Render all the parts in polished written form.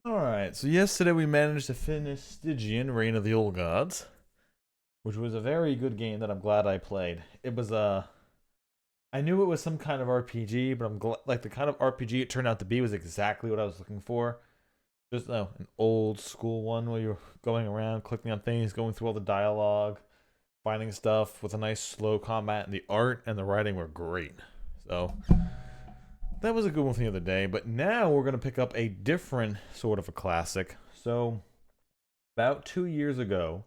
Alright, so yesterday we managed to finish Stygian, Reign of the Old Gods, which was a very good game that I'm glad I played. It was I knew it was some kind of RPG, but I'm glad, like, the kind of RPG it turned out to be was exactly what I was looking for. Just an old school one where you're going around, clicking on things, going through all the dialogue, finding stuff with a nice slow combat, and the art and the writing were great. So that was a good one for the other day, but now we're going to pick up a different sort of a classic. So, about 2 years ago,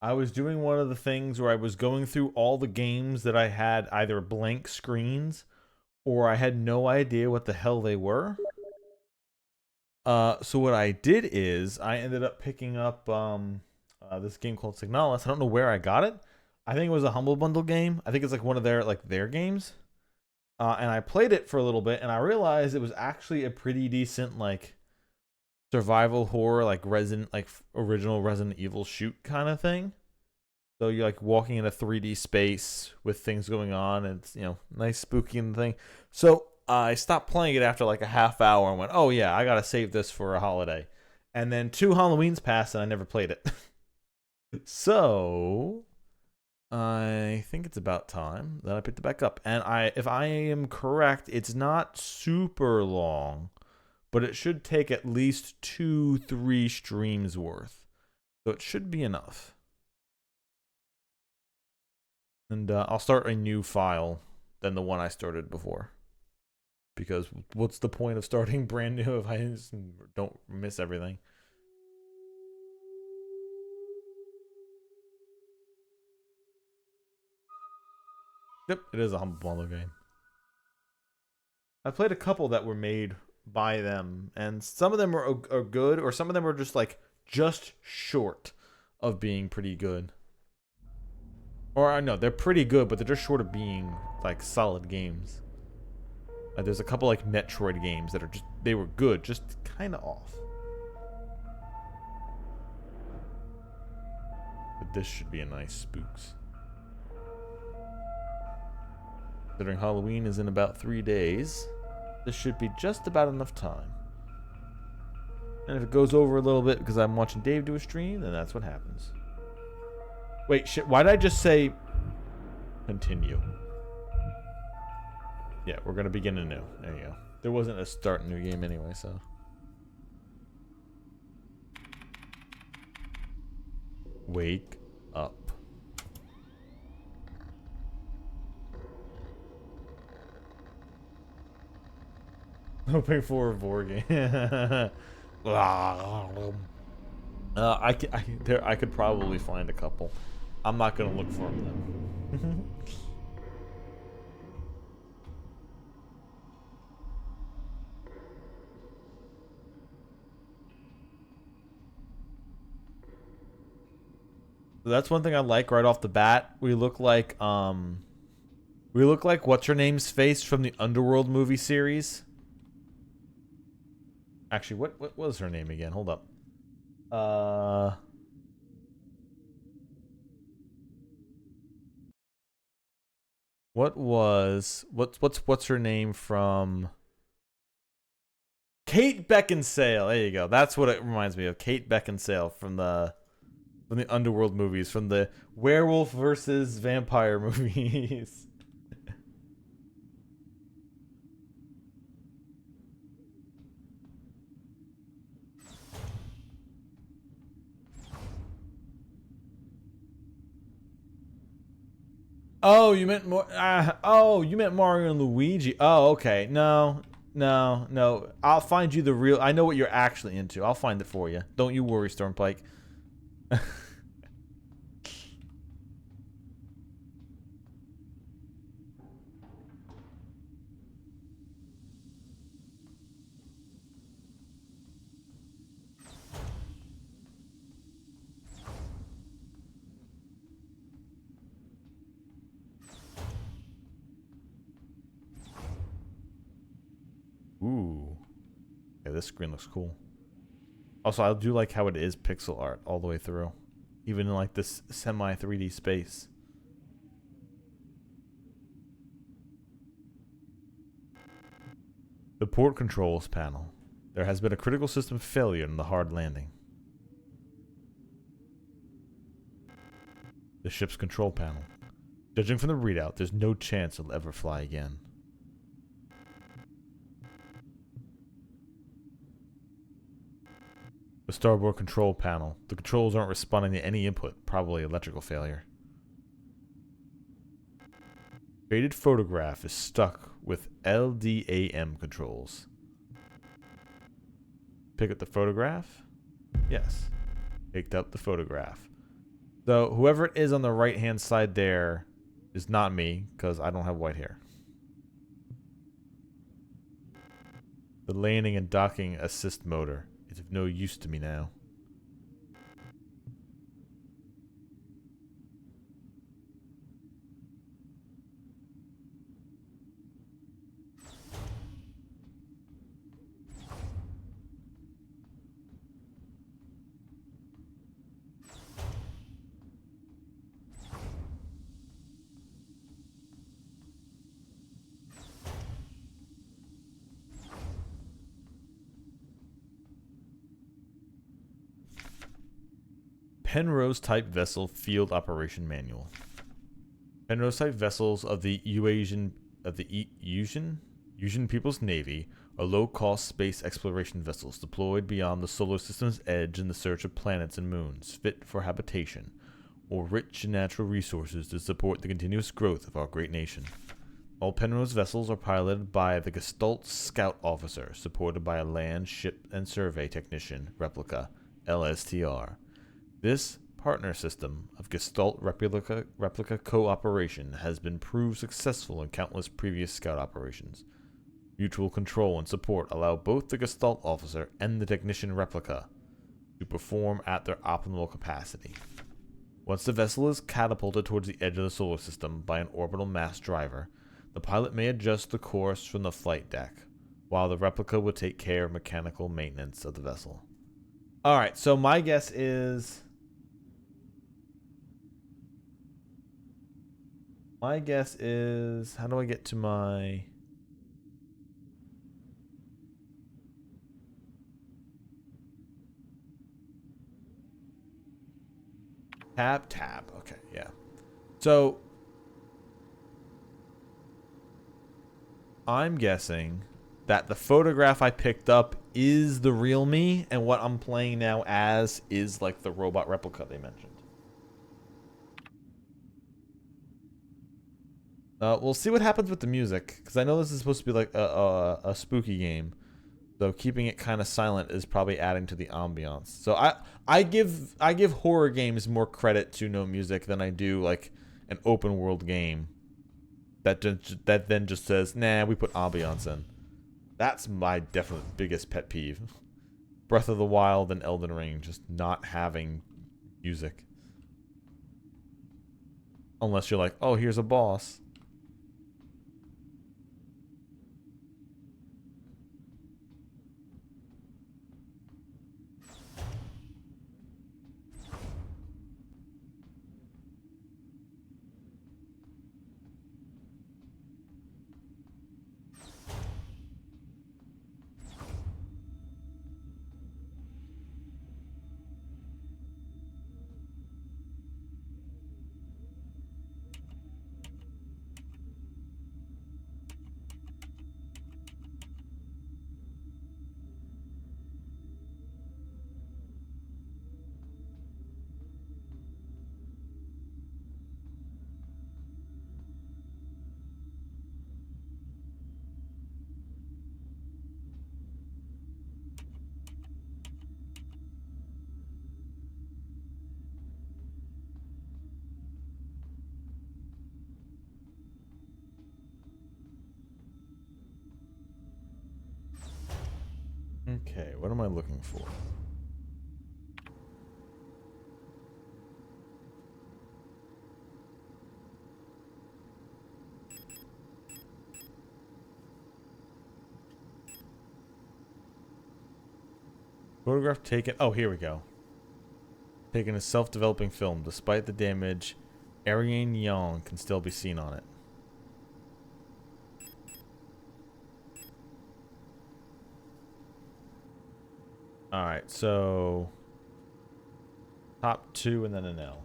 I was doing one of the things where I was going through all the games that I had either blank screens or I had no idea what the hell they were. So what I did is I ended up picking up this game called Signalis. I don't know where I got it. I think it was a Humble Bundle game. I think it's like one of their games. And I played it for a little bit, and I realized it was actually a pretty decent like survival horror, like original Resident Evil shoot kind of thing. So you're like walking in a 3D space with things going on, and it's nice spooky and thing. So I stopped playing it after like a half hour and went, oh yeah, I gotta save this for a holiday. And then 2 Halloweens passed, and I never played it. So I think it's about time that I picked it back up. And if I am correct, it's not super long, but it should take at least 2-3 streams worth. So it should be enough. And I'll start a new file than the one I started before. Because what's the point of starting brand new if I don't miss everything? Yep, it is a Humble Bundle game. I played a couple that were made by them, and some of them are good, or some of them are just short of being pretty good. Or I know they're pretty good, but they're just short of being like solid games. There's a couple like Metroid games that they were good, just kind of off. But this should be a nice spooks. Considering Halloween is in about 3 days, this should be just about enough time. And if it goes over a little bit because I'm watching Dave do a stream, then that's what happens. Wait, shit, why did I just say continue? Yeah, we're going to begin anew. There you go. There wasn't a start new game anyway, so. Wake up. Hoping for a board game. I could probably find a couple. I'm not gonna look for them. That's one thing I like right off the bat. We look like what's her name's face from the Underworld movie series. Actually, what was her name again? Hold up. What's her name from Kate Beckinsale? There you go. That's what it reminds me of. Kate Beckinsale from the Underworld movies, from the werewolf versus vampire movies. Oh, you meant more. Oh, you meant Mario and Luigi. Oh, okay. No, no, no. I'll find you the real. I know what you're actually into. I'll find it for you. Don't you worry, Stormpike. Ooh. Yeah, this screen looks cool. Also, I do like how it is pixel art all the way through. Even in like this semi 3D space. The port controls panel. There has been a critical system failure in the hard landing. The ship's control panel. Judging from the readout, there's no chance it'll ever fly again. The starboard control panel. The controls aren't responding to any input, probably electrical failure. Faded photograph is stuck with LDAM controls. Pick up the photograph? Yes. Picked up the photograph. So whoever it is on the right hand side there is not me, because I don't have white hair. The landing and docking assist motor is of no use to me now. Penrose-type vessel field operation manual. Penrose-type vessels of the Eurasian People's Navy are low-cost space exploration vessels deployed beyond the solar system's edge in the search of planets and moons fit for habitation, or rich in natural resources to support the continuous growth of our great nation. All Penrose vessels are piloted by the Gestalt Scout Officer, supported by a Land, Ship, and Survey Technician replica, LSTR. This partner system of Gestalt replica cooperation has been proved successful in countless previous scout operations. Mutual control and support allow both the Gestalt officer and the technician replica to perform at their optimal capacity. Once the vessel is catapulted towards the edge of the solar system by an orbital mass driver, the pilot may adjust the course from the flight deck, while the replica will take care of mechanical maintenance of the vessel. Alright, so my guess is... how do I get to my... Tab. Okay, yeah. So, I'm guessing that the photograph I picked up is the real me, and what I'm playing now as is like the robot replica they mentioned. We'll see what happens with the music, because I know this is supposed to be like a spooky game. So keeping it kind of silent is probably adding to the ambiance. So I give horror games more credit to no music than I do like an open world game that then just says, nah, we put ambiance in. That's my definite biggest pet peeve. Breath of the Wild and Elden Ring just not having music. Unless you're like, oh, here's a boss. Okay, what am I looking for? Photograph taken. Oh, here we go. Taken a self-developing film. Despite the damage, Ariane Young can still be seen on it. Alright, so top 2 and then an L.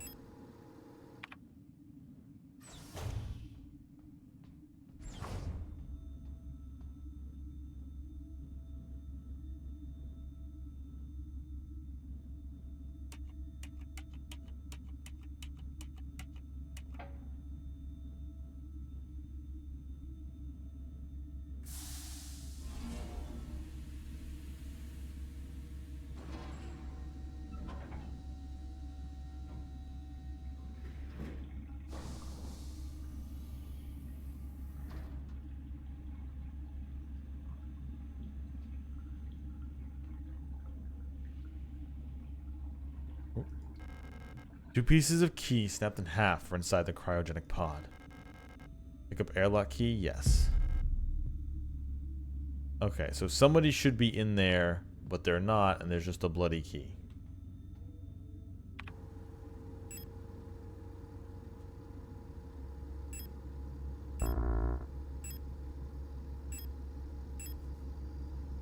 Two pieces of key snapped in half are inside the cryogenic pod. Pick up airlock key? Yes. Okay, so somebody should be in there, but they're not, and there's just a bloody key.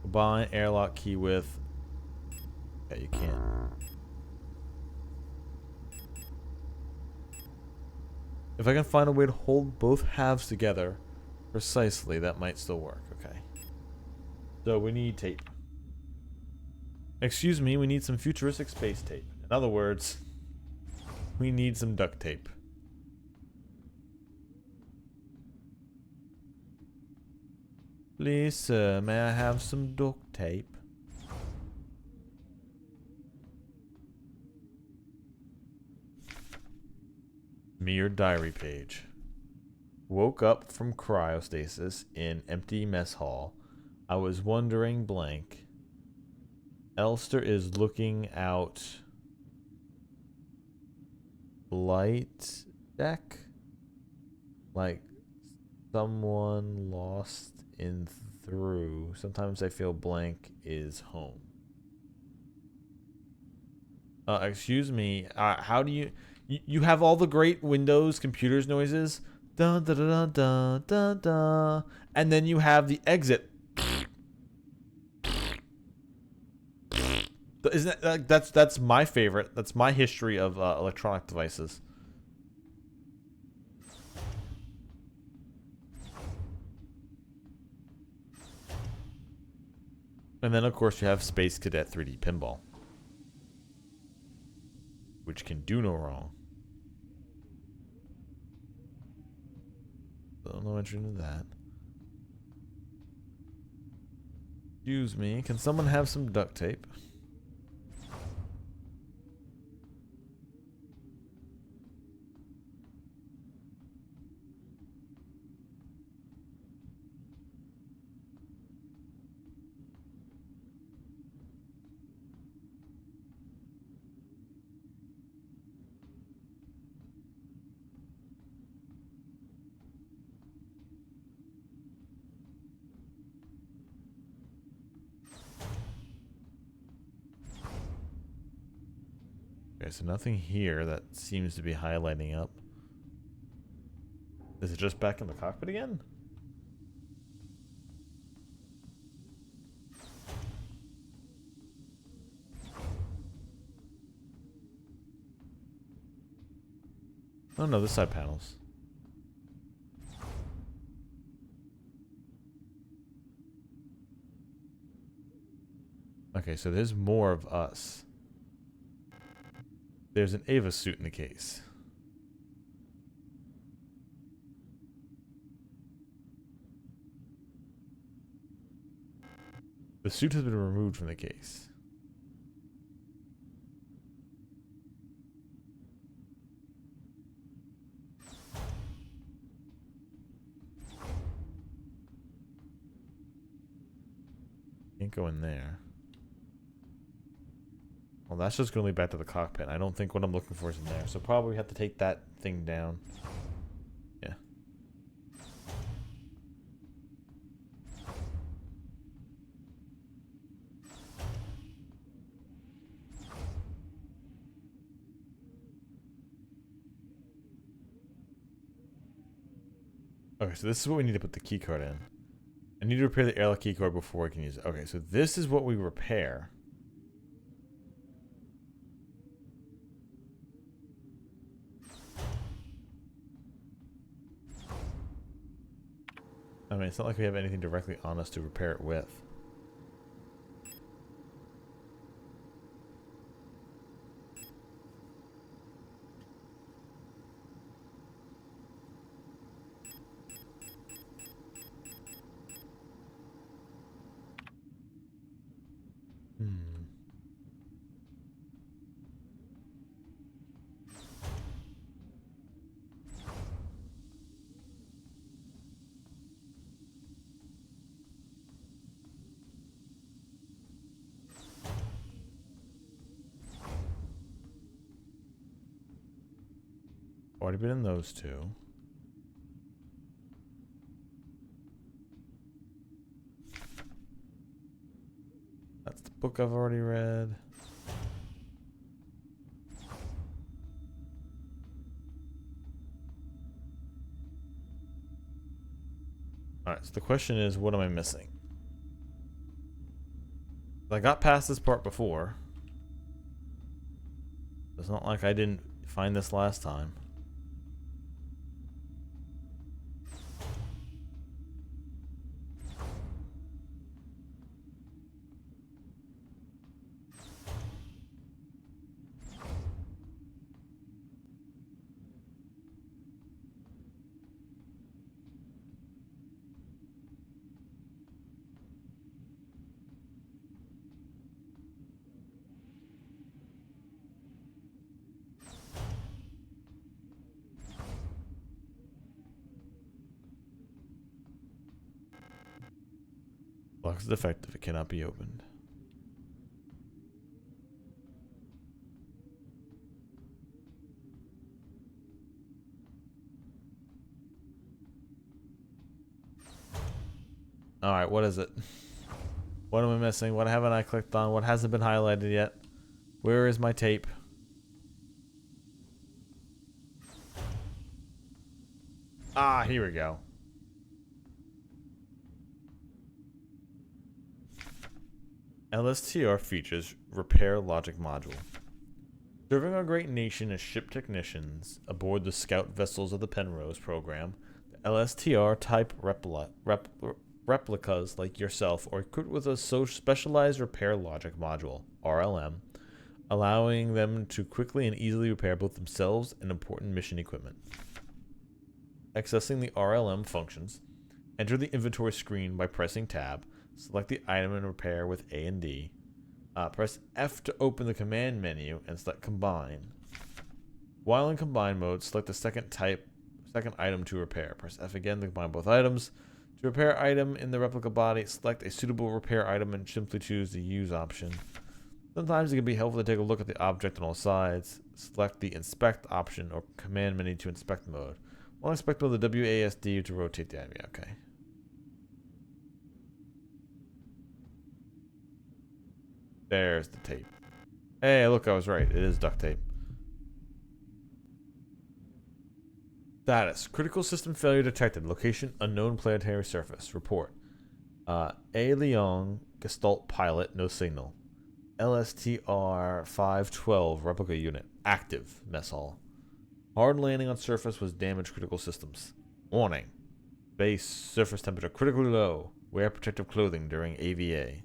Combine airlock key with... Yeah, you can't. If I can find a way to hold both halves together precisely, that might still work. Okay. So we need tape. Excuse me, we need some futuristic space tape. In other words, we need some duct tape. Please, sir, may I have some duct tape? Mere diary page. Woke up from cryostasis in empty mess hall. I was wondering blank. Elster is looking out. Light deck? Like someone lost in through. Sometimes I feel blank is home. Excuse me. How do you have all the great Windows computers noises? Da da da da da da. And then you have the exit. Isn't that that's my favorite? That's my history of electronic devices. And then of course you have Space Cadet 3D Pinball, which can do no wrong. So no entry into that. Excuse me, can someone have some duct tape? Okay, so nothing here that seems to be highlighting up. Is it just back in the cockpit again? Oh no, the side panels. Okay, so there's more of us. There's an Ava suit in the case. The suit has been removed from the case. Can't go in there. Well, that's just going to lead back to the cockpit. I don't think what I'm looking for is in there. So probably have to take that thing down. Yeah. Okay, so this is what we need to put the key card in. I need to repair the airlock key card before I can use it. Okay, so this is what we repair. I mean, it's not like we have anything directly on us to repair it with. Hmm. Already been in those two. That's the book I've already read. Alright, so the question is, what am I missing? I got past this part before. It's not like I didn't find this last time. Lock is defective. It cannot be opened. Alright, what is it? What am I missing? What haven't I clicked on? What hasn't been highlighted yet? Where is my tape? Ah, here we go. LSTR features Repair Logic Module. Serving our great nation as ship technicians aboard the scout vessels of the Penrose program, the LSTR type replicas like yourself are equipped with a specialized repair logic module, RLM, allowing them to quickly and easily repair both themselves and important mission equipment. Accessing the RLM functions, enter the inventory screen by pressing tab, select the item and repair with A and D. Press F to open the command menu and select combine. While in combine mode, select the second item to repair. Press F again to combine both items. To repair item in the replica body, select a suitable repair item and simply choose the use option. Sometimes it can be helpful to take a look at the object on all sides. Select the inspect option or command menu to inspect mode. While inspect mode, the WASD to rotate the item. Yeah, okay. There's the tape. Hey, look, I was right. It is duct tape. Status. Critical system failure detected. Location unknown planetary surface. Report. A Leong Gestalt pilot, no signal. LSTR 512 replica unit. Active. Mess hall. Hard landing on surface was damaged critical systems. Warning. Base surface temperature critically low. Wear protective clothing during AVA.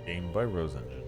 Gained by Rose Engine.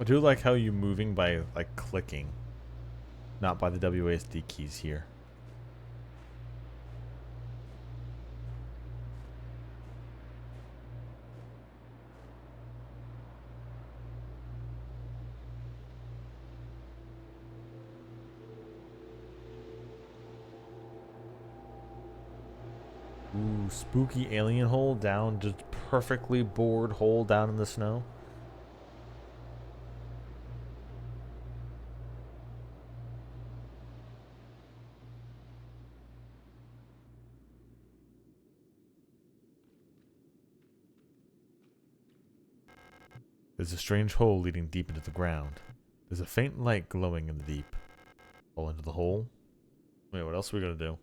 I do like how you're moving by, like, clicking. Not by the WASD keys here. Ooh, spooky alien hole down, just perfectly bored hole down in the snow. There's a strange hole leading deep into the ground. There's a faint light glowing in the deep. Fall into the hole. Wait, what else are we gonna do?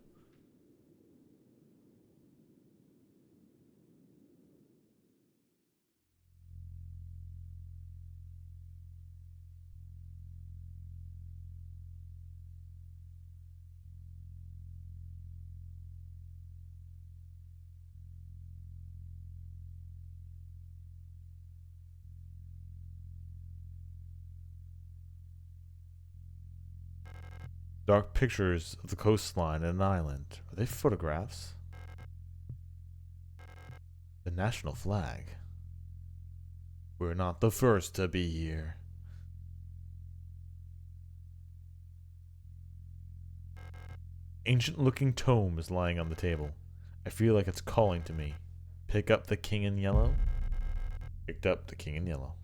Dark pictures of the coastline and an island. Are they photographs? The national flag. We're not the first to be here. Ancient-looking tome is lying on the table. I feel like it's calling to me. Pick up the king in yellow. Picked up the king in yellow.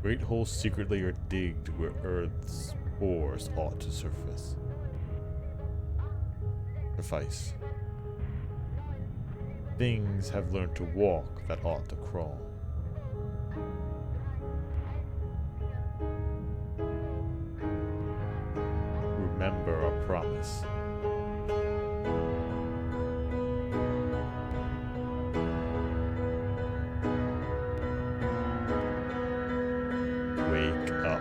Great holes secretly are digged where Earth's spores ought to suffice. Things have learned to walk that ought to crawl. Remember our promise. Wake up.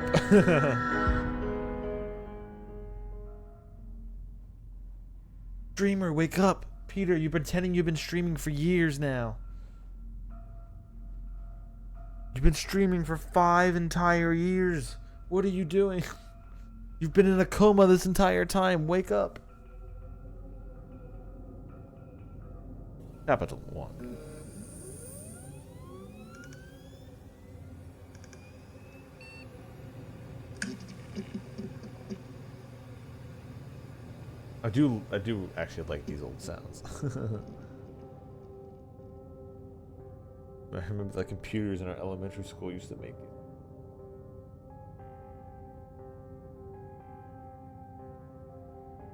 Dreamer, wake up! Peter, you're pretending you've been streaming for years now. You've been streaming for 5 entire years. What are you doing? You've been in a coma this entire time. Wake up. Capital 1. I do actually like these old sounds. I remember the computers in our elementary school used to make these.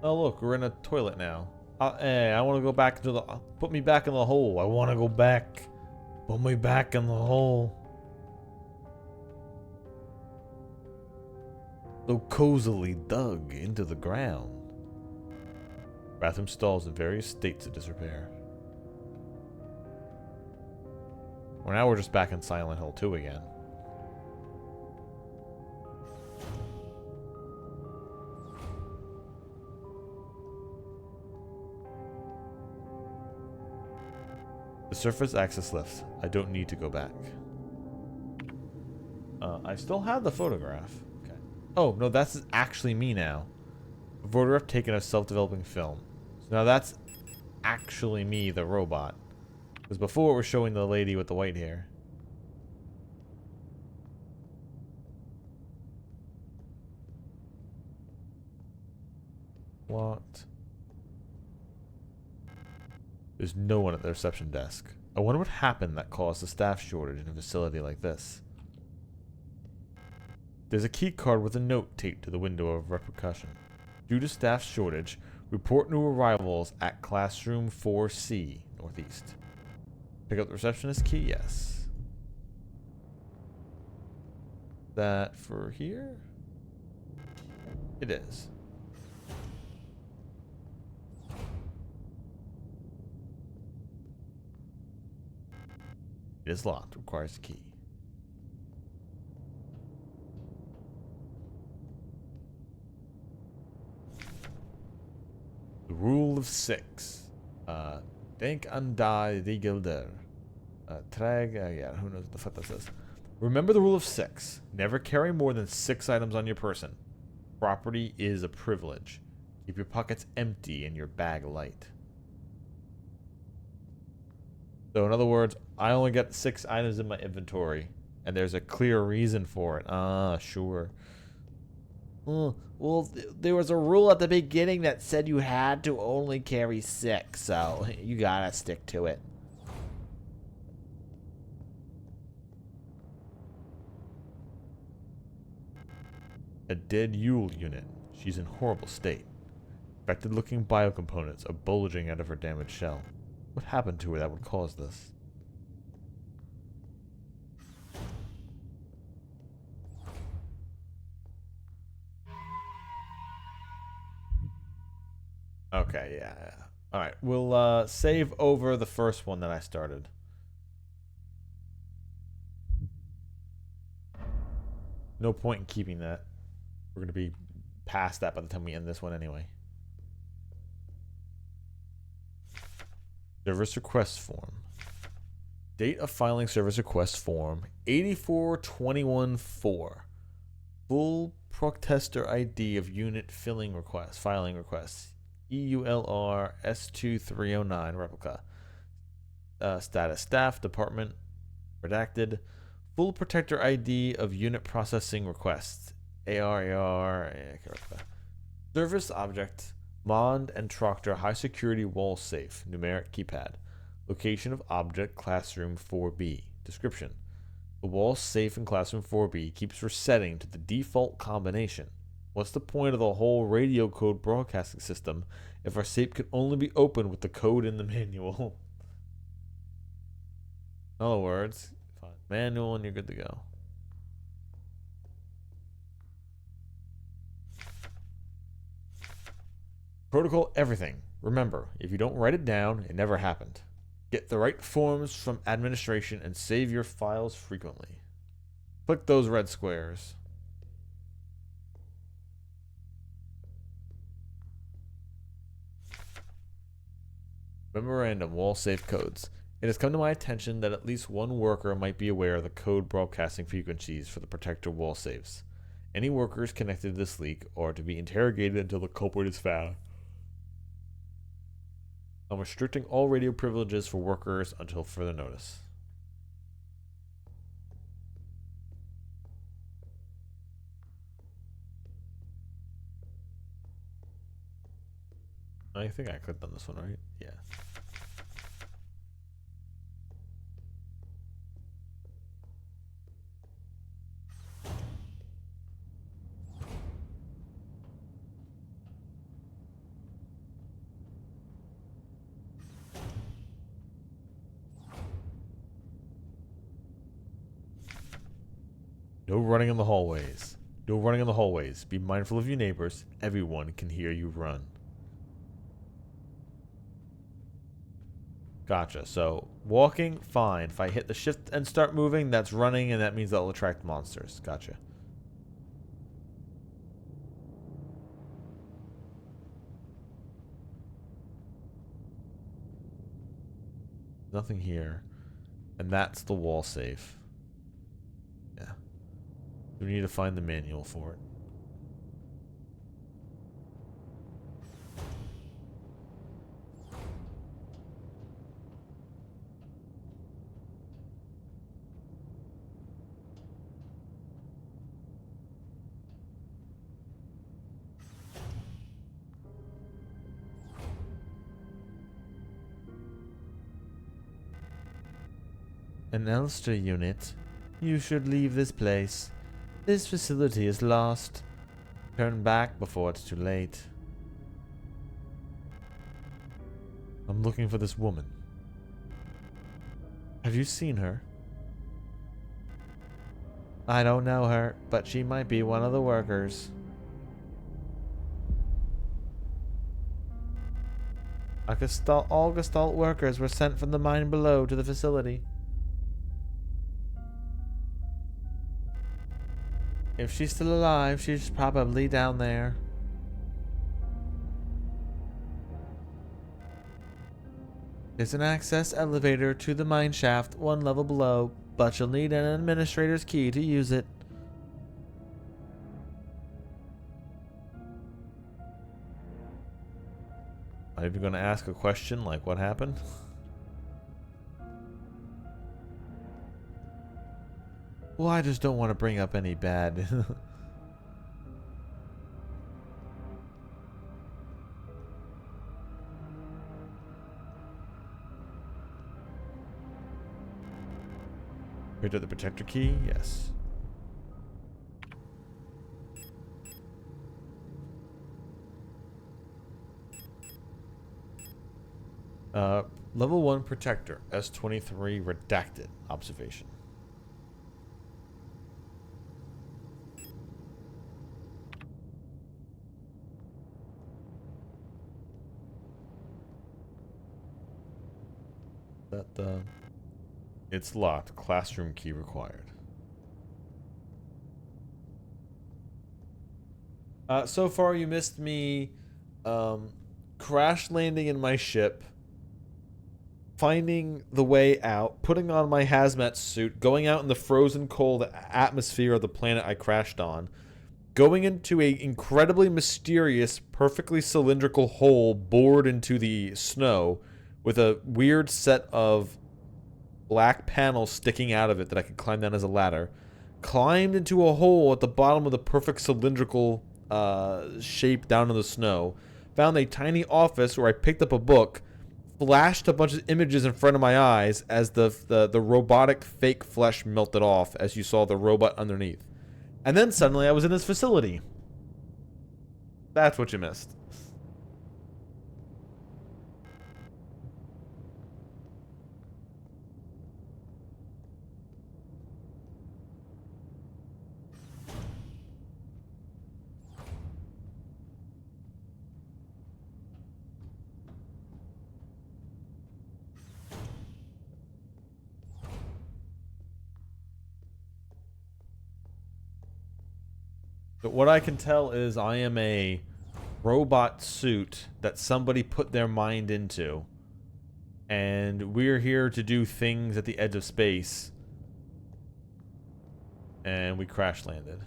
Oh look, we're in a toilet now. Hey, I want to go back into the... Put me back in the hole. I want to go back. Put me back in the hole. So cozily dug into the ground. Bathroom stalls in various states of disrepair. Well, now we're just back in Silent Hill 2 again. The surface access lift. I don't need to go back. I still have the photograph. Okay. Oh, no, that's actually me now. A photograph taken of self-developing film. So now that's actually me, the robot. Because before it was showing the lady with the white hair. Locked. There's no one at the reception desk. I wonder what happened that caused a staff shortage in a facility like this. There's a key card with a note taped to the window of repercussion. Due to staff shortage, report new arrivals at classroom 4C, northeast. Pick up the receptionist key? Yes. That for here? It is. It is locked. Requires a key. The rule of 6. Denk an die Regelder. Trag. Yeah, who knows what the fuck that says. Remember the rule of 6. Never carry more than 6 items on your person. Property is a privilege. Keep your pockets empty and your bag light. So in other words, I only got 6 items in my inventory, and there's a clear reason for it. Ah, sure. Well, there was a rule at the beginning that said you had to only carry 6, so you gotta stick to it. A dead Yule unit. She's in horrible state. Infected-looking biocomponents are bulging out of her damaged shell. What happened to her that would cause this? Okay, yeah. Alright, we'll save over the first one that I started. No point in keeping that. We're going to be past that by the time we end this one anyway. Service request form. Date of filing service request form 84214. Full protester ID of unit filing requests. EULR S2309 replica. Status staff department redacted. Full protector ID of unit processing requests. AR. Service object. Mond and Tractor high security wall safe. Numeric keypad. Location of object classroom 4B. Description. The wall safe in classroom 4B keeps resetting to the default combination. What's the point of the whole radio code broadcasting system if our safe could only be opened with the code in the manual? In other words, find manual and you're good to go. Protocol everything. Remember, if you don't write it down, it never happened. Get the right forms from administration and save your files frequently. Click those red squares. Memorandum wall safe codes. It has come to my attention that at least one worker might be aware of the code broadcasting frequencies for the protector wall safes. Any workers connected to this leak are to be interrogated until the culprit is found. I'm restricting all radio privileges for workers until further notice. I think I clicked on this one, right? Yeah. No running in the hallways. No running in the hallways. Be mindful of your neighbors. Everyone can hear you run. Gotcha. So, walking, fine. If I hit the shift and start moving, that's running, and that means that'll attract monsters. Gotcha. Nothing here. And that's the wall safe. Yeah. We need to find the manual for it. An Elster unit. You should leave this place. This facility is lost. Turn back before it's too late. I'm looking for this woman. Have you seen her? I don't know her, but she might be one of the workers. All Gestalt workers were sent from the mine below to the facility. If she's still alive, she's probably down there. There's an access elevator to the mine shaft 1 level below, but you'll need an administrator's key to use it. Are you going to ask a question like what happened? Well, I just don't want to bring up any bad. Picked up the protector key? Yes. Level 1 protector. S23 redacted. Observation. It's locked. Classroom key required. So far you missed me crash landing in my ship, finding the way out, putting on my hazmat suit, going out in the frozen cold atmosphere of the planet I crashed on, going into a incredibly mysterious, perfectly cylindrical hole bored into the snow with a weird set of black panels sticking out of it that I could climb down as a ladder, climbed into a hole at the bottom of the perfect cylindrical shape down in the snow, found a tiny office where I picked up a book, flashed a bunch of images in front of my eyes as the robotic fake flesh melted off as you saw the robot underneath. And then suddenly I was in this facility. That's what you missed. But what I can tell is I am a robot suit that somebody put their mind into. And we're here to do things at the edge of space. And we crash landed.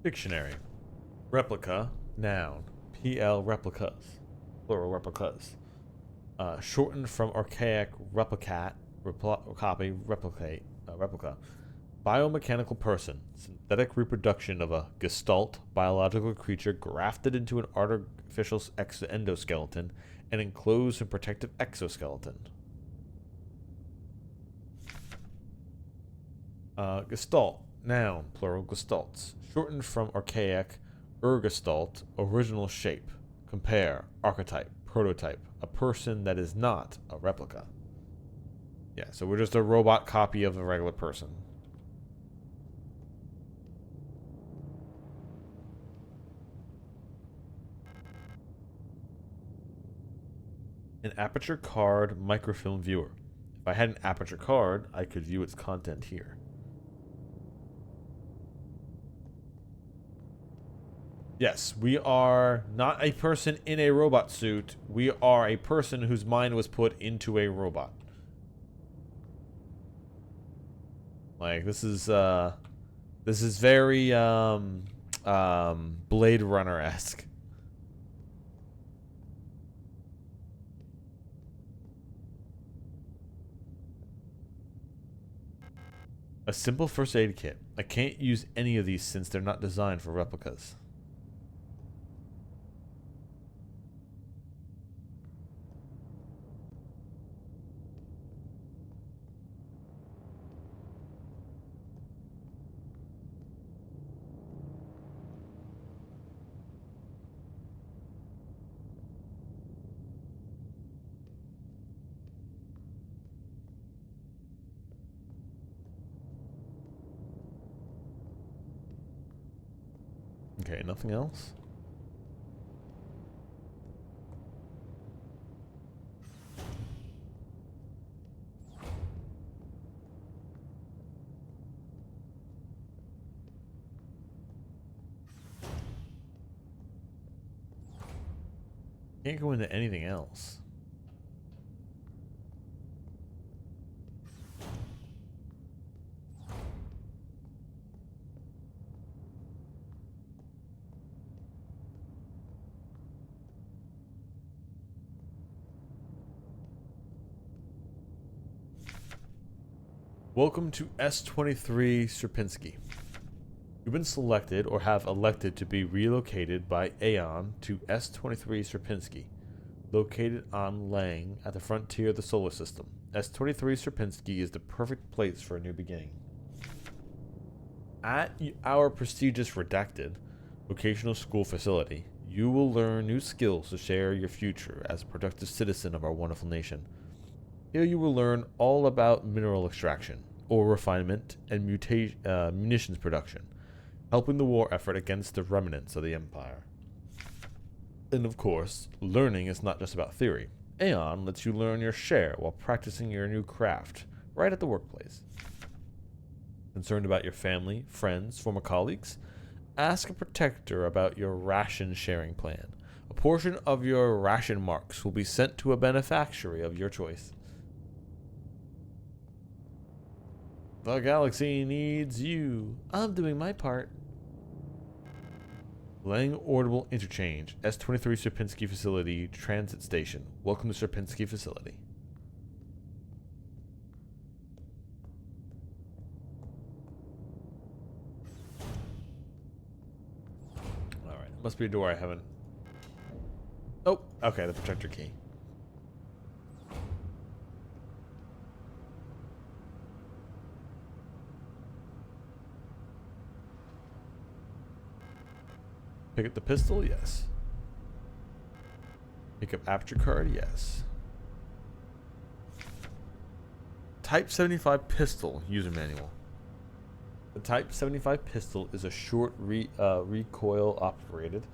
Dictionary. Replica, noun. PL replicas. Plural replicas. Shortened from archaic replicat, copy, replicate, replica. Biomechanical person. Synthetic reproduction of a gestalt, biological creature grafted into an artificial endoskeleton and enclosed in protective exoskeleton. Gestalt. Noun, plural, gestalts. Shortened from archaic, ergestalt, original shape. Compare, archetype, prototype, a person that is not a replica. Yeah, so we're just a robot copy of a regular person. An aperture card microfilm viewer. If I had an aperture card, I could view its content here. Yes, we are not a person in a robot suit. We are a person whose mind was put into a robot. Like, this is very Blade Runner-esque. A simple first aid kit. I can't use any of these since they're not designed for replicas. Okay, nothing else? Can't go into anything else. Welcome to S-23 Sierpinski. You've been selected or have elected to be relocated by Aeon to S-23 Sierpinski, located on Lang at the frontier of the solar system. S-23 Sierpinski is the perfect place for a new beginning. At our prestigious Redacted vocational school facility, you will learn new skills to share your future as a productive citizen of our wonderful nation. Here you will learn all about mineral extraction, ore refinement, and munitions production, helping the war effort against the remnants of the Empire. And of course, learning is not just about theory. Aeon lets you learn your share while practicing your new craft, right at the workplace. Concerned about your family, friends, former colleagues? Ask a protector about your ration sharing plan. A portion of your ration marks will be sent to a beneficiary of your choice. The galaxy needs you. I'm doing my part. Lang Orbital Interchange, S-23 Sierpinski Facility, Transit Station. Welcome to Sierpinski Facility. Alright, must be a door I haven't... Oh, okay, the protector key. Pick up the pistol? Yes. Pick up aperture card? Yes. Type 75 pistol user manual. The Type 75 pistol is a short recoil operated,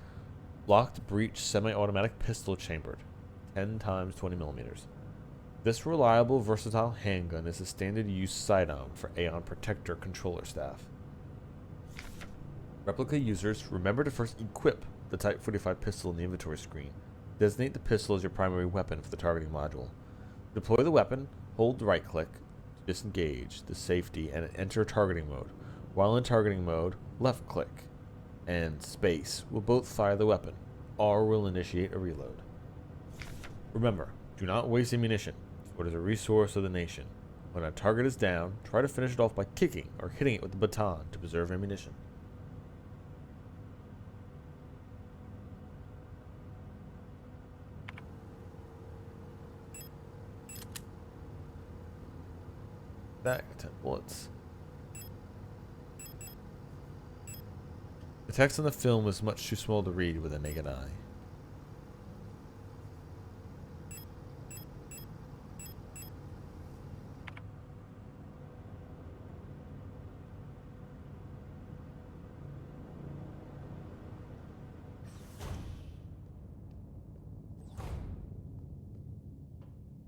locked breech semi-automatic pistol chambered, 10 times 20 millimeters. This reliable, versatile handgun is a standard use sidearm for Aeon Protector controller staff. Replica users, remember to first equip the Type 45 pistol in the inventory screen. Designate the pistol as your primary weapon for the targeting module. Deploy the weapon, hold right-click to disengage the safety and enter targeting mode. While in targeting mode, left-click and space will both fire the weapon. R will initiate a reload. Remember, do not waste ammunition, for it is a resource of the nation. When a target is down, try to finish it off by kicking or hitting it with the baton to preserve ammunition. That 10 bullets. The text on the film is much too small to read with a naked eye.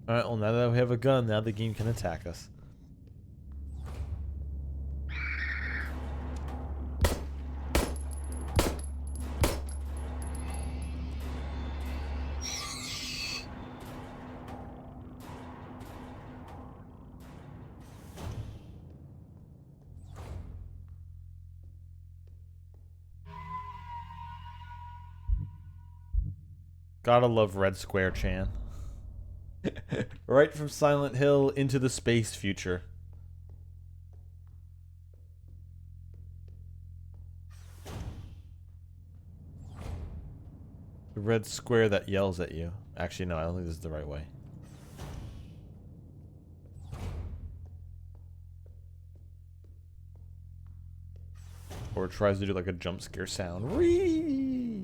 Alright, well now that we have a gun, now the game can attack us. Gotta love Red Square Chan. Right from Silent Hill into the space future. The red square that yells at you. Actually, no, I don't think this is the right way. Or it tries to do like a jump scare sound. Whee!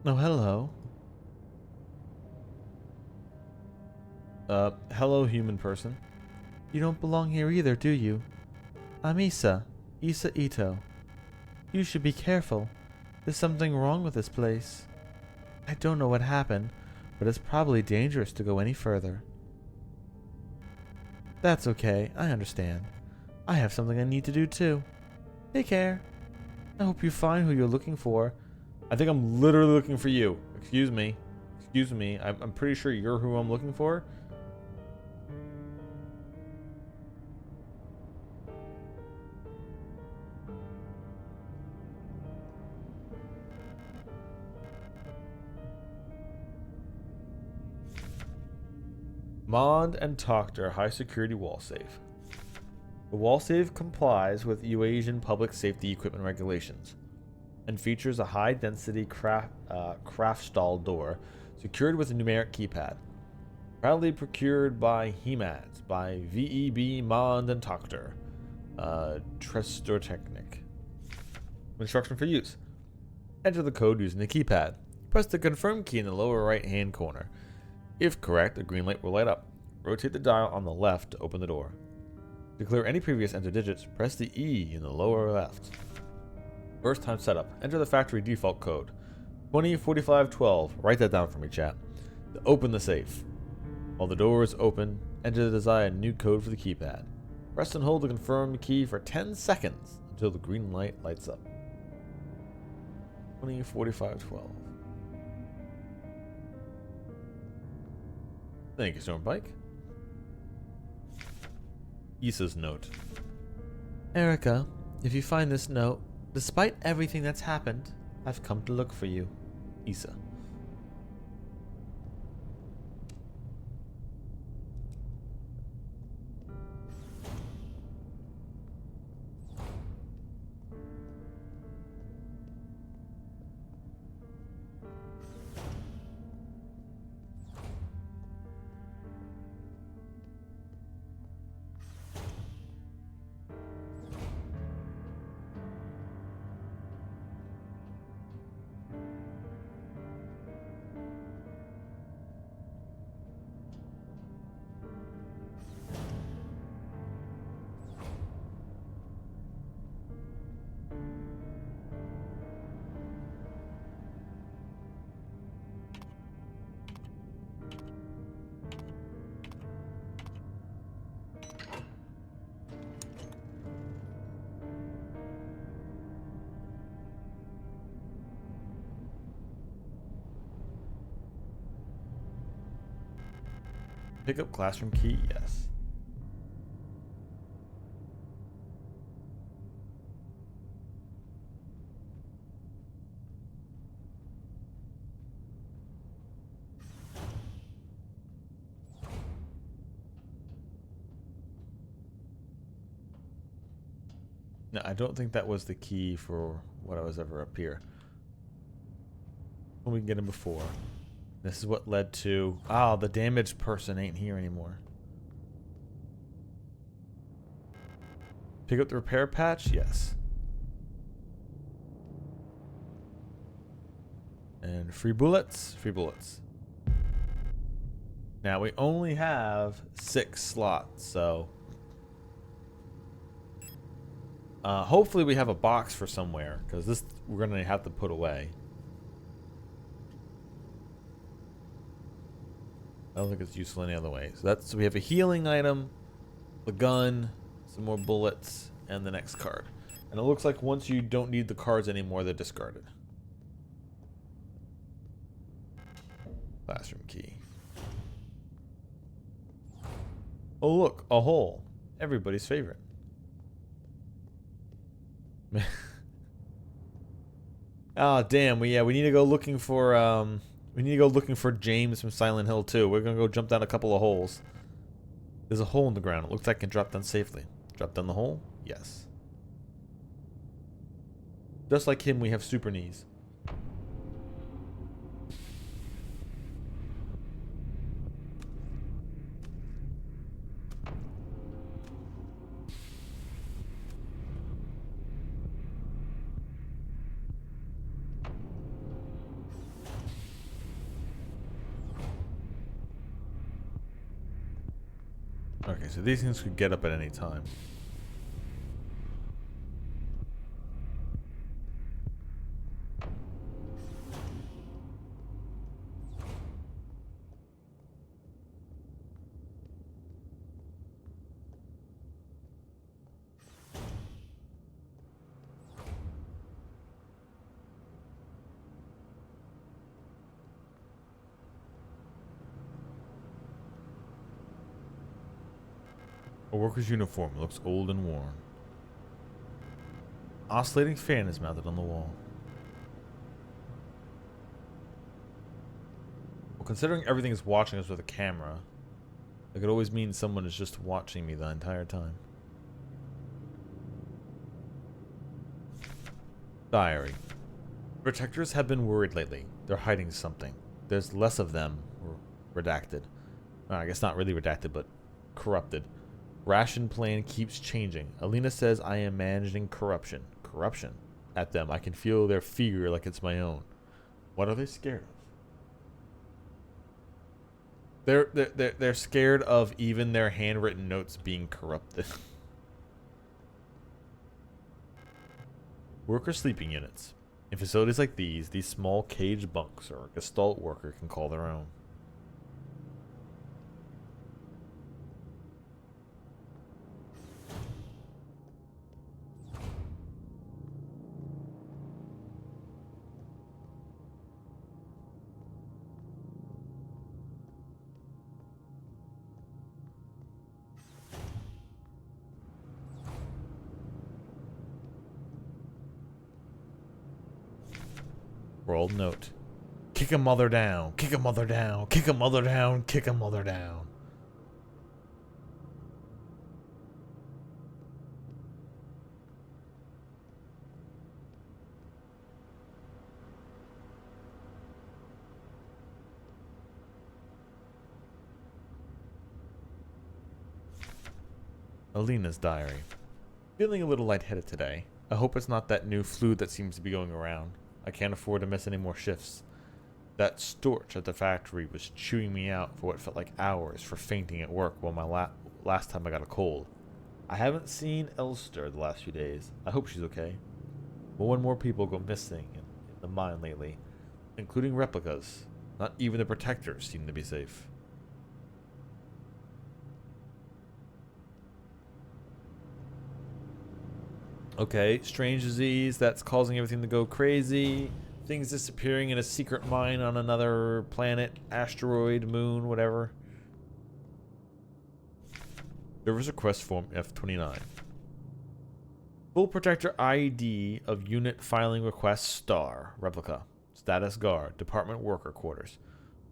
Oh, hello. Hello, human person. You don't belong here either, do you? I'm Isa. Isa Ito. You should be careful. There's something wrong with this place. I don't know what happened, but it's probably dangerous to go any further. That's okay, I understand. I have something I need to do too. Take care. I hope you find who you're looking for. I think I'm literally looking for you. Excuse me. Excuse me. I'm pretty sure you're who I'm looking for. Mond and Tokter high security wall safe. The wall safe complies with Eurasian public safety equipment regulations and features a high density craft stall door secured with a numeric keypad. Proudly procured by HEMADS by VEB Mond and Tokter. Trestortechnik. Instruction for use. Enter the code using the keypad. Press the confirm key in the lower right hand corner. If correct, a green light will light up. Rotate the dial on the left to open the door. To clear any previous entered digits, press the E in the lower left. First time setup. Enter the factory default code. 204512. Write that down for me, chat. To open the safe. While the door is open, enter the desired new code for the keypad. Press and hold the confirm key for 10 seconds until the green light lights up. 204512. Thank you, Stormbike. Isa's note. Erica, if you find this note, despite everything that's happened, I've come to look for you. Isa. Pick up classroom key, yes. No, I don't think that was the key for what I was ever up here. When we can get him before. This is what led to... Ah, the damaged person ain't here anymore. Pick up the repair patch? Yes. And free bullets? Free bullets. Now we only have 6 slots, so hopefully we have a box for somewhere, because this we're gonna have to put away. I don't think it's useful any other way. So we have a healing item, the gun, some more bullets, and the next card. And it looks like once you don't need the cards anymore, they're discarded. Classroom key. Oh look, a hole. Everybody's favorite. Oh damn, we need to go looking for James from Silent Hill 2. We're gonna go jump down a couple of holes. There's a hole in the ground. It looks like I can drop down safely. Drop down the hole? Yes. Just like him, we have super knees. Okay, so these things could get up at any time. A worker's uniform looks old and worn. Oscillating fan is mounted on the wall. Well, considering everything is watching us with a camera, it could always mean someone is just watching me the entire time. Diary. Protectors have been worried lately. They're hiding something. There's less of them. Redacted. I guess not really redacted, but corrupted. Ration plan keeps changing. Alina says I am managing corruption. Corruption? At them. I can feel their fear like it's my own. What are they scared of? They're scared of even their handwritten notes being corrupted. Worker sleeping units. In facilities like these small cage bunks or a gestalt worker can call their own. World note. Kick a mother down. Kick a mother down. Kick a mother down. Kick a mother down. Alina's diary. Feeling a little lightheaded today. I hope it's not that new flu that seems to be going around. I can't afford to miss any more shifts. That storch at the factory was chewing me out for what felt like hours for fainting at work while my last time I got a cold. I haven't seen Elster the last few days. I hope she's okay. More and more people go missing in the mine lately, including replicas. Not even the protectors seem to be safe. Okay, strange disease that's causing everything to go crazy. Things disappearing in a secret mine on another planet, asteroid, moon, whatever. Service request form F29. Full protector ID of unit filing request star replica. Status guard, department worker quarters.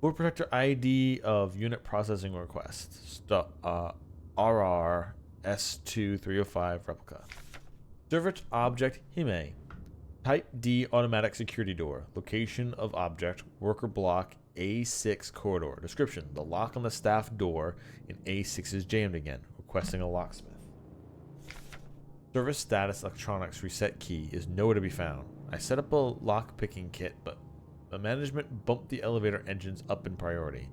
Full protector ID of unit processing request. RR S2305 replica. Service object Hime. Type D automatic security door. Location of object worker block A6 corridor. Description: the lock on the staff door in A6 is jammed again. Requesting a locksmith. Service status electronics reset key is nowhere to be found. I set up a lock picking kit, but the management bumped the elevator engines up in priority.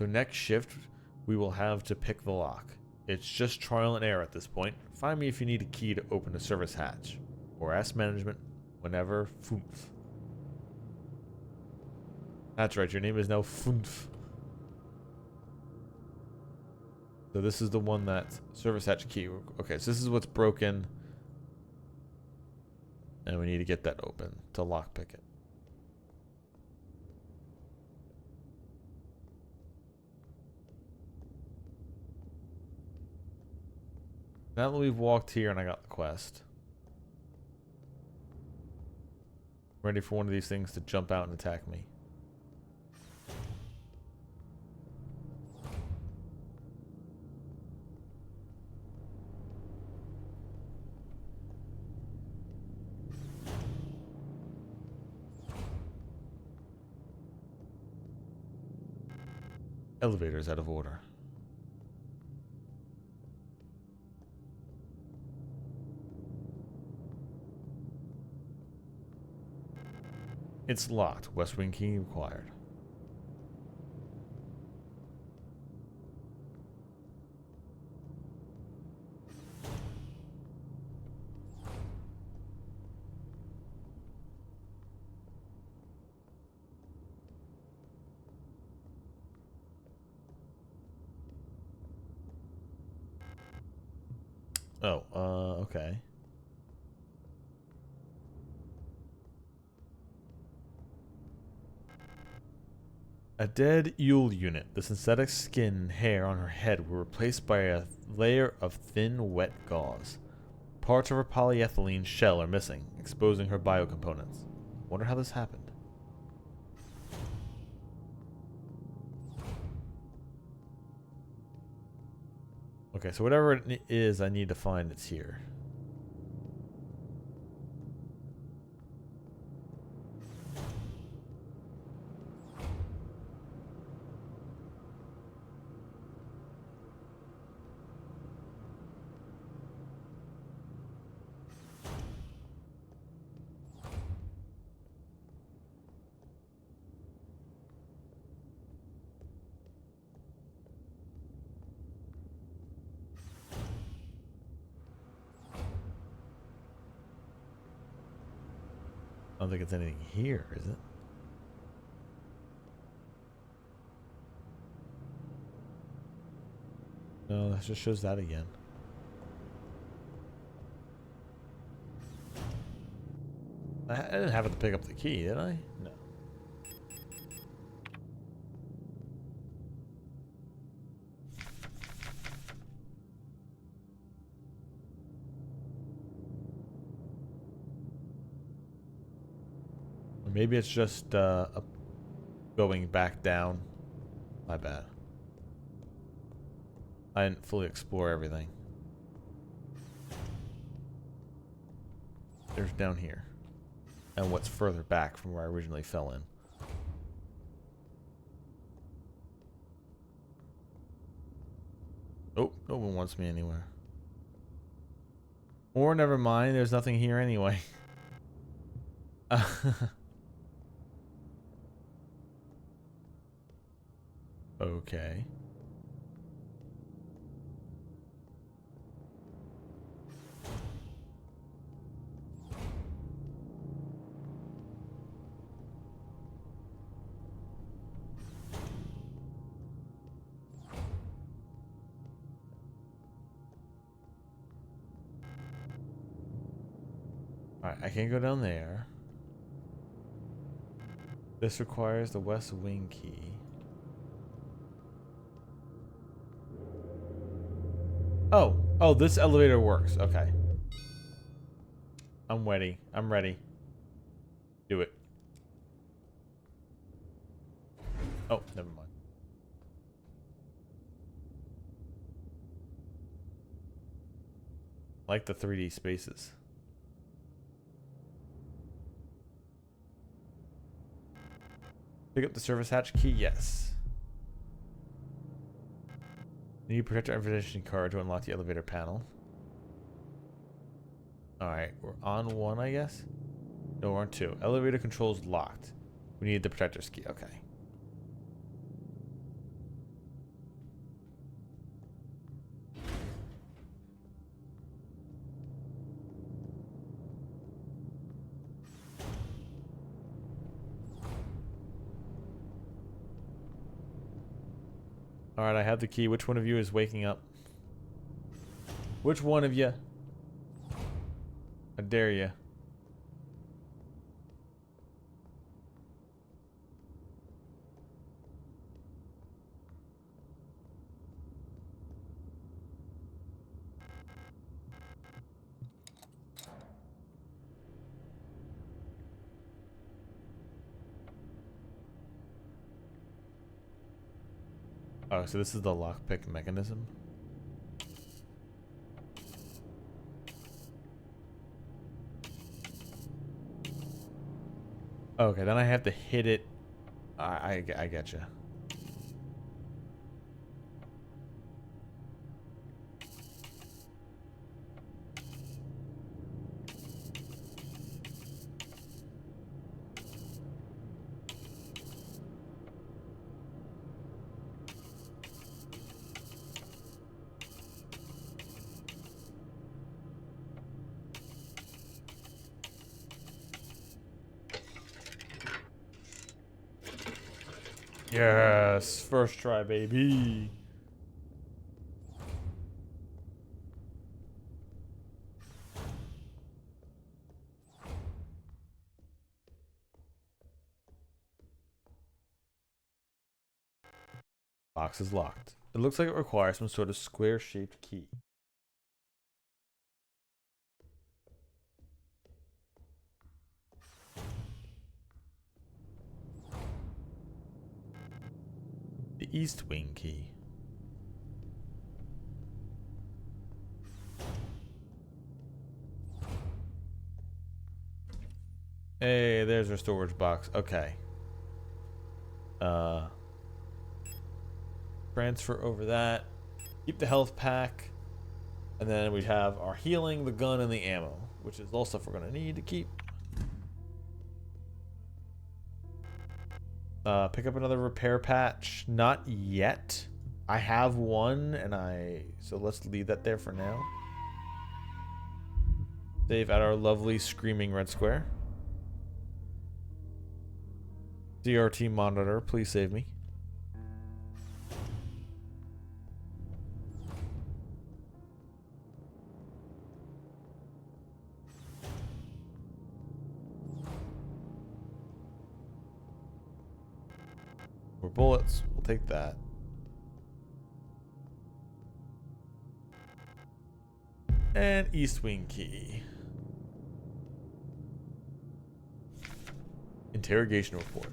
So next shift, we will have to pick the lock. It's just trial and error at this point. Find me if you need a key to open a service hatch. Or ask management whenever Funf. That's right, your name is now Funf. So this is the one that's service hatch key. Okay, so this is what's broken. And we need to get that open to lockpick it. Now that we've walked here and I got the quest. Ready for one of these things to jump out and attack me. Elevator's out of order. It's locked. West wing key required. Oh, okay. A dead Yule unit. The synthetic skin and hair on her head were replaced by a layer of thin, wet gauze. Parts of her polyethylene shell are missing, exposing her biocomponents. Wonder how this happened. Okay, so whatever it is I need to find, it's here. I don't think it's anything here, is it? No, that just shows that again. I didn't have to pick up the key, did I? No. Or maybe it's just going back down. My bad. I didn't fully explore everything. There's down here. And what's further back from where I originally fell in. Oh, no one wants me anywhere. Or never mind, there's nothing here anyway. Okay. Alright, I can't go down there. This requires the west wing key. Oh, oh, this elevator works. Okay. I'm ready. I'm ready. Do it. Oh, never mind. I like the 3D spaces. Pick up the service hatch key? Yes. Need protector information card to unlock the elevator panel. Alright, we're on 1, I guess? No, we're on 2. Elevator controls locked. We need the protector's key. Okay. Alright, I have the key. Which one of you is waking up? Which one of you? I dare you. Oh, so this is the lockpick mechanism? Okay, then I have to hit it. I get you. Yes, first try, baby. Box is locked. It looks like it requires some sort of square-shaped key. The East Wing key. Hey, there's our storage box. Okay. Transfer over that. Keep the health pack. And then we have our healing, the gun, and the ammo, which is all stuff we're going to need to keep. Pick up another repair patch. Not yet. I have one, so let's leave that there for now. Save at our lovely screaming red square. CRT monitor, please save me. More bullets, we'll take that. And East Wing key. Interrogation report.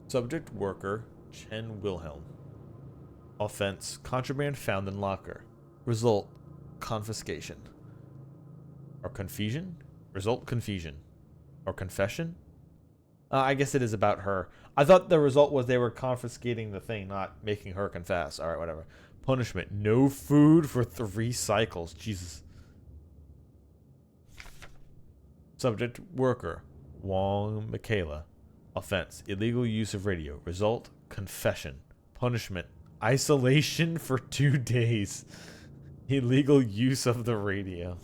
Subject worker Chen Wilhelm. Offense contraband found in locker. Result confiscation. Or confusion? Result confusion. Or confession? I guess it is about her. I thought the result was they were confiscating the thing, not making her confess. Alright, whatever. Punishment. No food for 3 cycles. Jesus. Subject worker Wong Michaela. Offense illegal use of radio. Result confession. Punishment isolation for 2 days. Illegal use of the radio.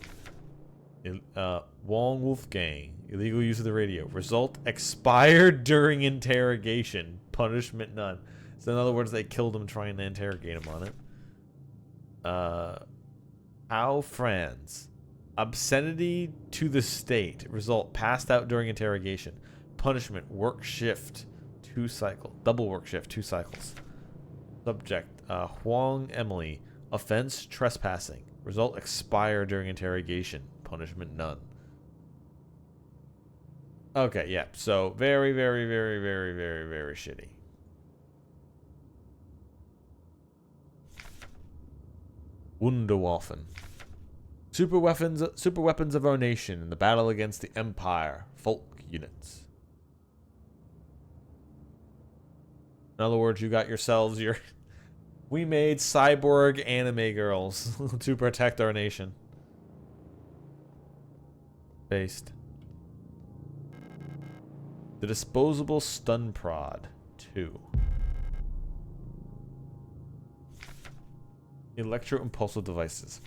Wong Wolfgang. Illegal use of the radio. Result expired during interrogation. Punishment none. So in other words, they killed him trying to interrogate him on it. How Franz. Obscenity to the state. Result passed out during interrogation. Punishment work shift 2 cycles. Double work shift 2 cycles. Subject Huang Emily. Offense trespassing. Result expire during interrogation. Punishment none. Okay, yeah. So very, very, very, very, very, very shitty. Wunderwaffen. Super weapons of our nation in the battle against the Empire. Folk units. In other words, you got yourselves your... We made cyborg anime girls to protect our nation. Based. The disposable stun prod 2. Electro-impulsive devices.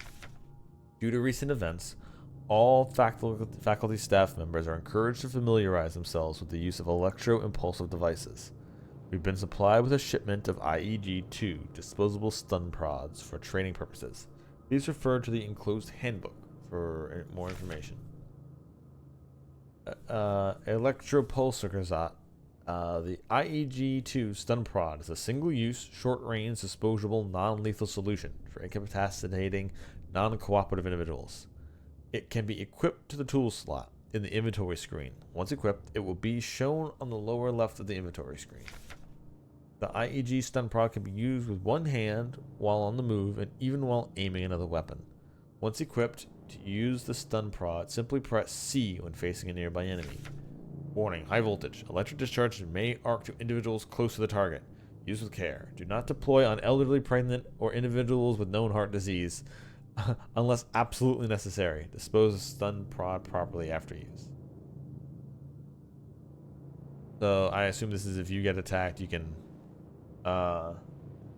Due to recent events, all faculty staff members are encouraged to familiarize themselves with the use of electro-impulsive devices. We've been supplied with a shipment of IEG-2 disposable stun prods for training purposes. Please refer to the enclosed handbook for more information. Electropulsar. The IEG-2 stun prod is a single-use, short-range, disposable, non-lethal solution for incapacitating non-cooperative individuals. It can be equipped to the tool slot in the inventory screen. Once equipped, it will be shown on the lower left of the inventory screen. The IEG stun prod can be used with one hand while on the move and even while aiming another weapon. Once equipped, to use the stun prod, simply press C when facing a nearby enemy. Warning, high voltage. Electric discharge may arc to individuals close to the target. Use with care. Do not deploy on elderly, pregnant, or individuals with known heart disease unless absolutely necessary. Dispose of stun prod properly after use. So I assume this is if you get attacked, you can... I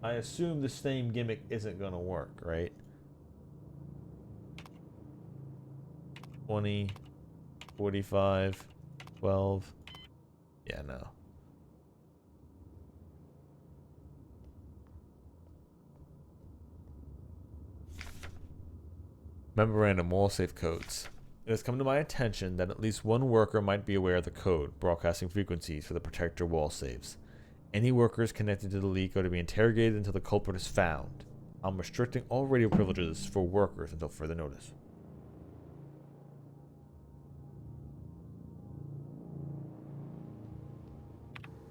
assume the same gimmick isn't going to work, right? 20, 45, 12. Yeah, no. Memorandum: wall safe codes. It has come to my attention that at least one worker might be aware of the code broadcasting frequencies for the protector wall saves. Any workers connected to the leak are to be interrogated until the culprit is found. I'm restricting all radio privileges for workers until further notice.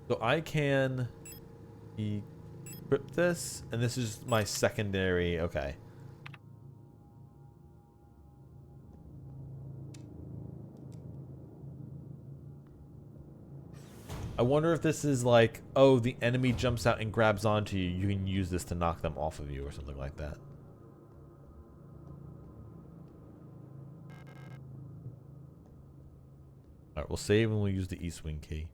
So I can equip this, and this is my secondary. Okay. I wonder if this is like, oh, the enemy jumps out and grabs onto you. You can use this to knock them off of you or something like that. Alright, we'll save and we'll use the east wing key.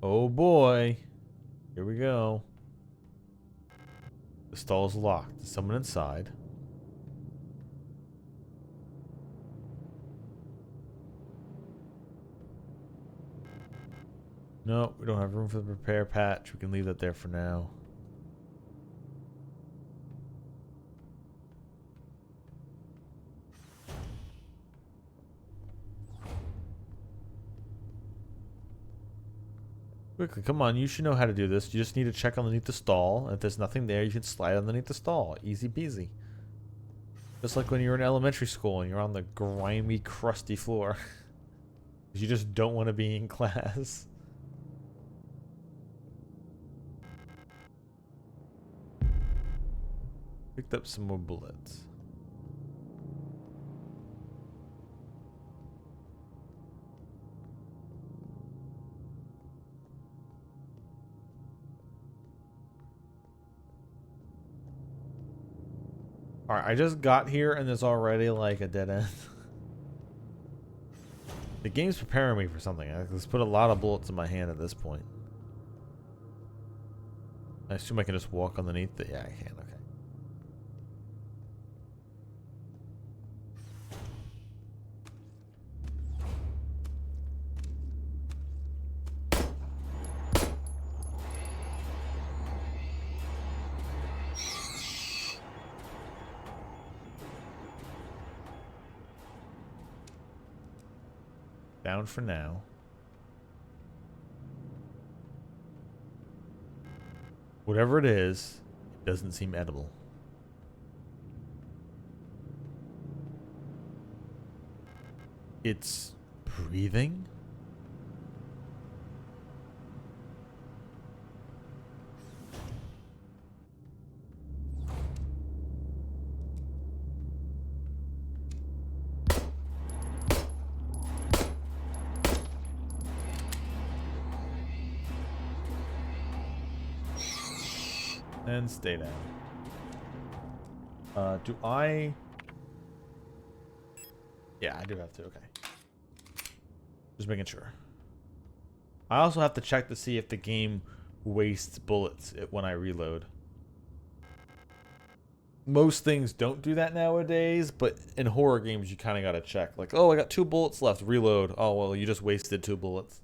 Oh boy. Here we go. The stall is locked. There's someone inside. No, we don't have room for the repair patch. We can leave that there for now. Quickly, come on, you should know how to do this. You just need to check underneath the stall. If there's nothing there, you can slide underneath the stall. Easy peasy. Just like when you're in elementary school and you're on the grimy, crusty floor. You just don't want to be in class. Picked up some more bullets. Alright, I just got here and there's already like a dead end. The game's preparing me for something. I just put a lot of bullets in my hand at this point. I assume I can just walk underneath it. Yeah, I can. Okay. Down for now. Whatever it is, it doesn't seem edible. It's breathing? And stay down. Do I... Yeah, I do have to. Okay. Just making sure. I also have to check to see if the game wastes bullets when I reload. Most things don't do that nowadays, but in horror games you kind of gotta check. Like, oh, I got 2 bullets left. Reload. Oh, well, you just wasted 2 bullets.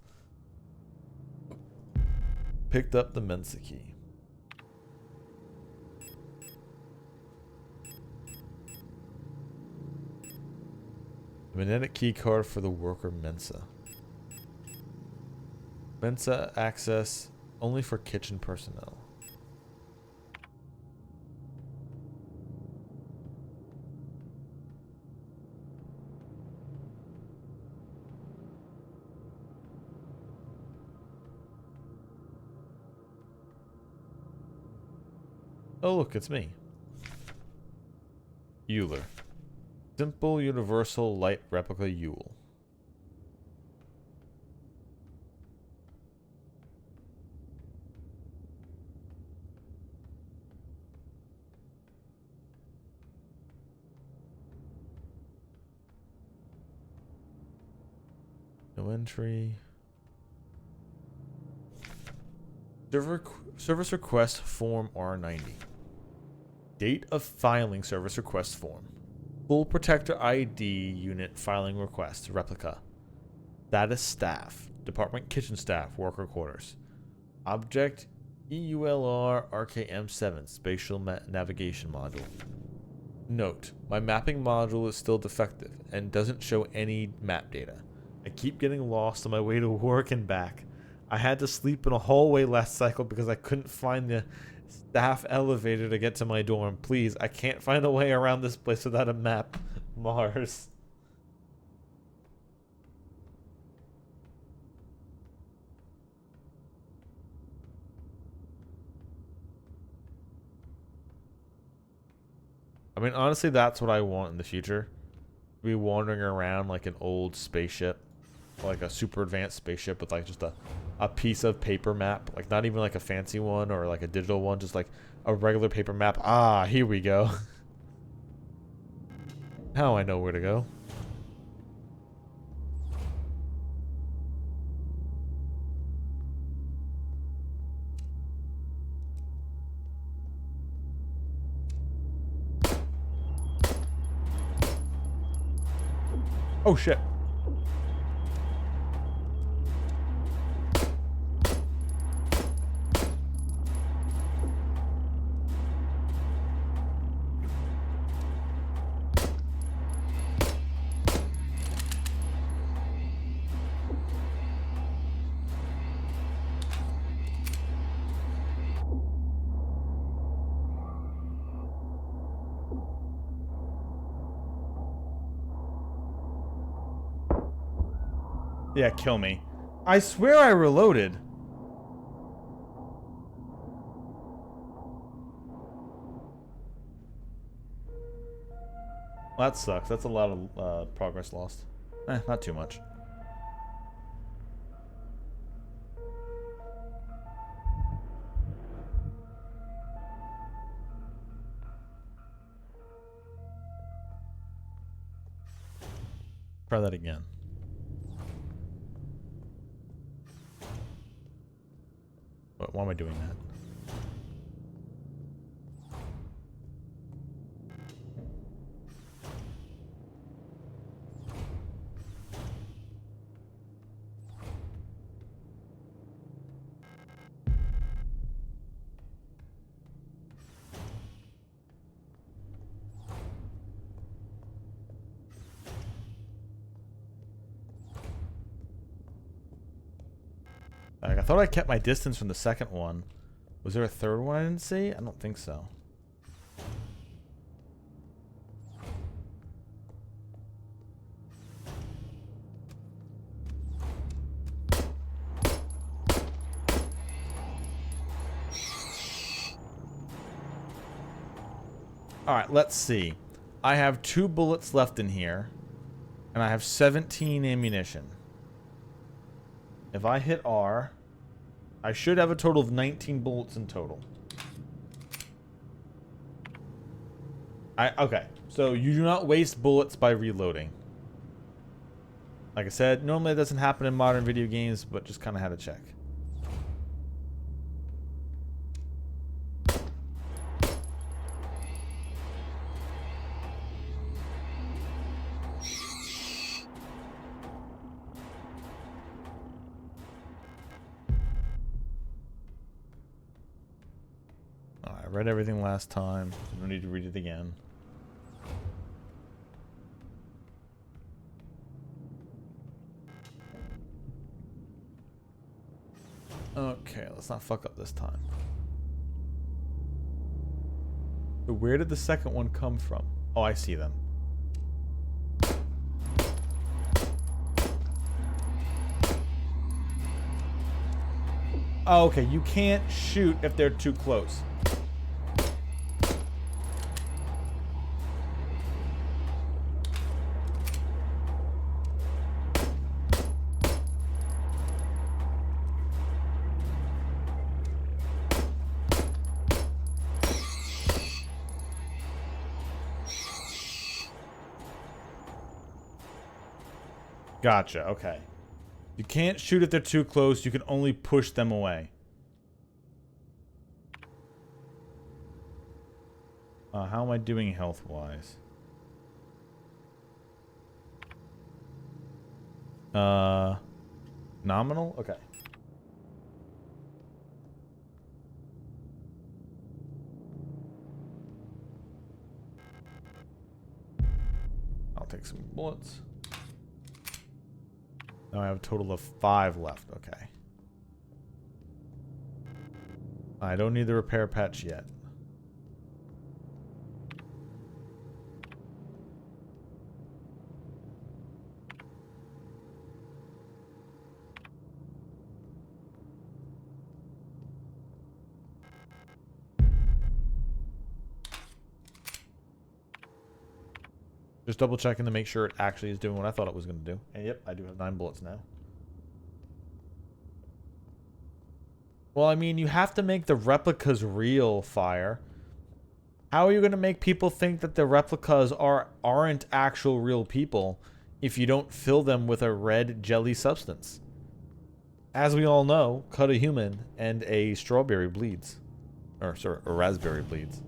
Picked up the Mensa key. Magnetic key card for the worker Mensa. Mensa access only for kitchen personnel. Oh look, it's me. Euler. Simple universal light replica Yule. No entry. Service request form R90. Date of filing service request form. Full protector ID unit filing request replica. Status staff. Department kitchen staff worker quarters. Object EULR RKM7 spatial navigation module. Note, my mapping module is still defective and doesn't show any map data. I keep getting lost on my way to work and back. I had to sleep in a hallway last cycle because I couldn't find the staff elevator to get to my dorm. Please, I can't find a way around this place without a map. Mars. I mean, honestly, that's what I want in the future. Be wandering around like an old spaceship. Like a super advanced spaceship with like just a piece of paper map. Like not even like a fancy one or like a digital one. Just like a regular paper map. Ah, here we go. Now I know where to go. Oh shit. Yeah, kill me. I swear I reloaded. Well, that sucks. That's a lot of progress lost. Not too much. Try that again. Why am I doing that? Like, I thought I kept my distance from the second one. Was there a third one I didn't see? I don't think so. Alright, let's see. I have 2 bullets left in here. And I have 17 ammunition. If I hit R, I should have a total of 19 bullets in total. Okay, so you do not waste bullets by reloading. Like I said, normally it doesn't happen in modern video games, but just kind of had to check. I read everything last time. So no need to read it again. Okay, let's not fuck up this time. So where did the second one come from? Oh, I see them. Oh, okay, you can't shoot if they're too close. Gotcha, okay. You can't shoot if they're too close, you can only push them away. How am I doing health-wise? Nominal? Okay. I'll take some bullets. Now I have a total of 5 left. Okay. I don't need the repair patch yet. Just double checking to make sure it actually is doing what I thought it was going to do. And yep, I do have 9 bullets now. Well, I mean, you have to make the replicas real, Fire. How are you going to make people think that the replicas aren't actual real people if you don't fill them with a red jelly substance? As we all know, cut a human and a strawberry bleeds. Or, sorry, a raspberry bleeds.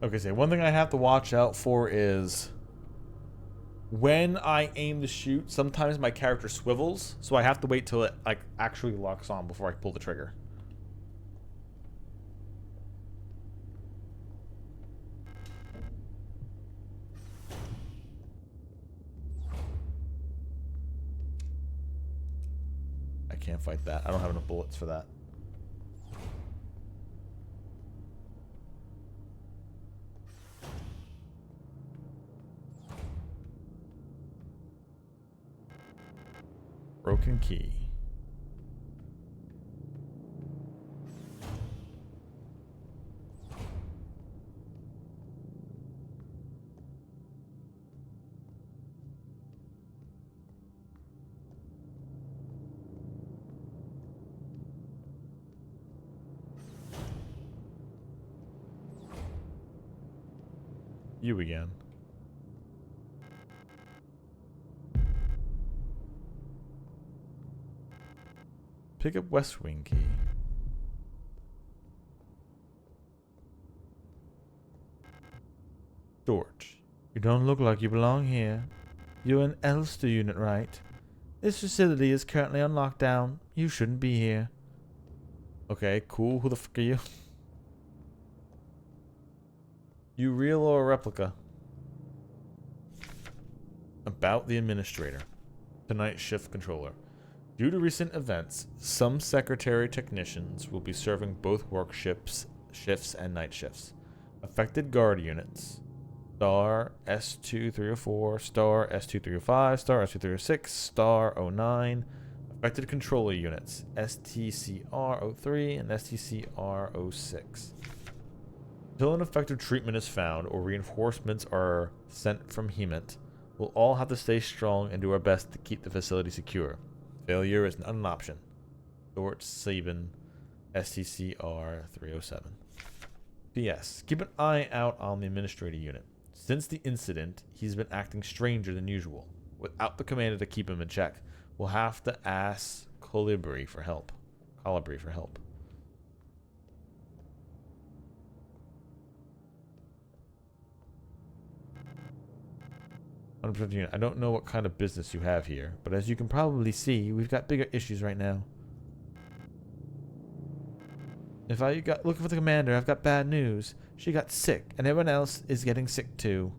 Okay, so one thing I have to watch out for is when I aim to shoot, sometimes my character swivels, so I have to wait till it like actually locks on before I pull the trigger. I can't fight that. I don't have enough bullets for that. Broken key. You again. Pick up West Wing key. George, you don't look like you belong here. You're an Elster unit, right? This facility is currently on lockdown. You shouldn't be here. Okay, cool. Who the fuck are you? You real or a replica? About the administrator. Tonight shift controller. Due to recent events, some secretary technicians will be serving both work shifts and night shifts. Affected guard units. Star S2304, Star S2305, Star S2306, Star 09. Affected controller units, STCR-03 and STCR-06. Until an effective treatment is found or reinforcements are sent from HEMAT, we'll all have to stay strong and do our best to keep the facility secure. Failure is not an option. Dort Sabin, STCR-307. P.S. Keep an eye out on the administrator unit. Since the incident, he's been acting stranger than usual. Without the commander to keep him in check, we'll have to ask Colibri for help. 100% unit. I don't know what kind of business you have here, but as you can probably see, we've got bigger issues right now. If I got looking for the commander, I've got bad news. She got sick, and everyone else is getting sick too.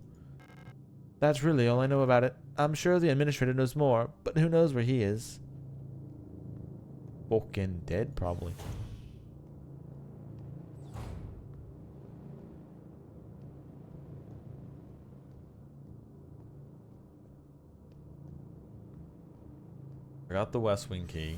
That's really all I know about it. I'm sure the administrator knows more, but who knows where he is? Fucking dead, probably. I got the West Wing key.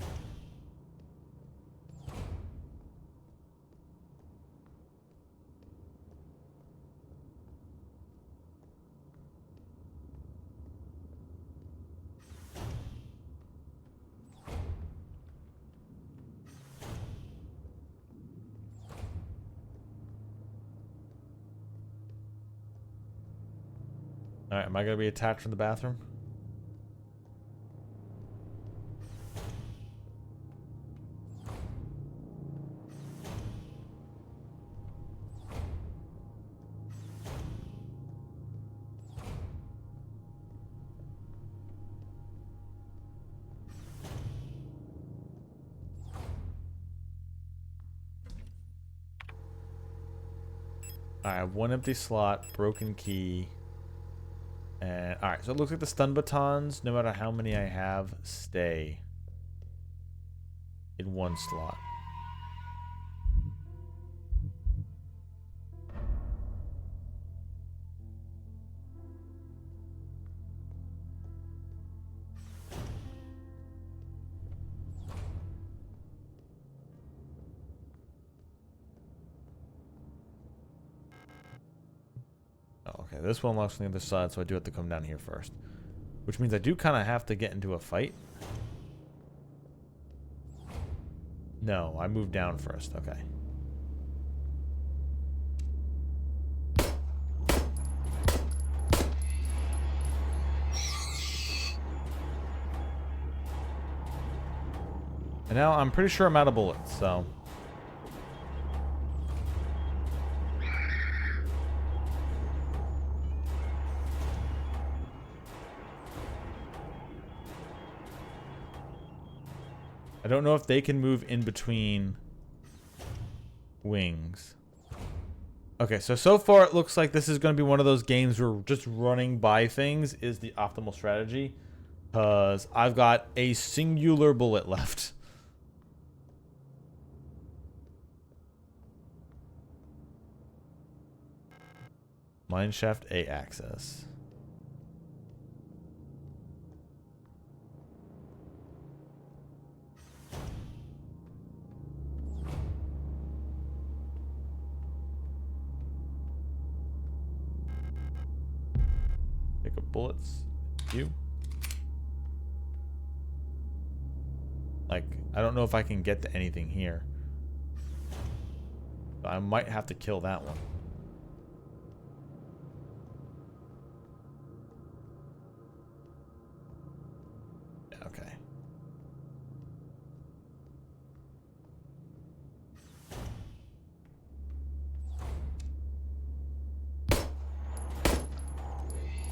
Alright, am I going to be attacked from the bathroom? I have one empty slot, broken key. And alright, so it looks like the stun batons, no matter how many I have, stay in one slot. Oh, okay, this one looks on the other side, so I do have to come down here first. Which means I do kind of have to get into a fight. No, I moved down first. Okay. And now I'm pretty sure I'm out of bullets, so... I don't know if they can move in between wings. Okay, so far it looks like this is going to be one of those games where just running by things is the optimal strategy. Because I've got a singular bullet left. Mineshaft A access. Pick up bullets. You. Like, I don't know if I can get to anything here. I might have to kill that one. Okay.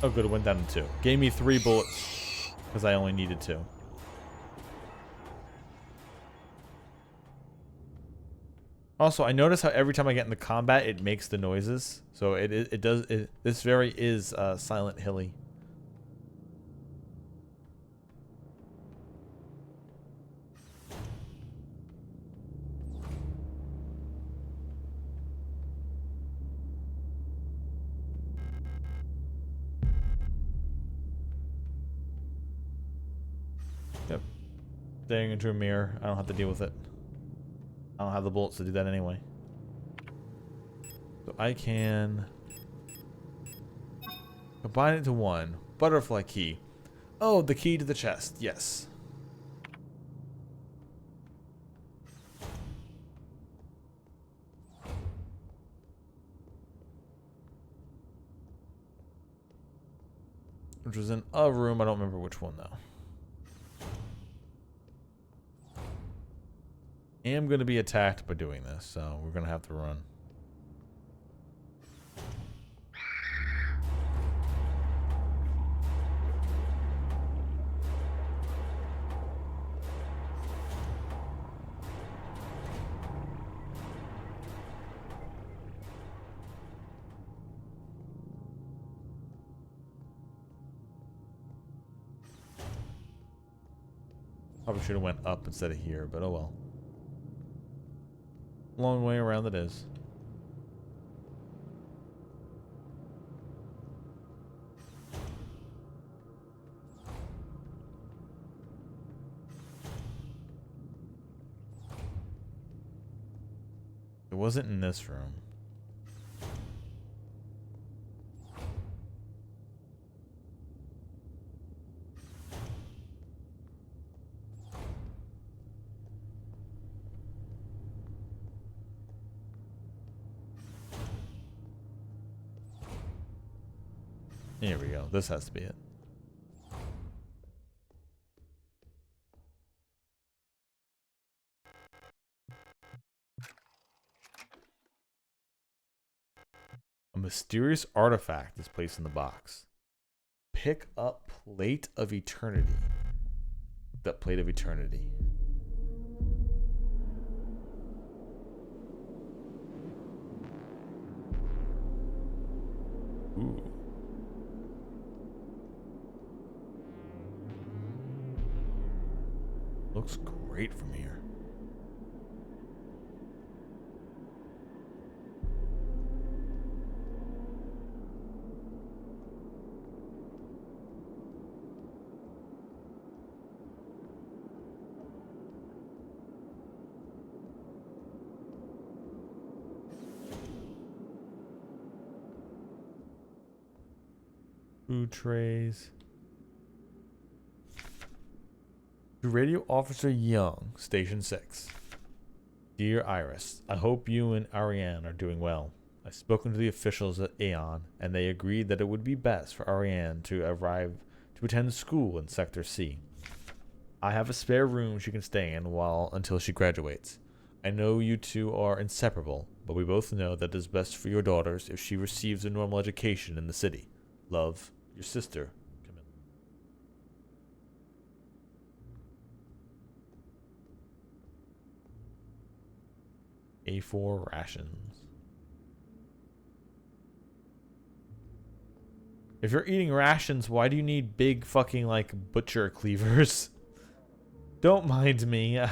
Oh good, it went down to 2. Gave me 3 bullets because I only needed 2. Also, I notice how every time I get into combat, it makes the noises. So it does. This very is Silent Hilly. Yep. Staring into a mirror. I don't have to deal with it. I don't have the bullets to do that anyway. So I can combine it into one. Butterfly key. Oh, the key to the chest. Yes. Which was in a room. I don't remember which one, though. I am going to be attacked by doing this, so we're going to have to run. Probably should have went up instead of here, but oh well. Long way around it is. It wasn't in this room. Here we go. This has to be it. A mysterious artifact is placed in the box. Pick up Plate of Eternity. That Plate of Eternity. Ooh. Looks great from here. Food trays. To Radio Officer Young, Station 6. Dear Iris, I hope you and Ariane are doing well. I've spoken to the officials at Aeon, and they agreed that it would be best for Ariane to arrive to attend school in Sector C. I have a spare room she can stay in until she graduates. I know you two are inseparable, but we both know that it is best for your daughters if she receives a normal education in the city. Love, your sister, A4 rations. If you're eating rations, why do you need big fucking like butcher cleavers? Don't mind me.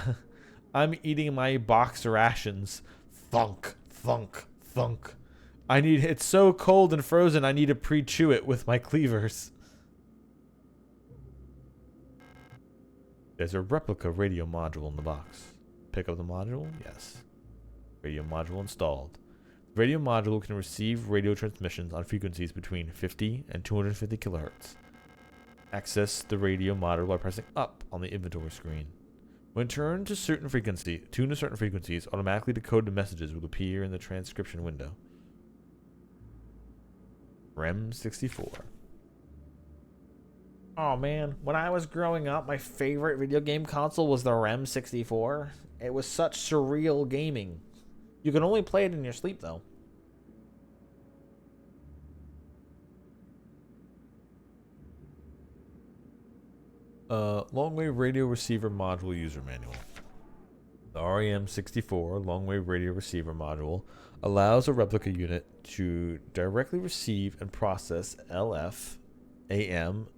I'm eating my box rations. Thunk, thunk, thunk. It's so cold and frozen, I need to pre-chew it with my cleavers. There's a replica radio module in the box. Pick up the module? Yes. Radio module installed. The radio module can receive radio transmissions on frequencies between 50 and 250 kilohertz. Access the radio module by pressing up on the inventory screen. When tune to certain frequencies, automatically decoded messages will appear in the transcription window. REM 64. Oh man, when I was growing up, my favorite video game console was the REM 64. It was such surreal gaming. You can only play it in your sleep, though. Long-wave radio receiver module user manual. The REM64 long-wave radio receiver module allows a replica unit to directly receive and process LF, AM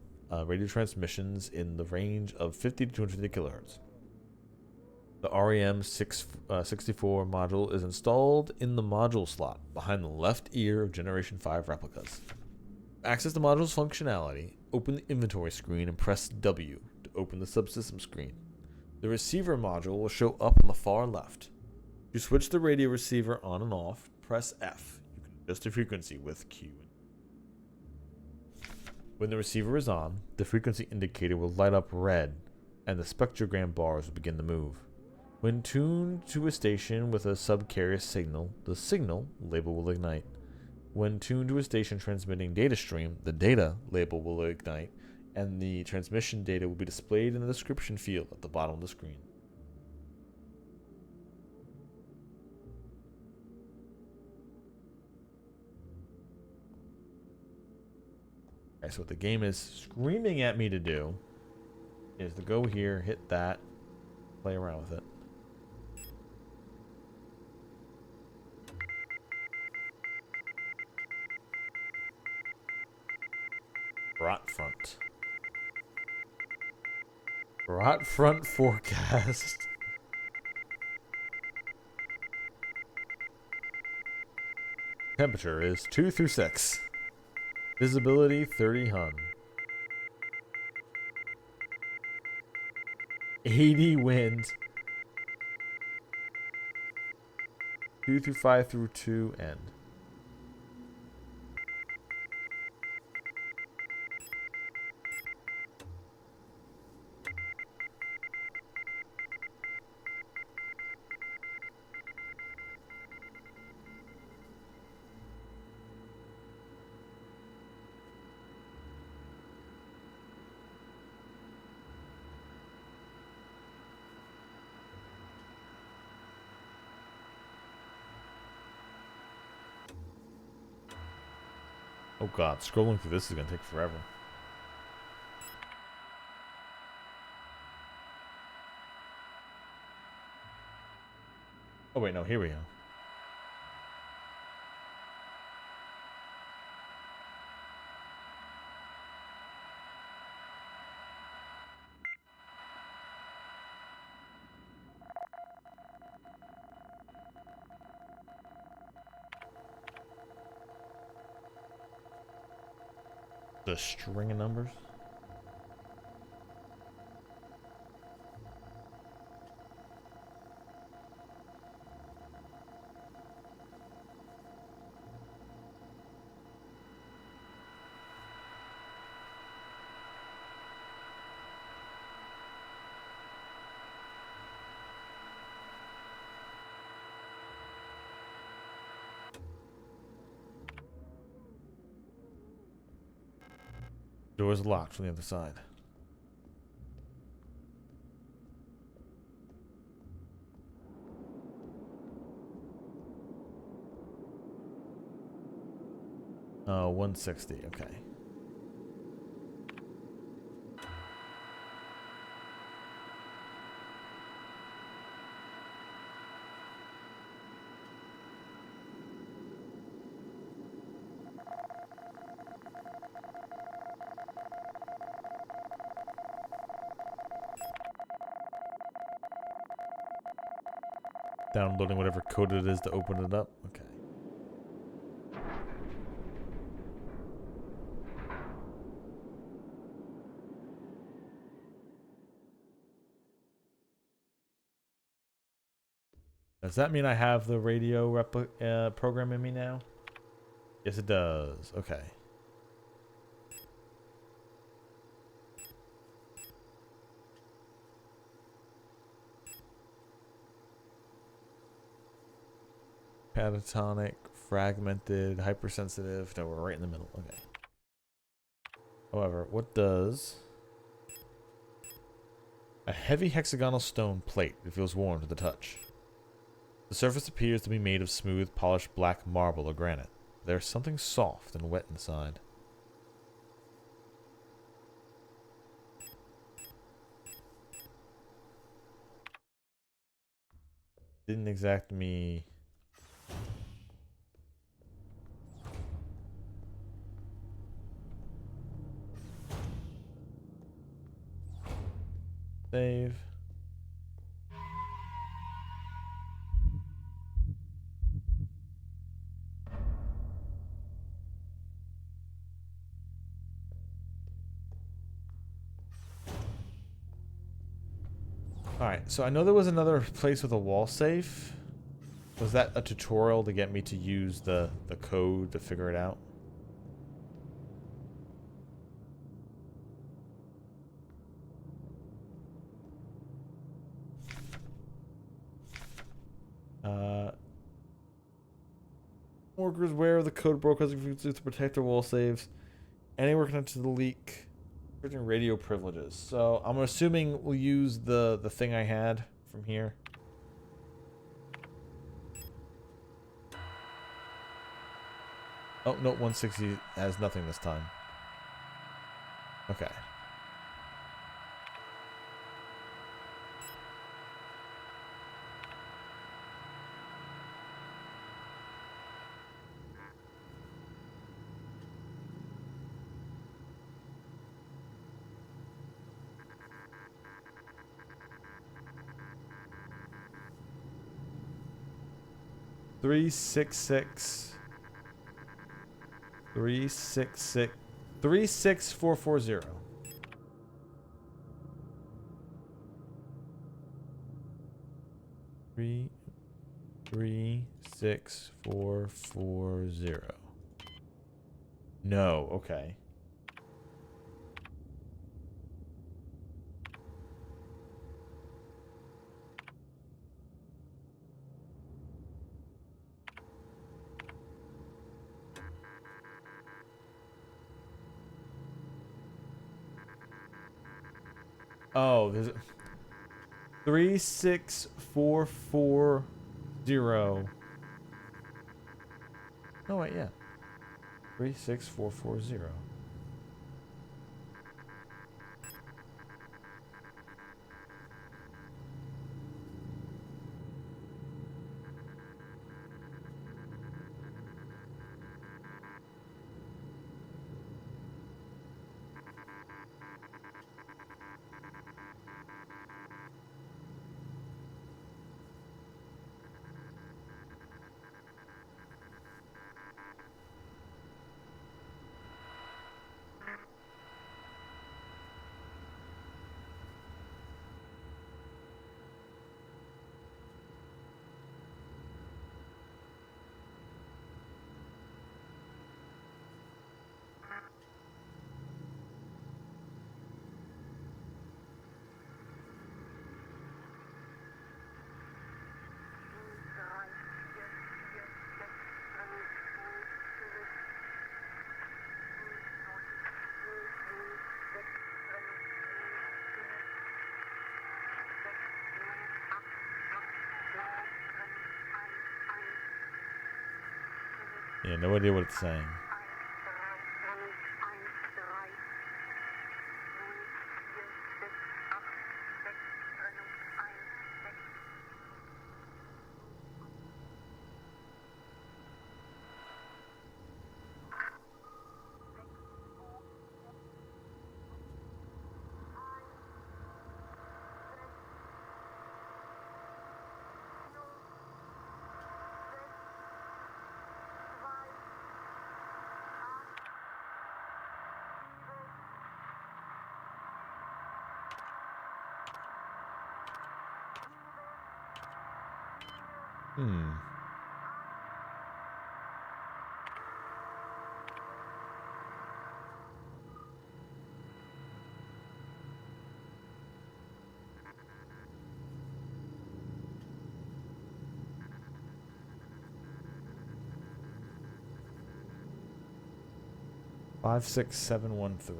radio transmissions in the range of 50 to 250 kilohertz. The REM64 module is installed in the module slot behind the left ear of Generation 5 replicas. To access the module's functionality, open the inventory screen and press W to open the subsystem screen. The receiver module will show up on the far left. To switch the radio receiver on and off, press F. You can adjust the frequency with Q. When the receiver is on, the frequency indicator will light up red, and the spectrogram bars will begin to move. When tuned to a station with a subcarrier signal, the signal label will ignite. When tuned to a station transmitting data stream, the data label will ignite, and the transmission data will be displayed in the description field at the bottom of the screen. Okay, so what the game is screaming at me to do is to go here, hit that, play around with it. Rot front. Rot front forecast. Temperature is 2 through 6. Visibility 30 hun. 80 wind. 2 through 5 through 2 end. Oh god, scrolling through this is gonna take forever. Oh wait, no, here we go. The string of numbers. Door's locked from the other side. Oh, 160, okay. Downloading whatever code it is to open it up. Okay. Does that mean I have the radio program in me now? Yes, it does. Okay. Pentatonic, fragmented, hypersensitive. No, we're right in the middle. Okay. However, what does a heavy hexagonal stone plate? It feels warm to the touch. The surface appears to be made of smooth, polished black marble or granite. There's something soft and wet inside. Didn't exact me. Save. Alright, so I know there was another place with a wall safe. Was that a tutorial to get me to use the code to figure it out? Workers aware of the code brokers to protect their wall saves. Anywhere connected to the leak. Radio privileges. So I'm assuming we'll use the thing I had from here. Oh, no, 160 has nothing this time. Okay. Three six six 36440. Three 6440. No, okay. Oh, there's 36440. No, wait, yeah. 36440. Yeah, no idea what it's saying. Hmm. Five, 6, 7, 1, 3.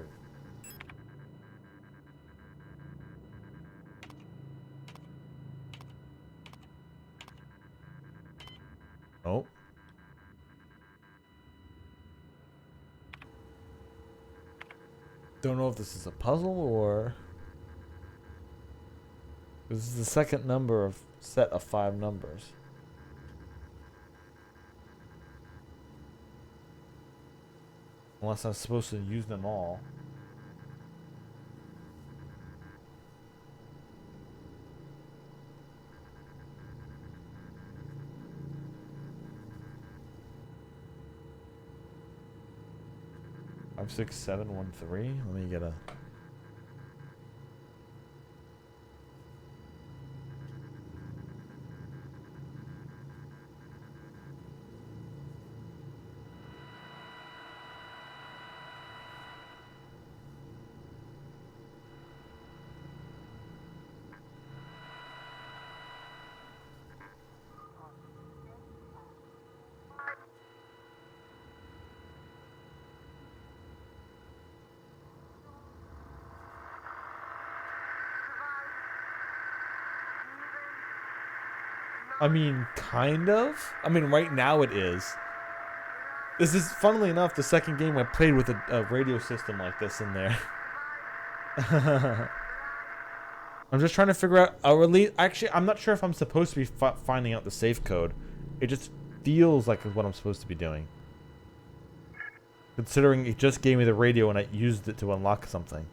Oh. Don't know if this is a puzzle or... This is the second number of set of 5 numbers. Unless I'm supposed to use them all. Five, 6, 7, 1, 3. Let me get a... I mean, kind of. I mean, right now it is. This is, funnily enough, the second game I played with a radio system like this in there. I'm just trying to figure out a release. Actually, I'm not sure if I'm supposed to be finding out the safe code. It just feels like what I'm supposed to be doing. Considering it just gave me the radio and I used it to unlock something.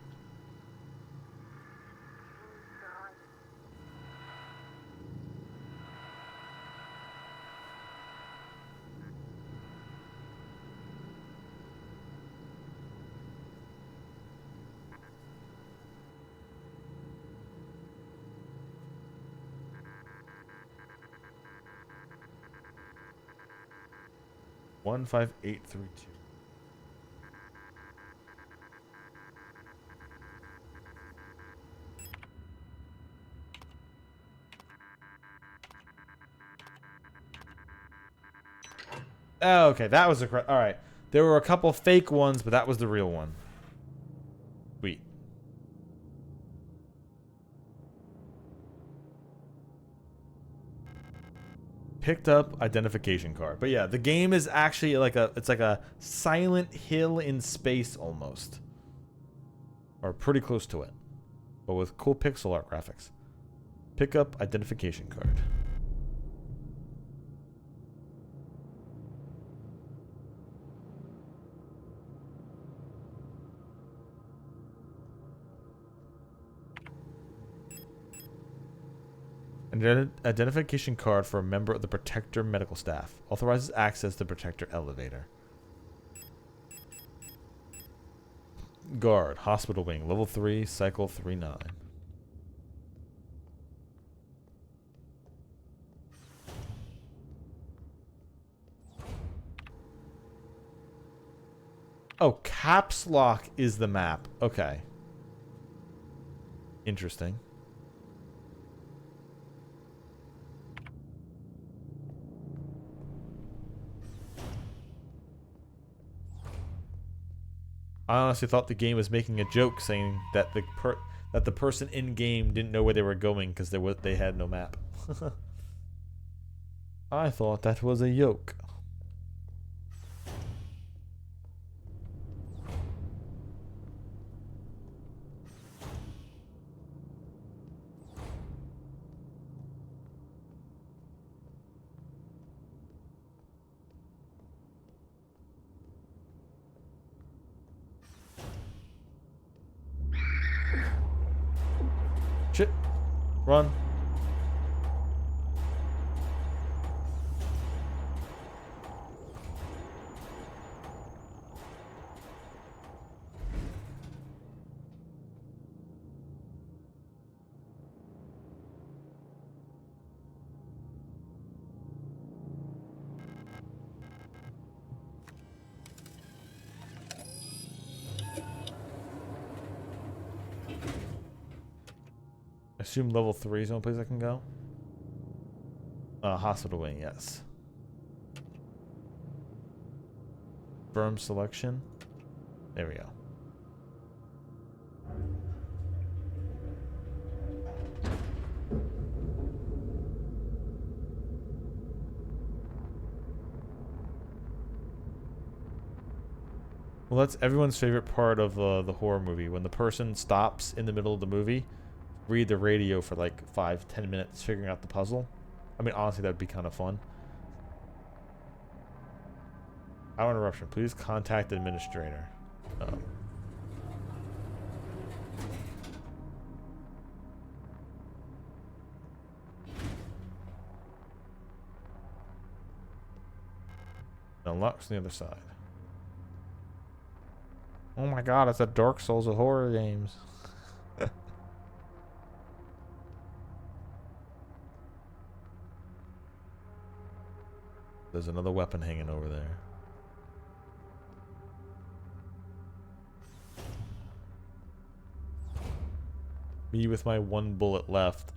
One 15832. Oh, okay, that was the correct. All right, there were a couple fake ones, but that was the real one. Sweet. Picked up identification card, but yeah, the game is actually like it's like a Silent Hill in space almost, or pretty close to it, but with cool pixel art graphics. Pick up identification card. An identification card for a member of the Protector medical staff. Authorizes access to Protector elevator. Guard, hospital wing, level 3, cycle 39. Oh, caps lock is the map. Okay. Interesting. I honestly thought the game was making a joke, saying that the person in game didn't know where they were going because they had no map. I thought that was a yoke. Shit. Run. I assume level 3 is the only place I can go. Hospital wing, yes. Firm selection. There we go. Well, that's everyone's favorite part of the horror movie. When the person stops in the middle of the movie, read the radio for like 5-10 minutes figuring out the puzzle. I mean, honestly, that'd be kind of fun. Hour interruption. Please contact administrator. Unlocks on the other side. Oh my god, it's a Dark Souls of horror games. There's another weapon hanging over there. Me with my 1 bullet left.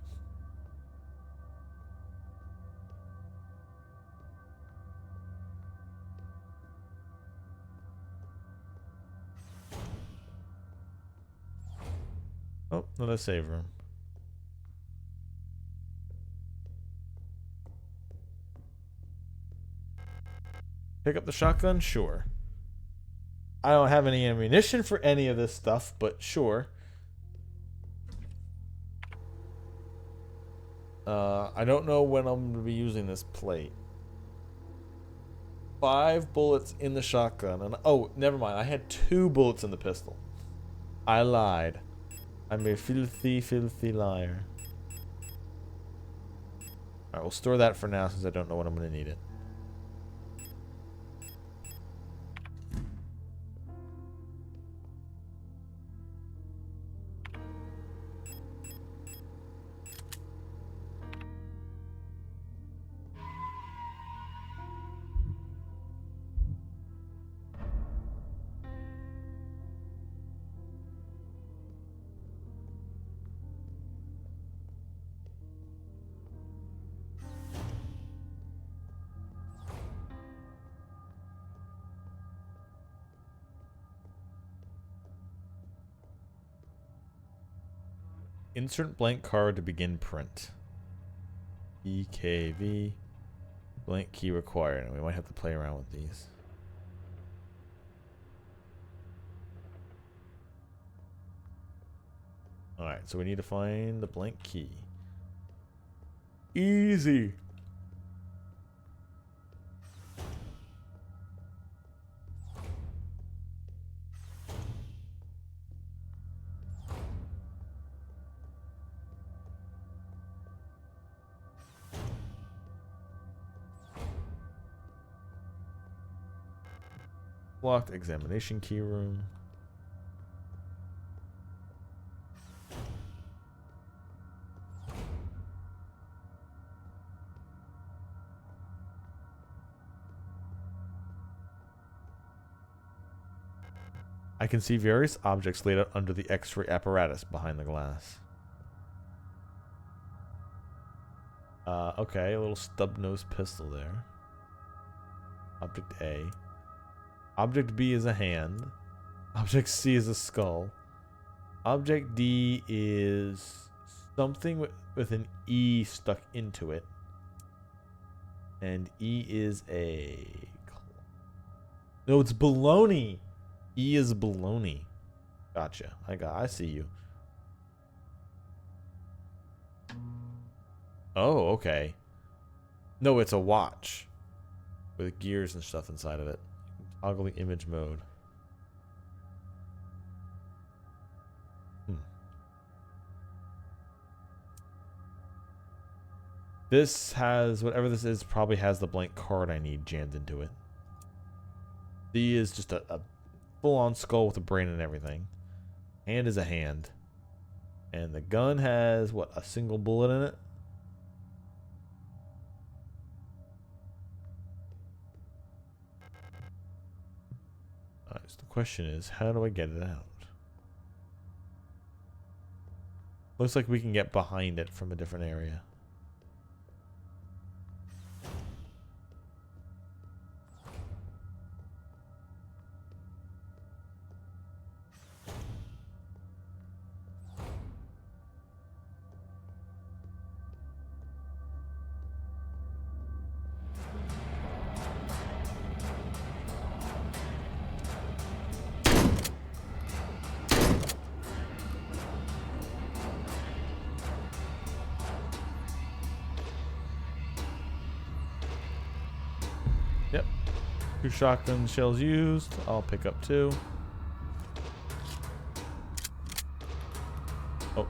Oh, another save room. Pick up the shotgun? Sure. I don't have any ammunition for any of this stuff, but sure. I don't know when I'm going to be using this plate. 5 bullets in the shotgun. And oh, never mind. I had 2 bullets in the pistol. I lied. I'm a filthy, filthy liar. Alright, we'll store that for now since I don't know when I'm going to need it. Insert blank card to begin print. EKV. Blank key required. And we might have to play around with these. Alright, so we need to find the blank key. Easy. Locked examination key room. I can see various objects laid out under the X-ray apparatus behind the glass. Okay, a little stub-nosed pistol there. Object A. Object B is a hand. Object C is a skull. Object D is something with an E stuck into it. And E is a... No, it's baloney. E is baloney. Gotcha. I see you. Oh, okay. No, it's a watch. With gears and stuff inside of it. Toggle the image mode. This has, whatever this is, probably has the blank card I need jammed into it. D is just a full-on skull with a brain and everything. Hand is a hand. And the gun has, what, a single bullet in it? Alright, so the question is, how do I get it out? Looks like we can get behind it from a different area. Yep. 2 shotgun shells used. I'll pick up 2. Oh.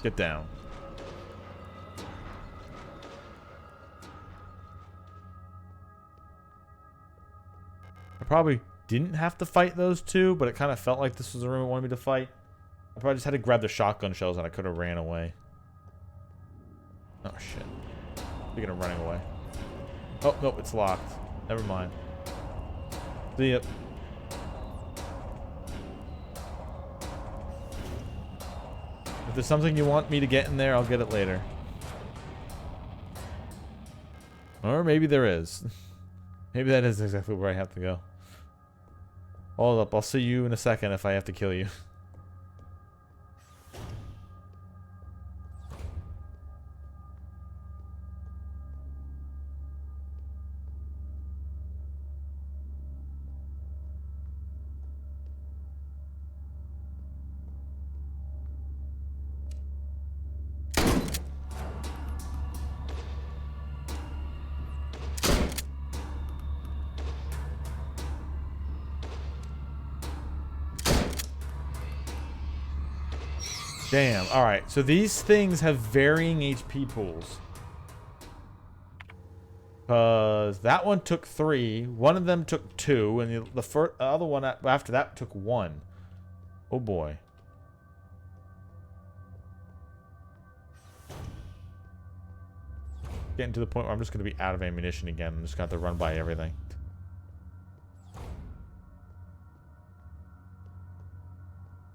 Get down. I probably didn't have to fight those 2, but it kind of felt like this was the room it wanted me to fight. I probably just had to grab the shotgun shells and I could have ran away. Oh shit. Speaking of running away. Oh, nope, it's locked. Never mind. See ya. If there's something you want me to get in there, I'll get it later. Or maybe there is. Maybe that is exactly where I have to go. Hold up, I'll see you in a second if I have to kill you. Damn. All right. So these things have varying HP pools. Because that one took 3. One of them took 2. And the other one after that took 1. Oh, boy. Getting to the point where I'm just going to be out of ammunition again. I'm just going to have to run by everything.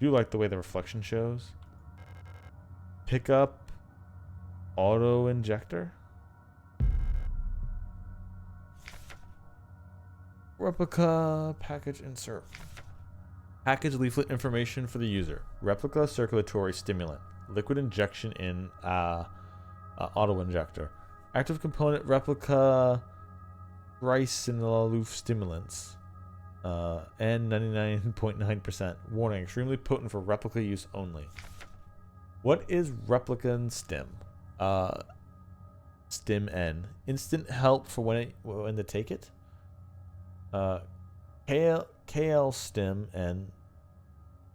Do you like the way the reflection shows? Pick up auto injector. Replica package insert. Package leaflet information for the user. Replica circulatory stimulant. Liquid injection in auto injector. Active component replica trisinoloof stimulants. N99.9%. Warning, extremely potent for replica use only. What is replicant stim? Stim N. Instant help for when to take it? KL stim N.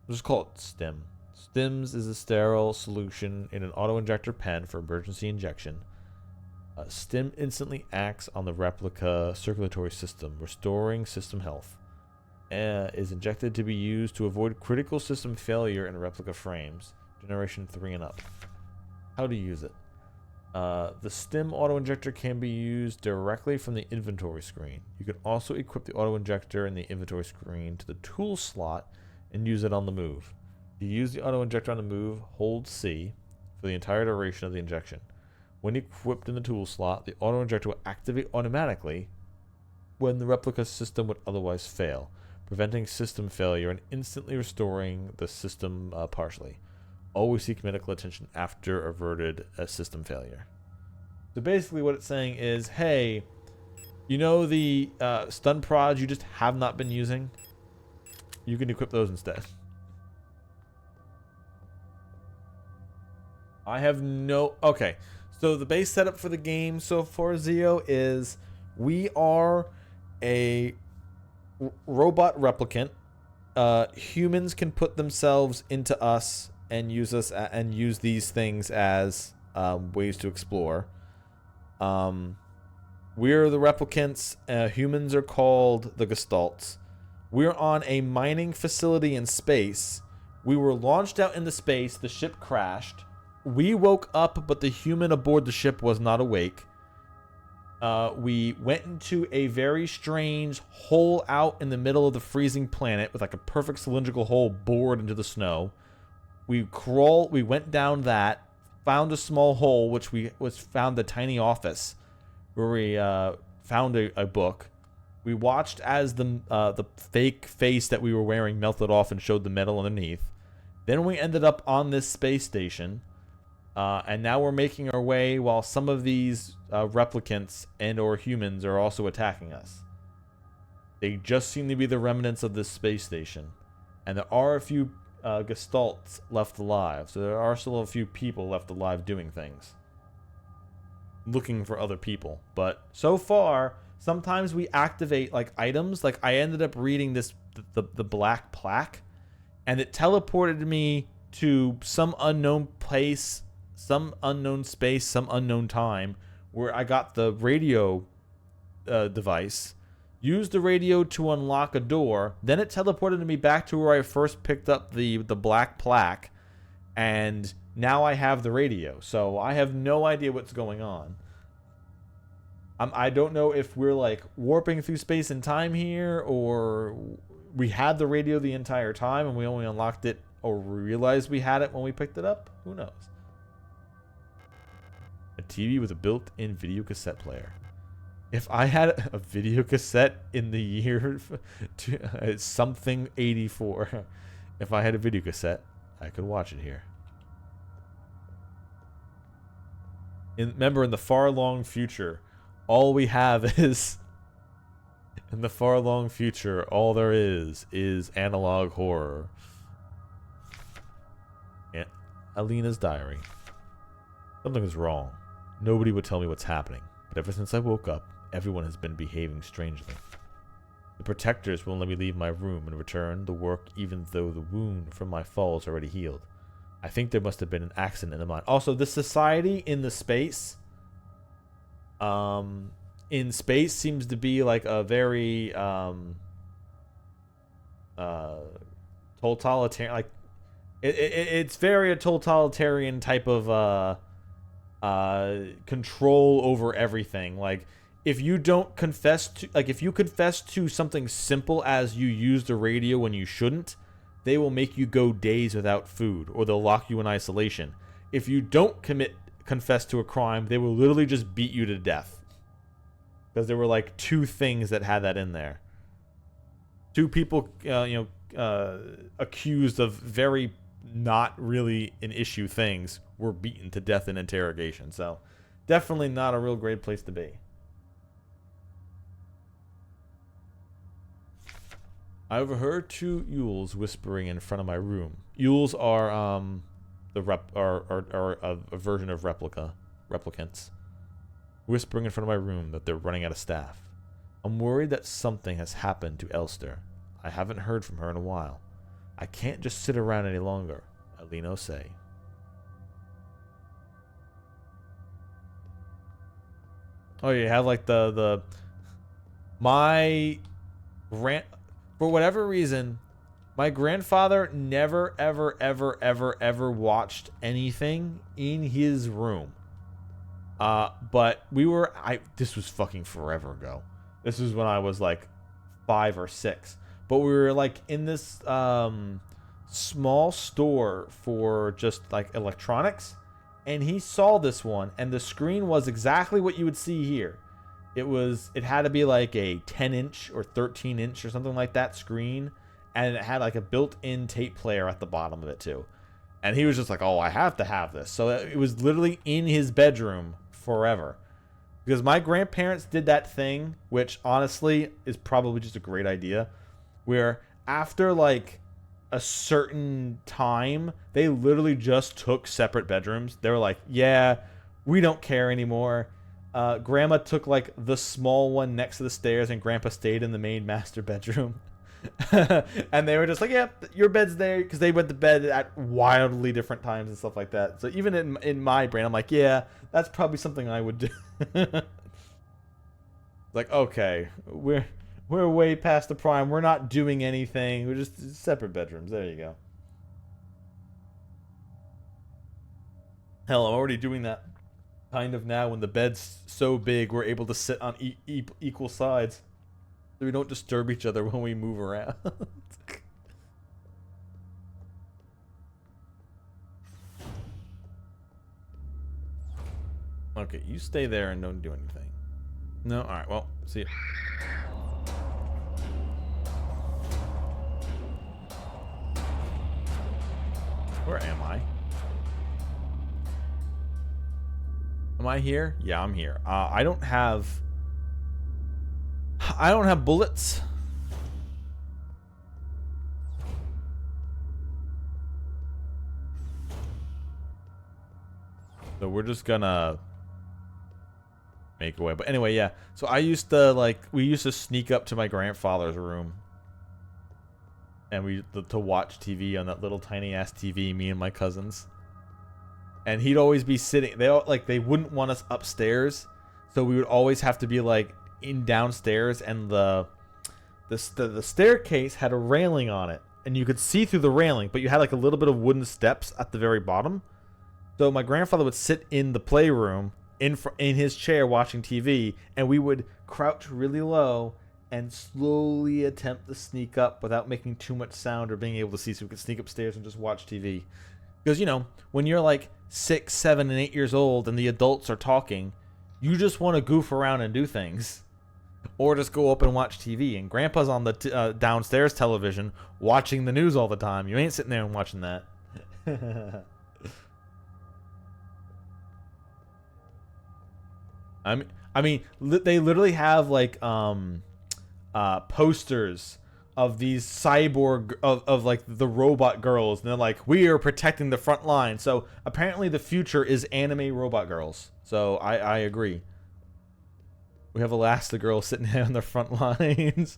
We'll just call it stim. Stims is a sterile solution in an auto-injector pen for emergency injection. Stim instantly acts on the replica circulatory system, restoring system health. Is injected to be used to avoid critical system failure in replica frames. Generation 3 and up. How to use it. The stim auto-injector can be used directly from the inventory screen. You can also equip the auto-injector in the inventory screen to the tool slot and use it on the move. To use the auto-injector on the move, hold C for the entire duration of the injection. When equipped in the tool slot, the auto-injector will activate automatically when the replica system would otherwise fail, preventing system failure and instantly restoring the system partially. Always seek medical attention after averted system failure. So basically what it's saying is, hey, you know the stun prods you just have not been using? You can equip those instead. I have no... Okay, so the base setup for the game so far, Zio, is we are a robot replicant. Humans can put themselves into us and use us and use these things as ways to explore. We're the replicants. Humans are called the Gestalts. We're on a mining facility in space. We were launched out into space. The ship crashed. We woke up, but the human aboard the ship was not awake. We went into a very strange hole out in the middle of the freezing planet with like a perfect cylindrical hole bored into the snow. We went down that, found a small hole, which found a tiny office where we found a book. We watched as the fake face that we were wearing melted off and showed the metal underneath. Then we ended up on this space station, and now we're making our way while some of these replicants and or humans are also attacking us. They just seem to be the remnants of this space station, and there are a few Gestalts left alive, so there are still a few people left alive doing things, looking for other people. But so far, sometimes we activate like items. Like I ended up reading the black plaque, and it teleported me to some unknown place, some unknown space, some unknown time, where I got the radio device. Used the radio to unlock a door. Then it teleported me back to where I first picked up the black plaque. And now I have the radio. So I have no idea what's going on. I don't know if we're like warping through space and time here, or we had the radio the entire time and we only unlocked it or realized we had it when we picked it up. Who knows? A TV with a built-in video cassette player. If I had a video cassette in the year something 84, if I had a video cassette, I could watch it here. Remember, in the far long future, all we have is... In the far long future, all there is analog horror. Yeah. Alina's diary. Something is wrong. Nobody would tell me what's happening, but ever since I woke up, everyone has been behaving strangely. The protectors won't let me leave my room and return to work even though the wound from my fall is already healed. I think there must have been an accident in the mine. Also, the society in the space, in space seems to be like a very totalitarian, like it's very a totalitarian type of control over everything. Like if you don't confess to, like if you confess to something simple as you used a radio when you shouldn't, they will make you go days without food, or they'll lock you in isolation. If you don't confess to a crime, they will literally just beat you to death. Because there were like 2 things that had that in there. 2 people, accused of very not really an issue things were beaten to death in interrogation. So definitely not a real great place to be. I overheard 2 Yules whispering in front of my room. Yules are a version of replicants. Whispering in front of my room that they're running out of staff. I'm worried that something has happened to Elster. I haven't heard from her in a while. I can't just sit around any longer, Alino say. Oh, you have like for whatever reason, my grandfather never, ever watched anything in his room. But this was fucking forever ago. This was when I was like 5 or 6. But we were like in this small store for just like electronics. And he saw this one, and the screen was exactly what you would see here. It had to be like a 10-inch or 13-inch or something like that screen, and it had like a built-in tape player at the bottom of it too. And he was just like, "Oh, I have to have this." So it was literally in his bedroom forever. Because my grandparents did that thing, which honestly is probably just a great idea, where after like a certain time, they literally just took separate bedrooms. They were like, "Yeah, we don't care anymore." Grandma took like the small one next to the stairs, and Grandpa stayed in the main master bedroom. And they were just like, "Yeah, your bed's there," because they went to bed at wildly different times and stuff like that. So even in my brain, I'm like, "Yeah, that's probably something I would do." Like, okay, we're way past the prime. We're not doing anything. We're just separate bedrooms. There you go. Hell, I'm already doing that kind of now. When the bed's so big, we're able to sit on equal sides, so we don't disturb each other when we move around. Okay, you stay there and don't do anything. No? Alright, well, see ya. Where am I? Am I here? Yeah, I'm here. I don't have bullets. So we're just gonna make a way. But anyway, yeah. So we used to sneak up to my grandfather's room, and to watch TV on that little tiny ass TV, me and my cousins. And he'd always be sitting. They wouldn't want us upstairs, so we would always have to be like in downstairs, and the staircase had a railing on it, and you could see through the railing, but you had like a little bit of wooden steps at the very bottom. So my grandfather would sit in the playroom in his chair watching TV, and we would crouch really low and slowly attempt to sneak up without making too much sound or being able to see, so we could sneak upstairs and just watch TV. Because, when you're like 6, 7, and 8 years old and the adults are talking, you just want to goof around and do things. Or just go up and watch TV. And Grandpa's on the downstairs television watching the news all the time. You ain't sitting there and watching that. They literally have like posters of these cyborg of like the robot girls, and they're like, "We are protecting the front line." So apparently the future is anime robot girls. So I agree. We have Elastigirl sitting on the front lines.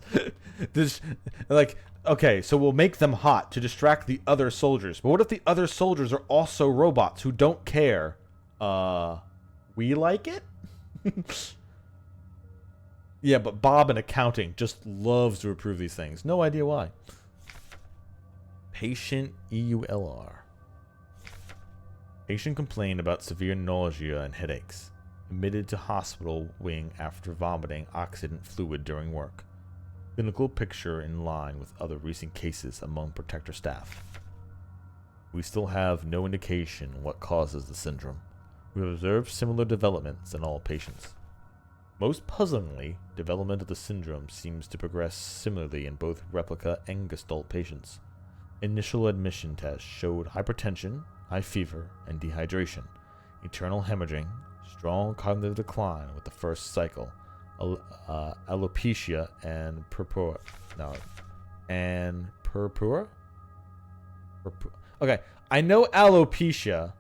This, like, okay, so we'll make them hot to distract the other soldiers. But what if the other soldiers are also robots who don't care? We like it? Yeah, but Bob in accounting just loves to approve these things. No idea why. Patient EULR. Patient complained about severe nausea and headaches. Admitted to hospital wing after vomiting oxidant fluid during work. Clinical picture in line with other recent cases among protector staff. We still have no indication what causes the syndrome. We have observed similar developments in all patients. Most puzzlingly, development of the syndrome seems to progress similarly in both replica and gestalt patients. Initial admission tests showed hypertension, high fever, and dehydration, internal hemorrhaging, strong cognitive decline with the first cycle, alopecia, and purpura. No, and purpura? Okay, I know alopecia.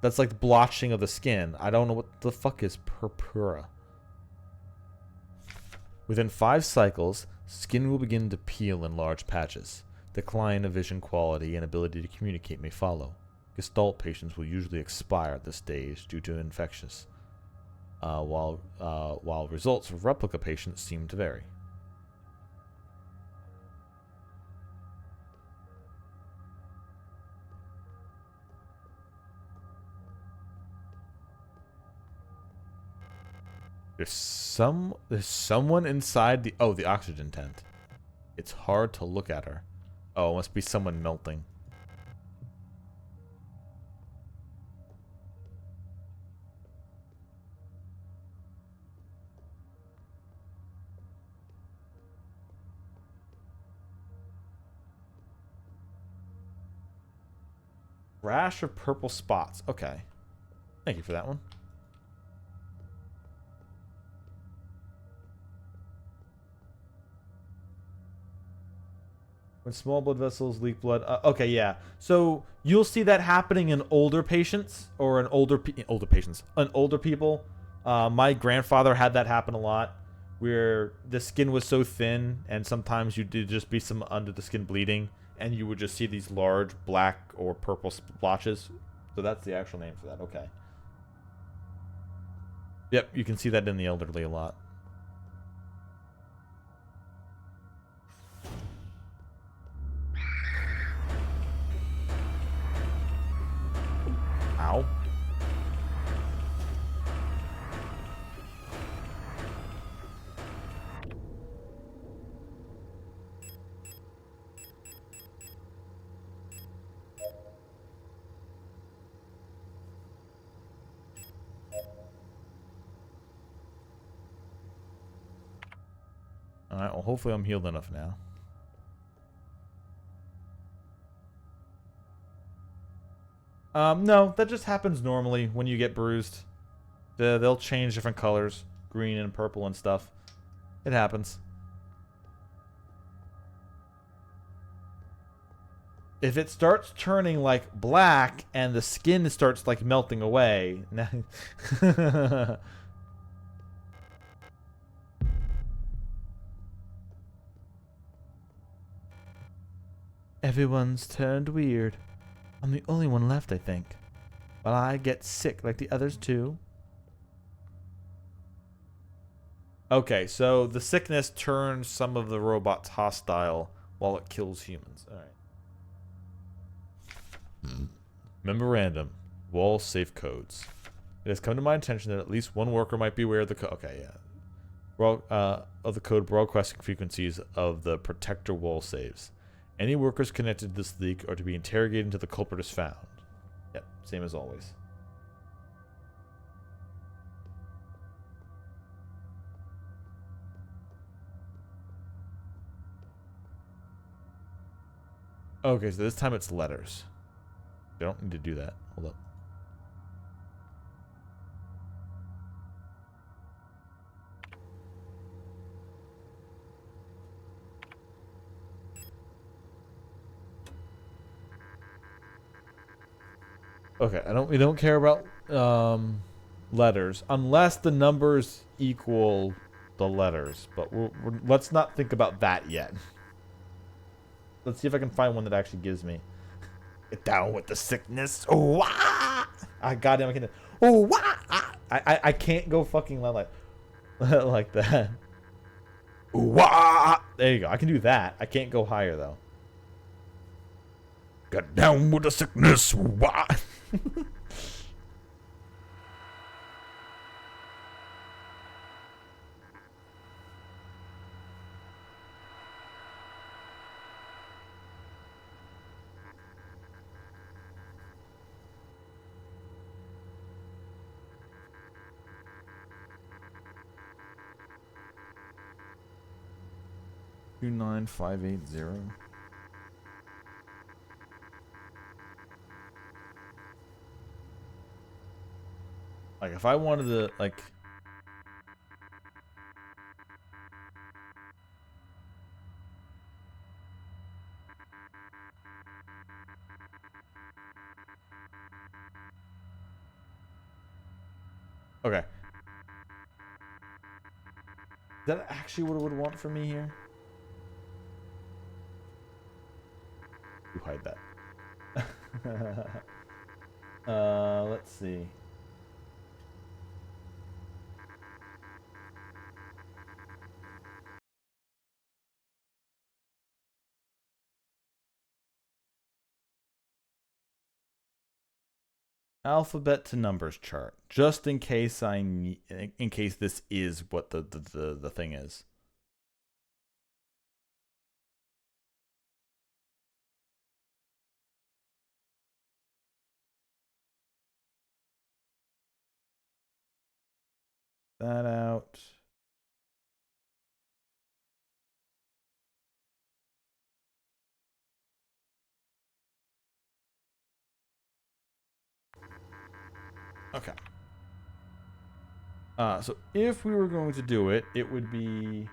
That's like the blotching of the skin. I don't know what the fuck is purpura. Within 5 cycles, skin will begin to peel in large patches. Decline of vision quality and ability to communicate may follow. Gestalt patients will usually expire at this stage due to infectious, while results of replica patients seem to vary. There's someone inside the oxygen tent. It's hard to look at her. Oh, it must be someone melting. Rash of purple spots. Okay. Thank you for that one. When small blood vessels leak blood. Okay, yeah. So you'll see that happening in older patients or in older people. My grandfather had that happen a lot, where the skin was so thin, and sometimes you did just be some under the skin bleeding, and you would just see these large black or purple splotches. So that's the actual name for that. Okay. Yep, you can see that in the elderly a lot. Ow. Alright, well hopefully I'm healed enough now. No, that just happens normally when you get bruised. They'll change different colors, green and purple and stuff. It happens. If it starts turning like black and the skin starts like melting away, everyone's turned weird. I'm the only one left, I think. Will I get sick like the others too? Okay, so the sickness turns some of the robots hostile while it kills humans. Alright. Memorandum. Wall safe codes. It has come to my attention that at least one worker might be aware of the code. Okay, yeah. Of the code broadcasting frequencies of the protector wall saves. Any workers connected to this leak are to be interrogated until the culprit is found. Yep, same as always. Okay, so this time it's letters. I don't need to do that. Hold up. Okay, we don't care about letters, unless the numbers equal the letters. But let's not think about that yet. Let's see if I can find one that actually gives me. Get down with the sickness. Oh, wah! I goddamn, I can't. Oh, wah! I can't go fucking like like that. Ooh, wah! There you go. I can do that. I can't go higher though. Get down with the sickness. Wah! 29580. Like if I wanted to like okay. Is that actually what it would want from me here? You hide that. Let's see. Alphabet to numbers chart, just in case in case this is what the thing is. That out. Okay. So if we were going to do it, it would be,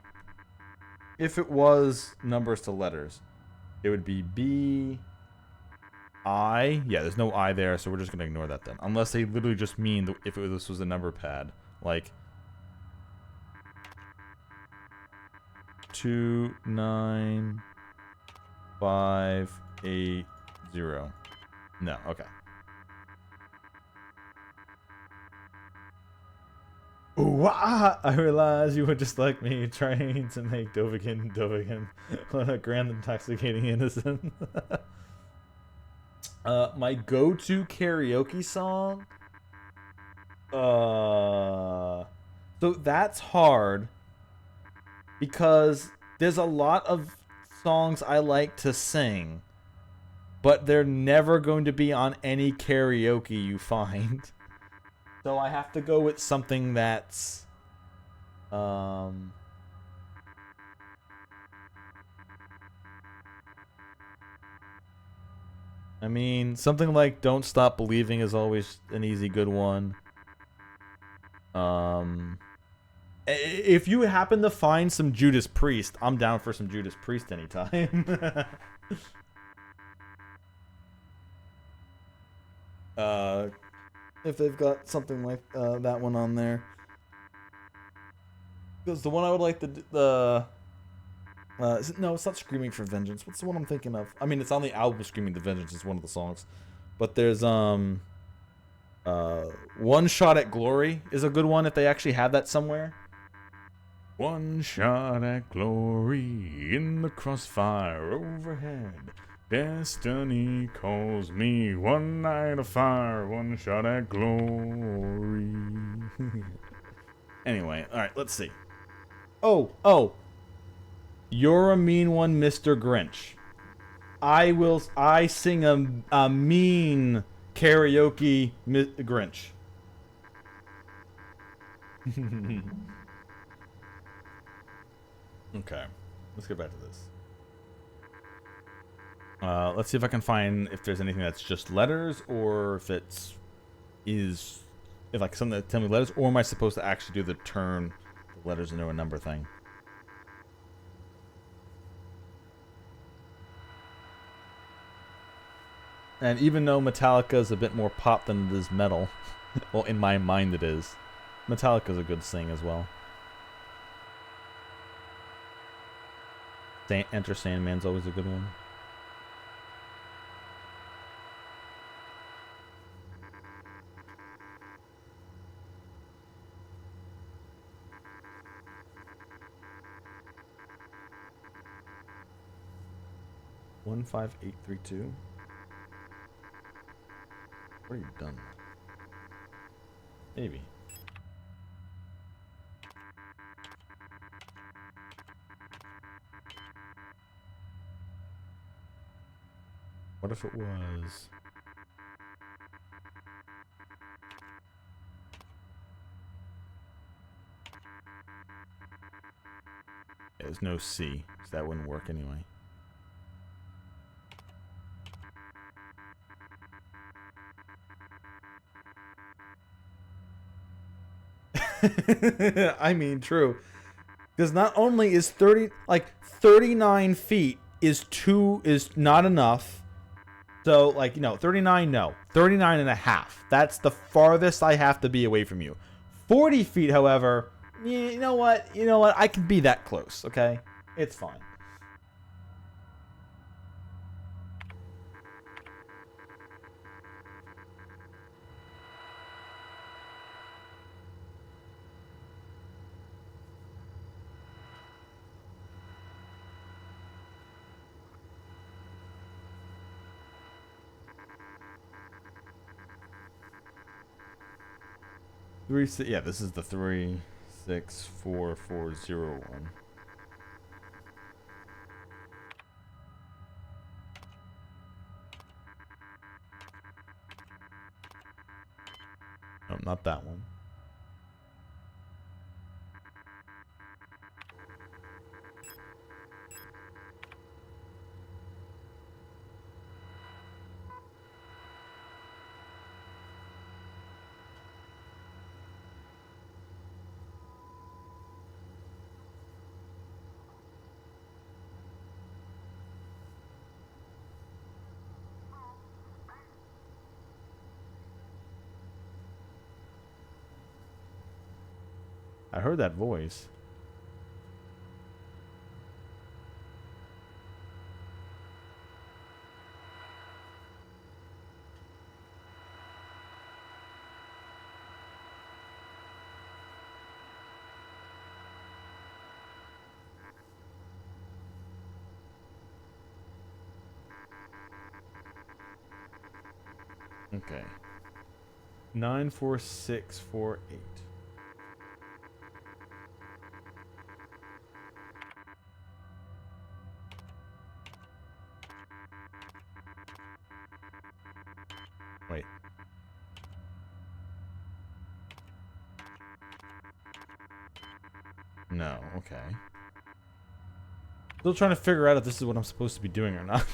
if it was numbers to letters, it would be B, I. Yeah, there's no I there, so we're just gonna ignore that then. Unless they literally just mean if this was a number pad, like 29580. No, okay. Ooh, ah, I realized you were just like me, trying to make Dovahkiin on a grand intoxicating innocent. My go-to karaoke song. So that's hard because there's a lot of songs I like to sing, but they're never going to be on any karaoke you find. So I have to go with something that's I mean, something like Don't Stop Believing is always an easy good one. If you happen to find some Judas Priest, I'm down for some Judas Priest anytime. If they've got something like that one on there. Because the one I would like no, it's not Screaming for Vengeance. What's the one I'm thinking of? I mean, it's on the album Screaming for Vengeance. It's one of the songs. But there's One Shot at Glory is a good one if they actually have that somewhere. One shot at glory in the crossfire overhead. Destiny calls me, one night of fire, one shot at glory. Anyway, alright, let's see. Oh. You're a mean one, Mr. Grinch. I sing a mean karaoke Grinch. Okay, let's get back to this. Let's see if I can find if there's anything that's just letters, or if it's if like something that tell me letters, or am I supposed to actually do the turn the letters into a number thing? And even though Metallica is a bit more pop than it is metal, Well, in my mind it is. Metallica's a good sing as well. Enter Sandman's always a good one. One 15832. What are you done? Maybe. What if it was? There's no C, so that wouldn't work anyway. I mean, true. Because not only is 39 feet is not enough. So, like, 39, no. 39 and a half. That's the farthest I have to be away from you. 40 feet, however, you know what? I can be that close, okay? It's fine. Yeah, this is the 364401. No, not that one. I heard that voice. Okay. 94648. Wait. No, okay. Still trying to figure out if this is what I'm supposed to be doing or not.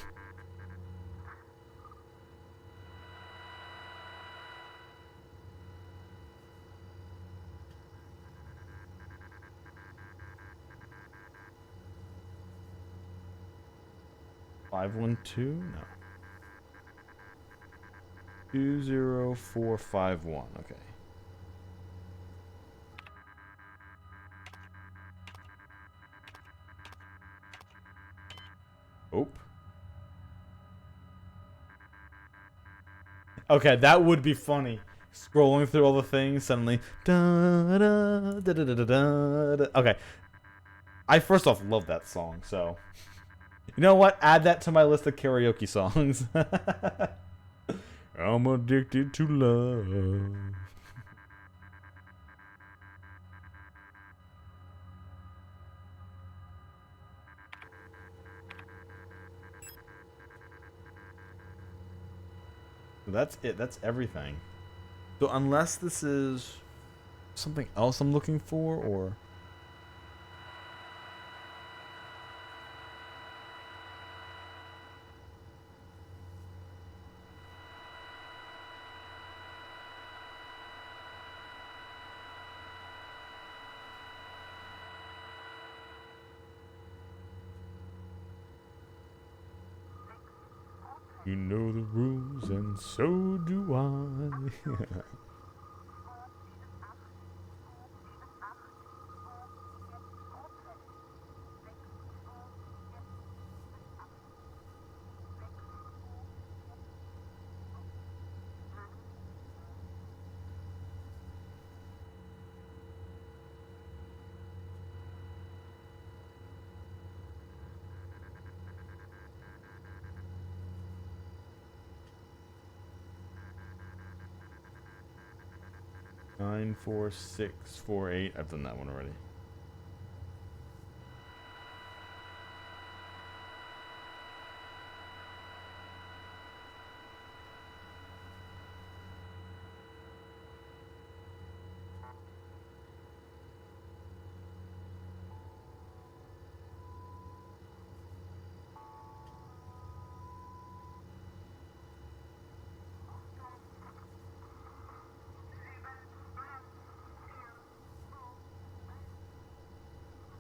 Five 1-2? No. 20451. Okay. Oh. Okay, that would be funny. Scrolling through all the things, suddenly. Da, da, da, da, da, da, da. Okay. I first off love that song, so. You know what? Add that to my list of karaoke songs. I'm addicted to love. That's it. That's everything. So unless this is something else I'm looking for, or... You know the rules, and so do I. 94648. I've done that one already.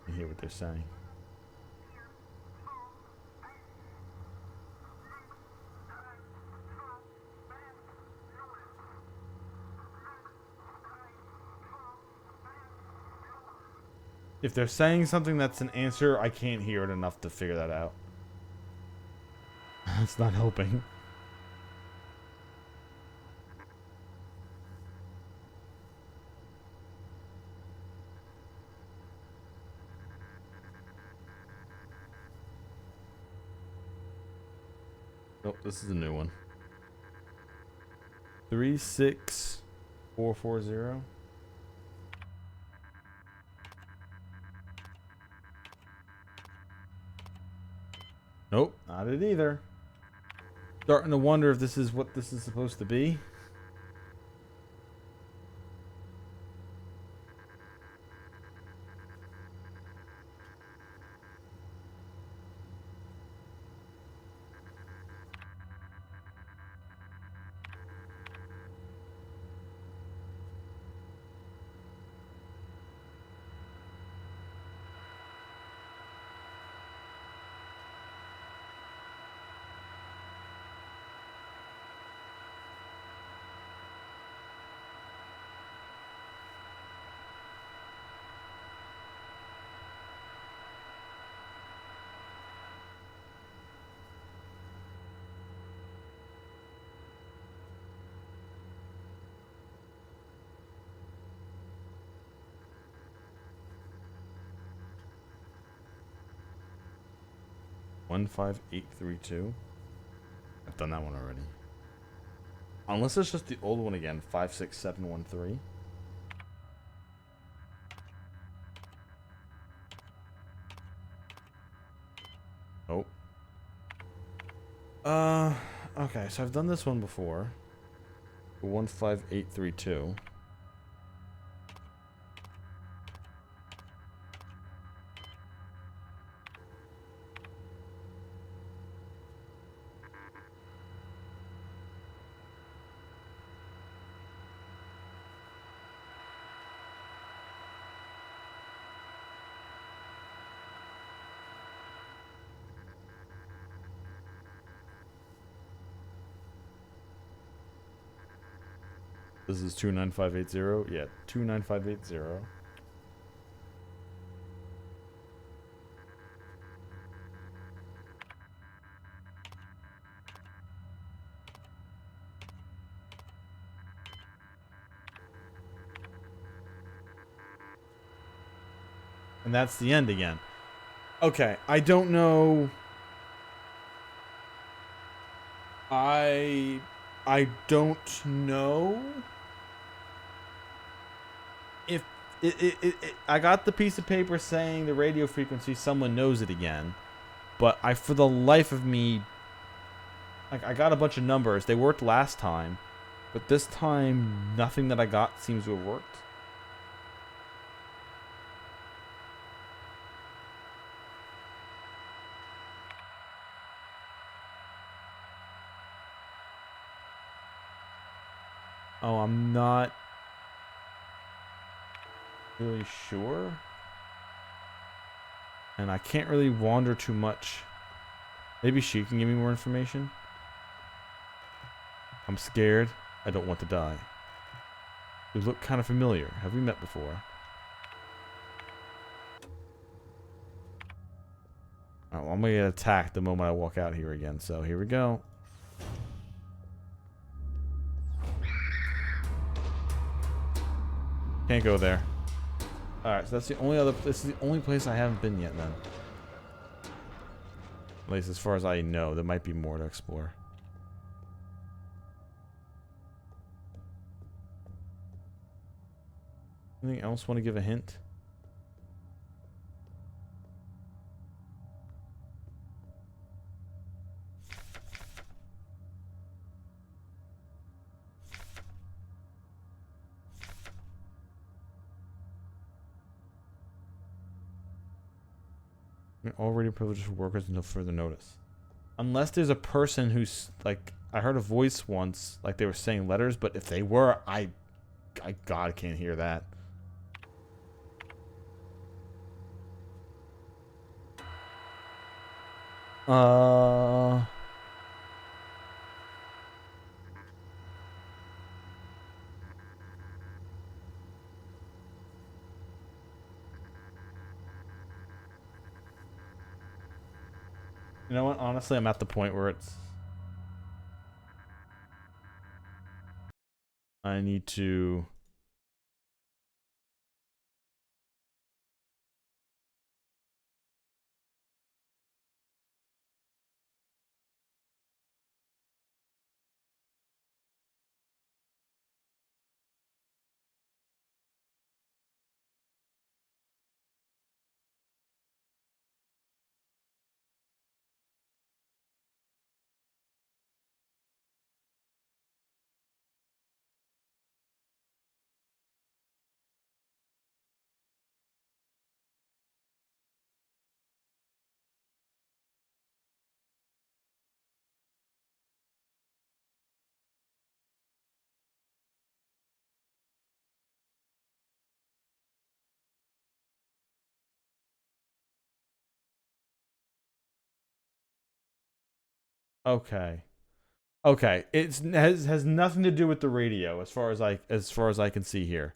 You hear what they're saying. If they're saying something that's an answer, I can't hear it enough to figure that out. It's not helping. Oh, this is a new one. 36440. Nope, not it either. Starting to wonder if this is what this is supposed to be. One 5832. I've done that one already. Unless it's just the old one again. 56713. Oh. Okay, so I've done this one before. 15832. This is 29580. Yeah, 29580. And that's the end again. Okay, I don't know. I don't know if I got the piece of paper saying the radio frequency, someone knows it again, but for the life of me, like, I got a bunch of numbers. They worked last time, but this time nothing that I got seems to have worked. Oh, I'm not really sure. And I can't really wander too much. Maybe she can give me more information. I'm scared. I don't want to die. You look kind of familiar. Have we met before? Oh, I'm gonna get attacked the moment I walk out here again. So here we go. Can't go there. Alright, so that's the only this is the only place I haven't been yet then. At least as far as I know. There might be more to explore. Anything else want to give a hint? Already privileged for workers until further notice. Unless there's a person who's like, I heard a voice once, like they were saying letters, but if they were, God can't hear that. You know what? Honestly, I'm at the point where it's... I need to... Okay. Okay. It has nothing to do with the radio as far as I can see here.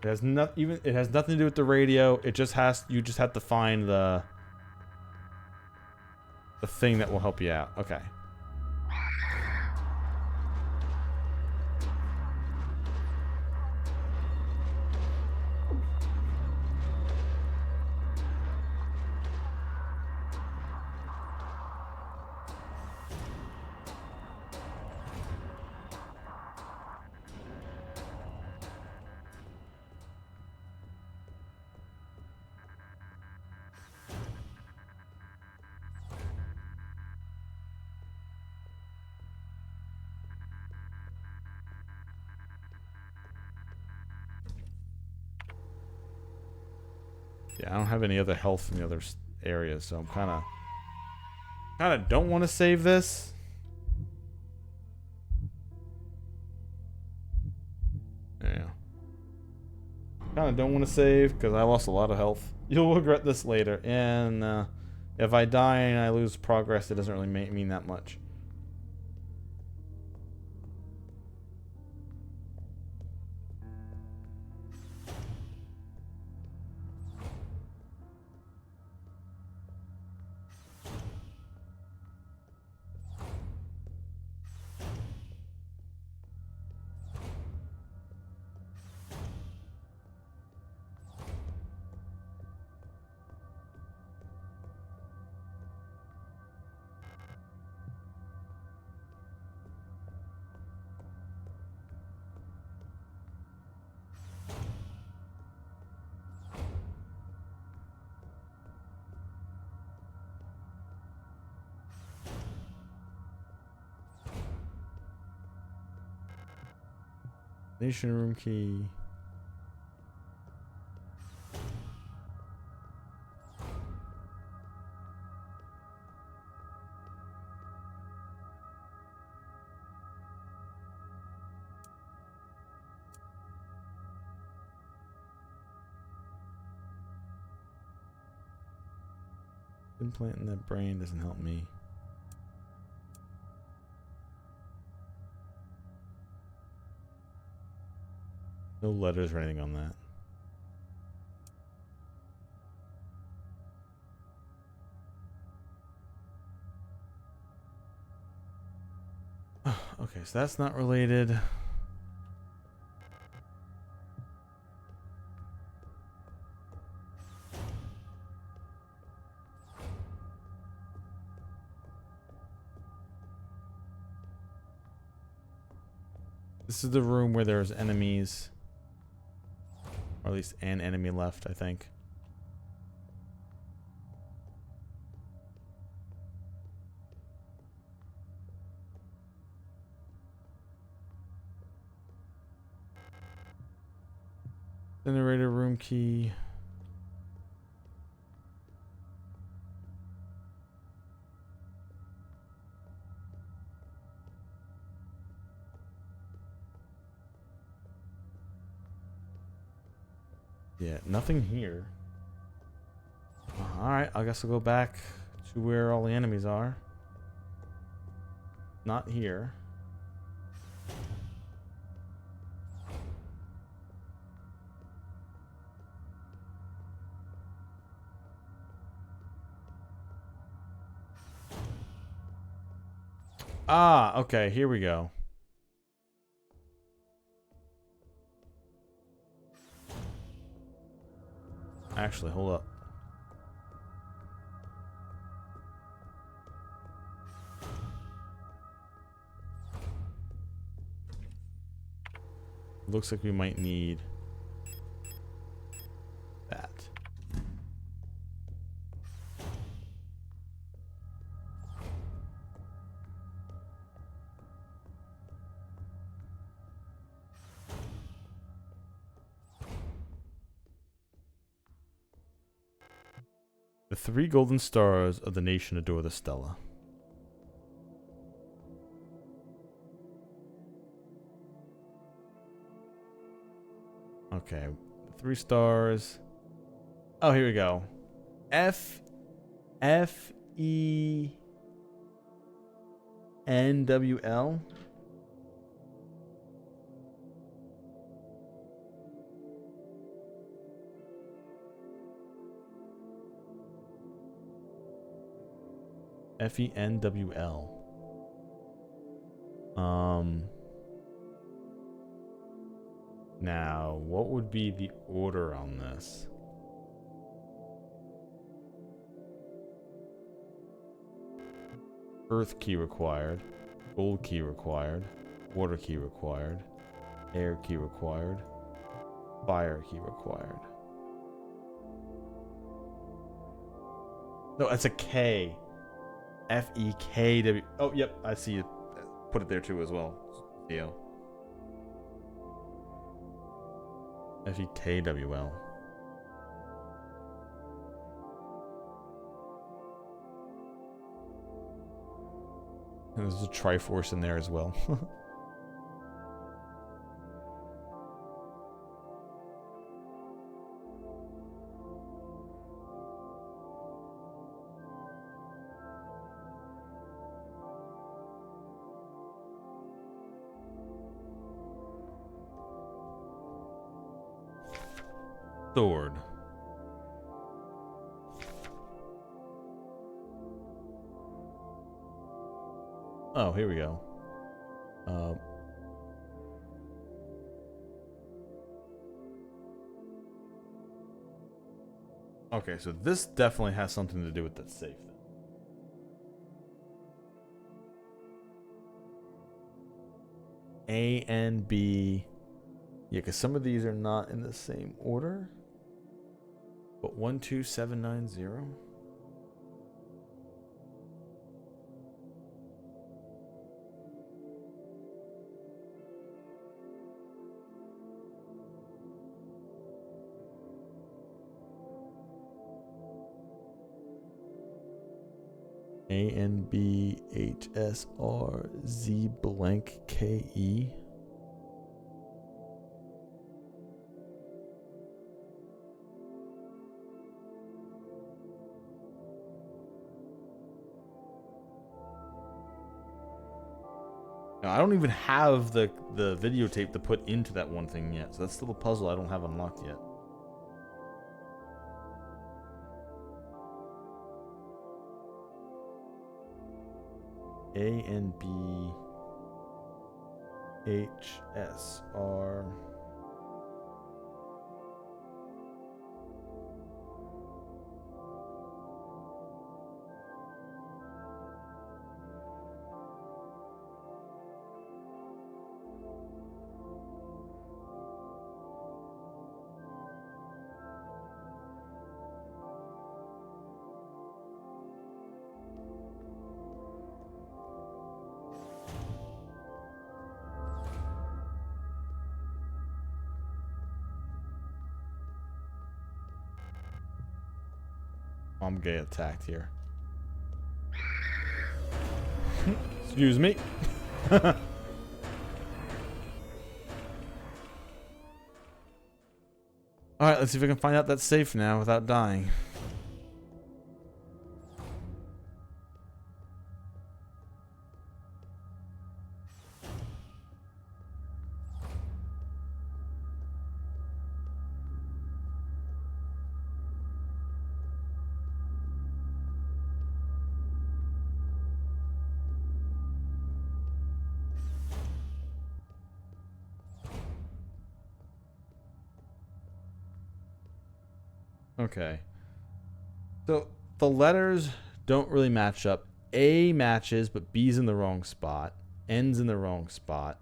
It has it has nothing to do with the radio. It just has you just have to find the thing that will help you out. Okay. Yeah, I don't have any other health in the other areas, so I'm kind of don't want to save this. Yeah. Kind of don't want to save because I lost a lot of health. You'll regret this later. And if I die and I lose progress, it doesn't really mean that much. Nation room key. Implant in that brain doesn't help me. No letters or anything on that. Okay, so that's not related. This is the room where there's enemies. Or at least an enemy left, I think. Generator room key. Yeah, nothing here. Alright, I guess I'll go back to where all the enemies are. Not here. Ah, okay, here we go. Actually, hold up. Looks like we might need that. The 3 golden stars of the nation adore the Stella. Okay, 3 stars. Oh, here we go. FENWL. FENWL. Now, what would be the order on this? Earth key required. Gold key required. Water key required. Air key required. Fire key required. No, it's a K. FEKW. Oh, yep, I see you. Put it there too as well. Theo. FEKWL. And there's a Triforce in there as well. Sword. Oh, here we go. Okay, so this definitely has something to do with that safe then. A and B. Yeah, because some of these are not in the same order. But 12790. ANBHSRZ blank KE. Now, I don't even have the videotape to put into that one thing yet, so that's still a puzzle I don't have unlocked yet. A and B HSR. I'm getting attacked here. Excuse me. Alright, let's see if I can find out that's safe now without dying. Okay. So the letters don't really match up. A matches, but B's in the wrong spot. N's in the wrong spot.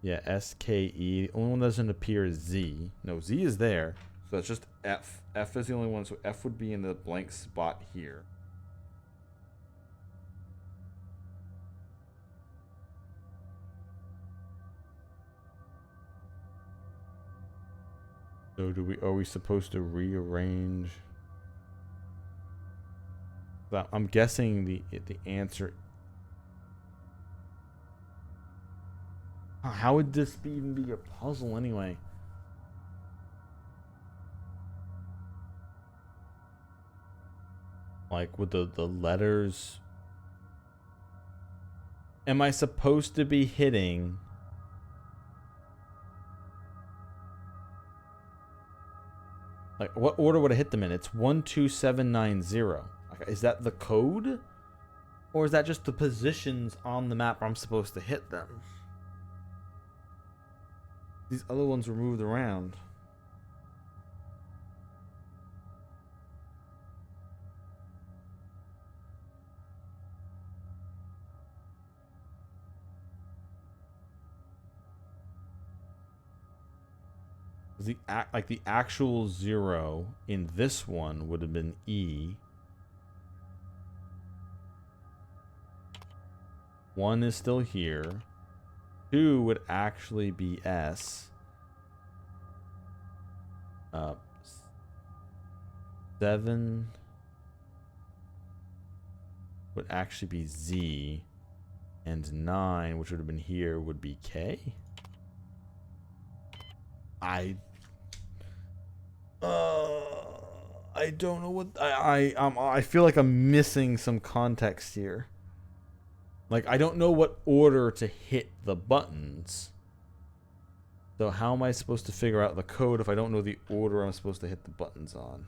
Yeah, S, K, E. The only one that doesn't appear is Z. No, Z is there. So it's just F. F is the only one, so F would be in the blank spot here. So are we supposed to rearrange? I'm guessing the answer. How would this even be a puzzle anyway? Like with the letters. Am I supposed to be hitting? Like, what order would I hit them in? It's 12790. Is that the code? Or is that just the positions on the map where I'm supposed to hit them? These other ones were moved around. The actual 0 in this one would have been E. 1 is still here. 2 would actually be S. 7 would actually be Z. And 9, which would have been here, would be K. I don't know what I feel like I'm missing some context here. Like, I don't know what order to hit the buttons. So how am I supposed to figure out the code if I don't know the order I'm supposed to hit the buttons on?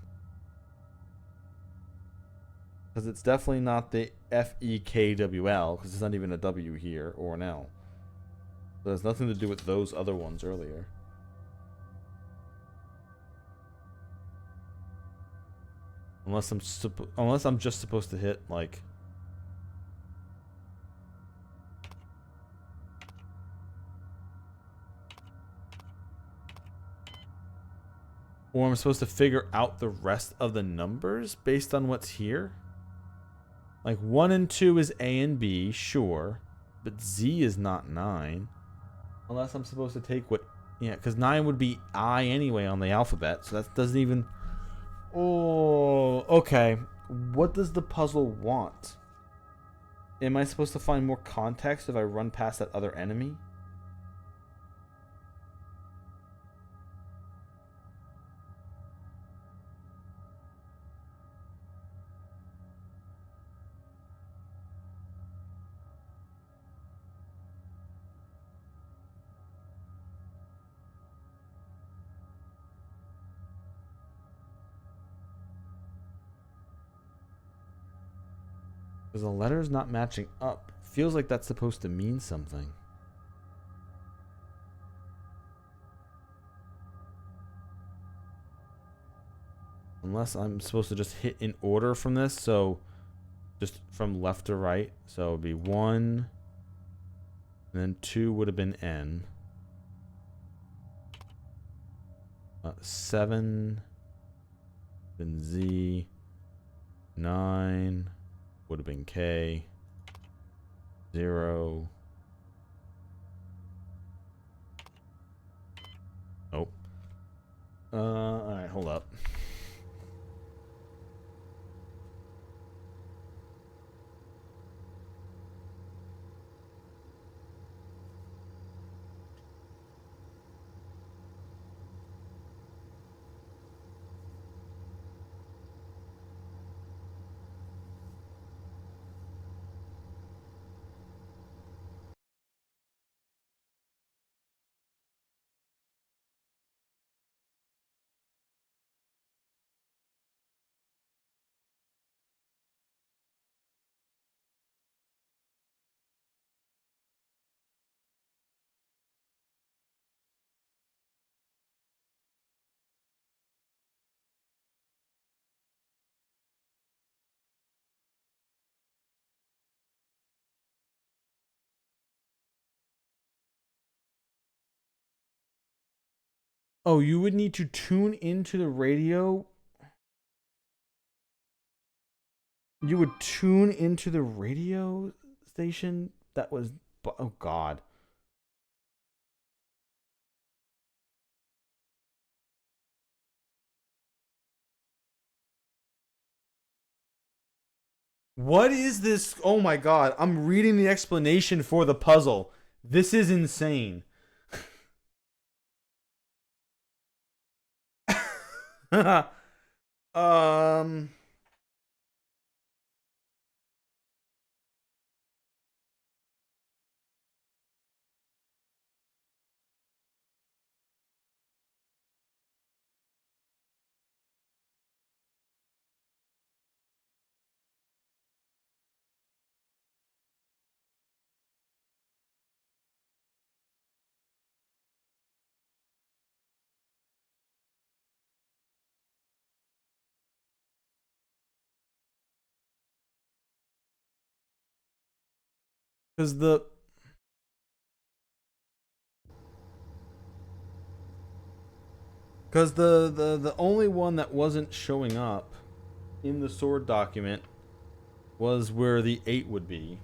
Because it's definitely not the FEKWL, because it's not even a W here or an L. So it has nothing to do with those other ones earlier. Unless I'm just supposed to hit like. Or I'm supposed to figure out the rest of the numbers based on what's here. Like 1 and 2 is A and B, sure, but Z is not 9. Unless I'm supposed to take what, yeah, because 9 would be I anyway on the alphabet, so that doesn't even. Oh, okay. What does the puzzle want? Am I supposed to find more context if I run past that other enemy? Because the letter's not matching up. Feels like that's supposed to mean something. Unless I'm supposed to just hit in order from this, so just from left to right. So it would be 1, and then 2 would have been N. 7, then Z. 9 would have been K. 0. Alright, hold up. Oh, you would need to tune into the radio. You would tune into the radio station that was. Oh, God. What is this? Oh, my God. I'm reading the explanation for the puzzle. This is insane. um. Because the only one that wasn't showing up in the sword document was where the 8 would be.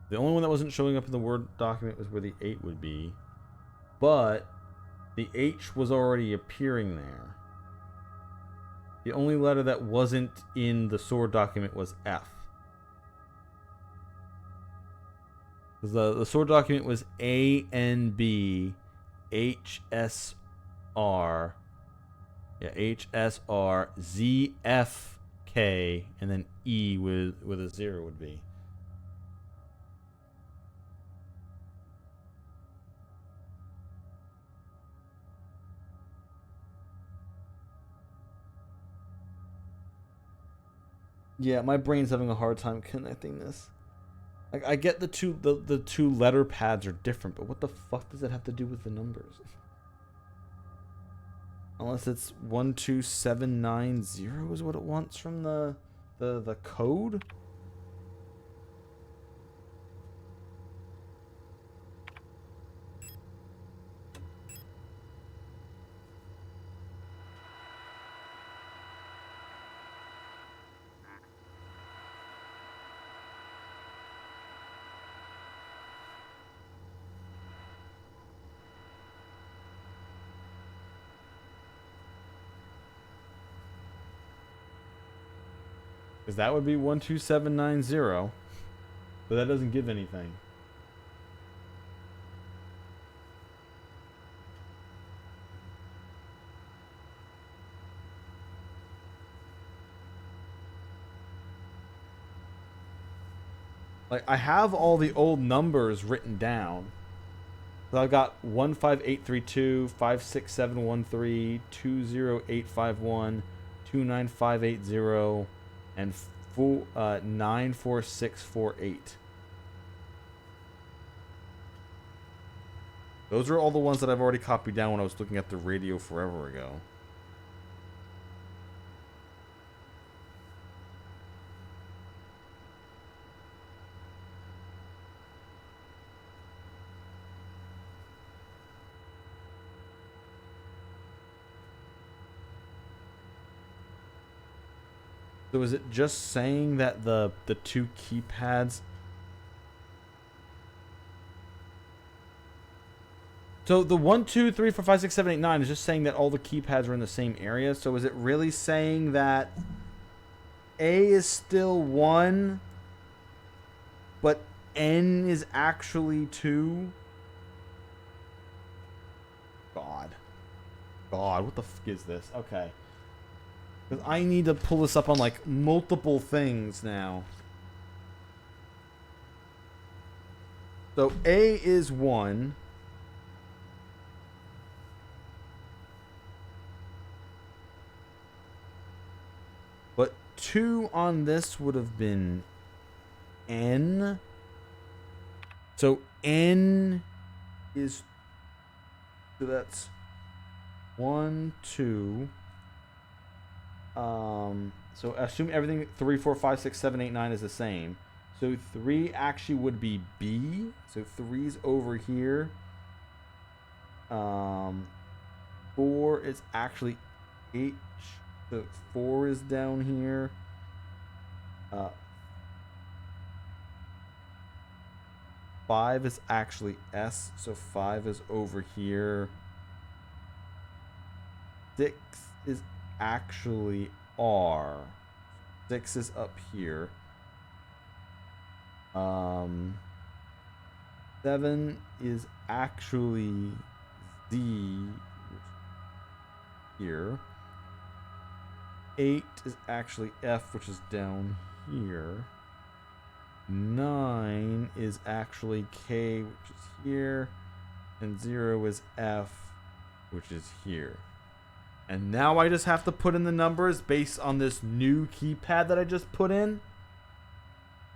The only one that wasn't showing up in the Word document was where the 8 would be. But the H was already appearing there. The only letter that wasn't in the sword document was F. Because the sword document was A, N, B, H, S, R. Yeah, H, S, R, Z, F, K, and then E with a 0 would be. Yeah, my brain's having a hard time connecting this. Like, I get the two letter pads are different, but what the fuck does that have to do with the numbers? Unless it's 12790 is what it wants from the code. Because that would be 12790. But that doesn't give anything. Like, I have all the old numbers written down. So I've got 15832, 56713, 20851, 29580, and 94648. Those are all the ones that I've already copied down when I was looking at the radio forever ago. So is it just saying that the two keypads? So the 1, 2, 3, 4, 5, 6, 7, 8, 9 is just saying that all the keypads are in the same area. So is it really saying that A is still 1, but N is actually 2? God, what the fuck is this? Okay. Because I need to pull this up on, like, multiple things now. So A is 1. But 2 on this would have been N. So N is... So that's 1, 2. So assume everything 3, 4, 5, 6, 7, 8, 9 is the same. So 3 actually would be B. So 3's over here. 4 is actually H. So 4 is down here. 5 is actually S. So 5 is over here. 6 is actually R. 6 is up here. 7 is actually Z here. 8 is actually F, which is down here. 9 is actually K, which is here. And 0 is F, which is here. And now I just have to put in the numbers based on this new keypad that I just put in.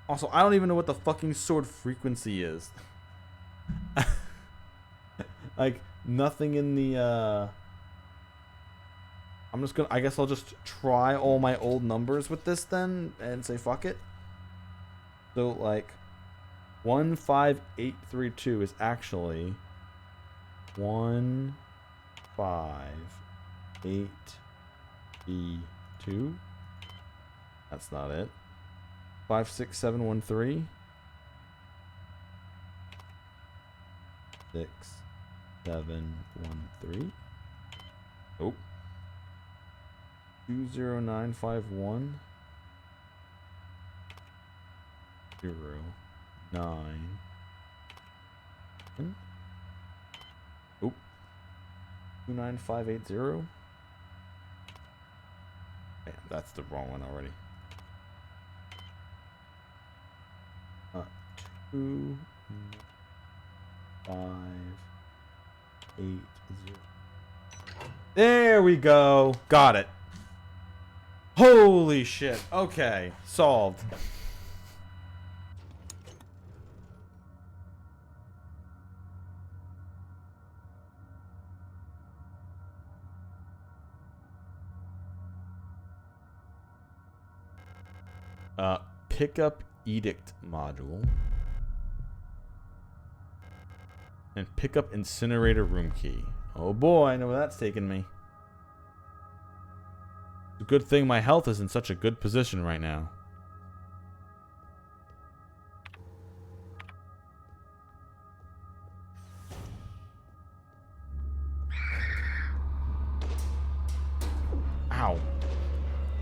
Also, I don't even know what the fucking sword frequency is. Like, nothing in the, I'm just gonna, I guess I'll just try all my old numbers with this then and say fuck it. So, like, 15832 is actually 1, 5, 8, B2. That's not it. 56713. 6713. Oh. 20951. 0 9. Oh. 29580. Man, that's the wrong one already. 2 5 8 0. There we go. Got it. Holy shit. Okay, solved. Pickup edict module. And pick up incinerator room key. Oh boy, I know where that's taking me. It's a good thing my health is in such a good position right now. Ow.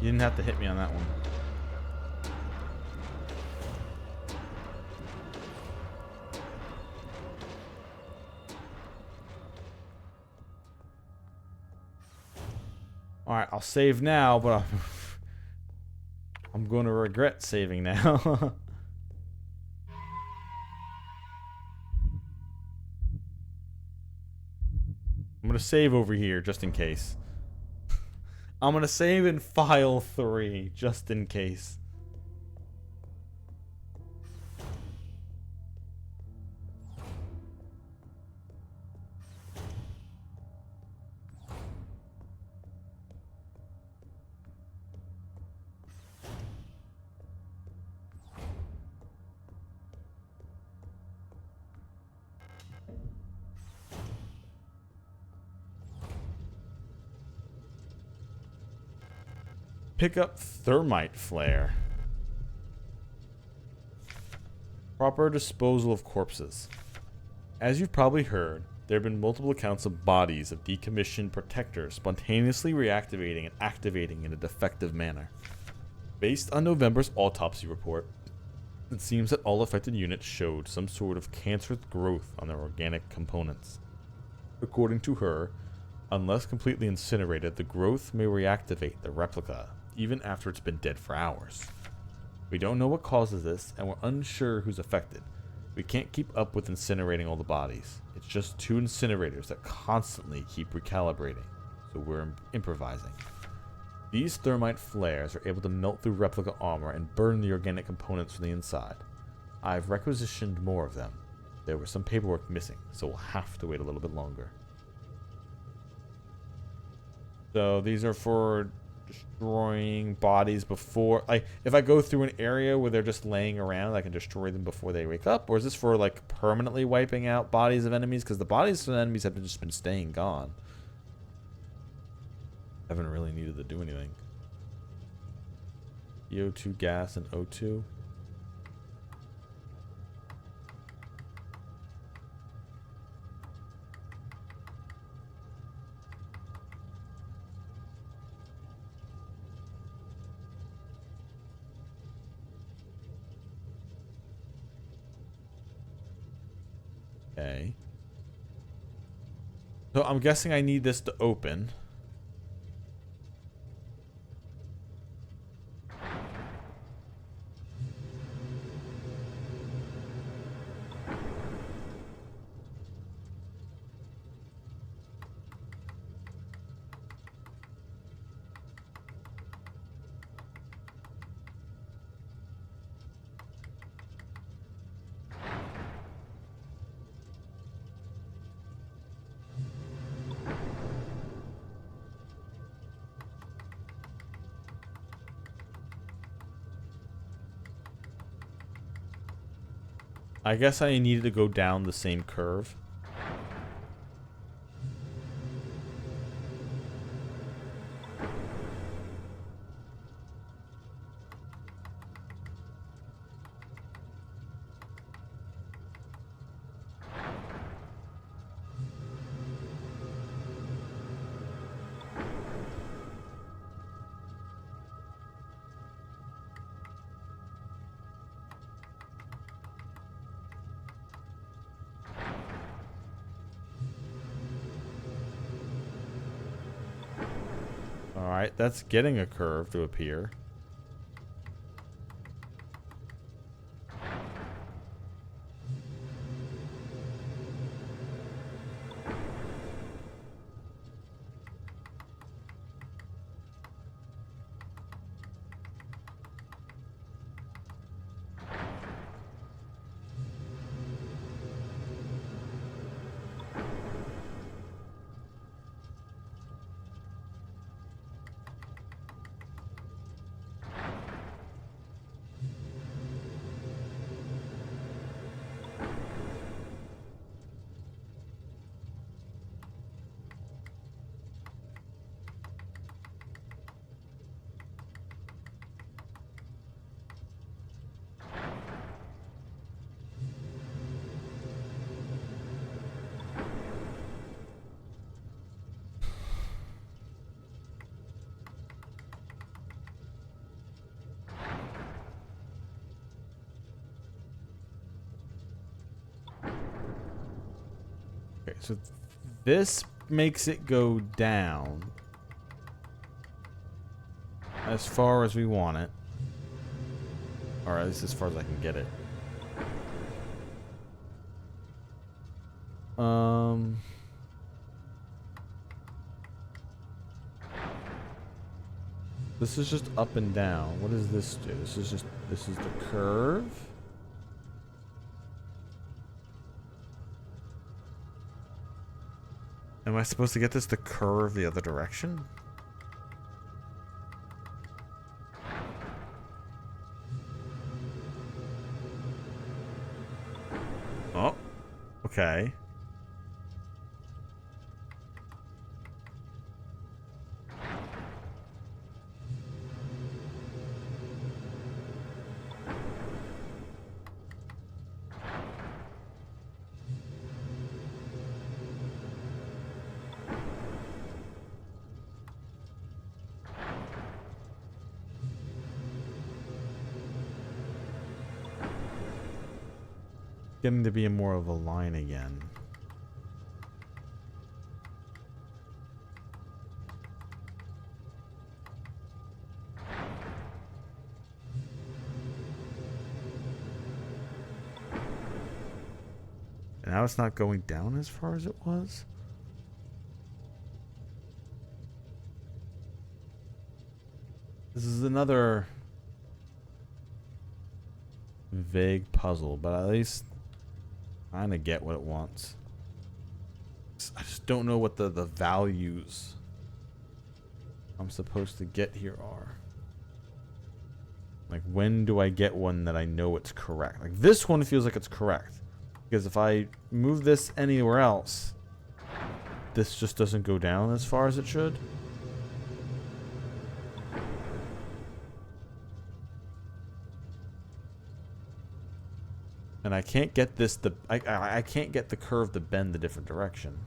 You didn't have to hit me on that one. Alright, I'll save now, but I'm going to regret saving now. I'm going to save over here, just in case. I'm going to save in file 3, just in case. Pick up thermite flare. Proper disposal of corpses. As you've probably heard, there have been multiple accounts of bodies of decommissioned protectors spontaneously reactivating and activating in a defective manner. Based on November's autopsy report, it seems that all affected units showed some sort of cancerous growth on their organic components. According to her, unless completely incinerated, the growth may reactivate the replica, even after it's been dead for hours. We don't know what causes this, and we're unsure who's affected. We can't keep up with incinerating all the bodies. It's just 2 incinerators that constantly keep recalibrating, so we're improvising. These thermite flares are able to melt through replica armor and burn the organic components from the inside. I've requisitioned more of them. There was some paperwork missing, so we'll have to wait a little bit longer. So these are for destroying bodies before, like, if I go through an area where they're just laying around, I can destroy them before they wake up? Or is this for, like, permanently wiping out bodies of enemies? Because the bodies of enemies have just been staying gone. Haven't really needed to do anything. CO2 gas and O2. Okay. So I'm guessing I need this to open. I guess I needed to go down the same curve. Alright, that's getting a curve to appear. Okay, so this makes it go down as far as we want it. Or at least as far as I can get it. This is just up and down. What does this do? This is the curve. Am I supposed to get this to curve the other direction? Oh, okay. getting to be more of a line again. And now it's not going down as far as it was. This is another vague puzzle, but at least kind of get what it wants. I just don't know what the values I'm supposed to get here are. Like, when do I get one that I know it's correct? Like, this one feels like it's correct. Because if I move this anywhere else, this just doesn't go down as far as it should. And I can't get this, I can't get the curve to bend the different direction.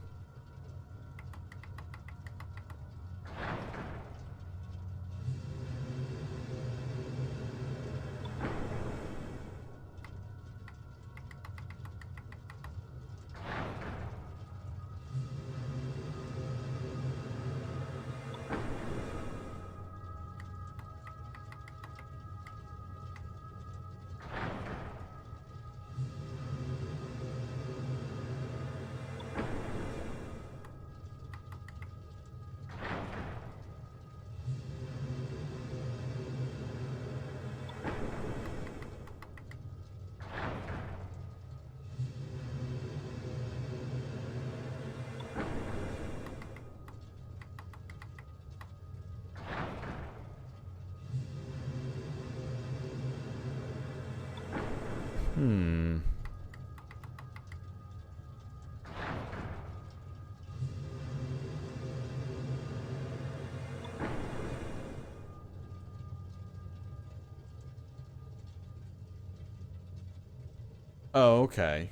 Oh, okay.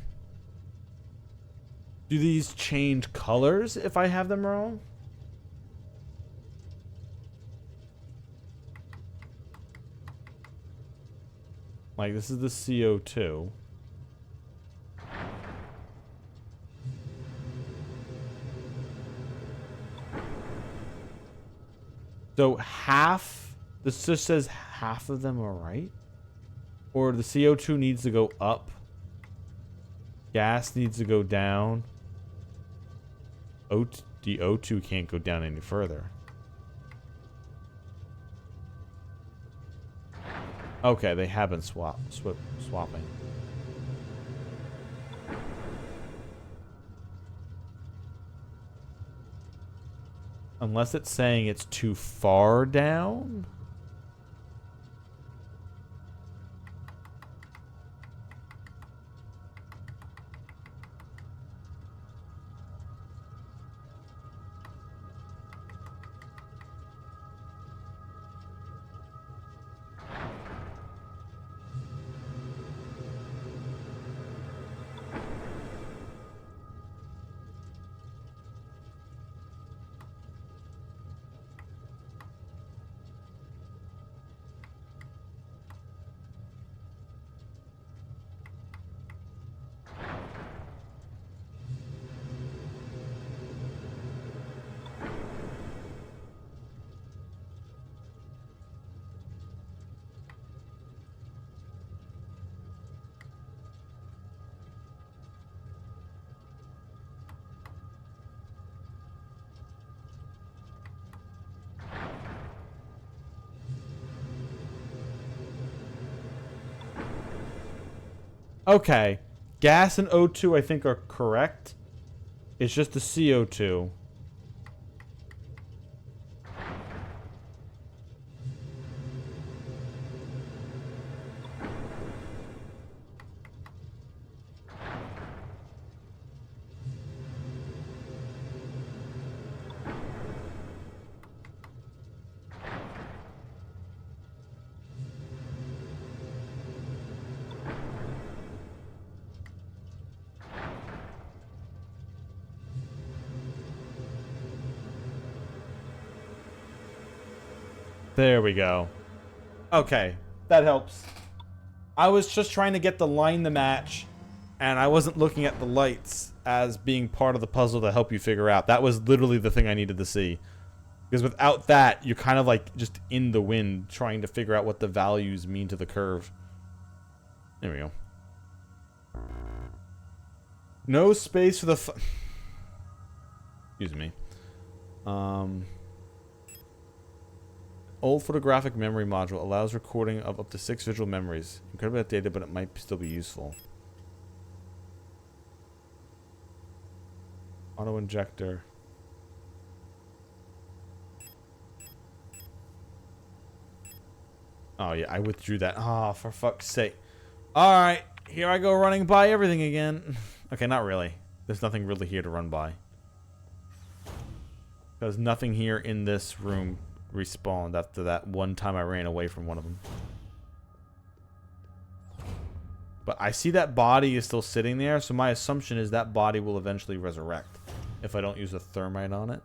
Do these change colors if I have them wrong? Like, this is the CO2. So half, this just says half of them are right? Or the CO2 needs to go up. Gas needs to go down. The O2 can't go down any further. Okay, they have been swapping. Unless it's saying it's too far down. Okay. Gas and O2 I think are correct. It's just the CO2. There we go. Okay, that helps. I was just trying to get the line to match And I wasn't looking at the lights as being part of the puzzle to help you figure out. That was literally the thing I needed to see. Because without that, you're kind of like just in the wind trying to figure out what the values mean to the curve. There we go. No space for the... Excuse me. Old photographic memory module allows recording of up to 6 visual memories. Incredibly outdated, but it might still be useful. Auto injector. Oh yeah, I withdrew that. Oh, for fuck's sake. Alright, here I go running by everything again. Okay, not really. There's nothing really here to run by. There's nothing here in this room respawned after that one time I ran away from one of them. But I see that body is still sitting there, so my assumption is that body will eventually resurrect if I don't use a thermite on it.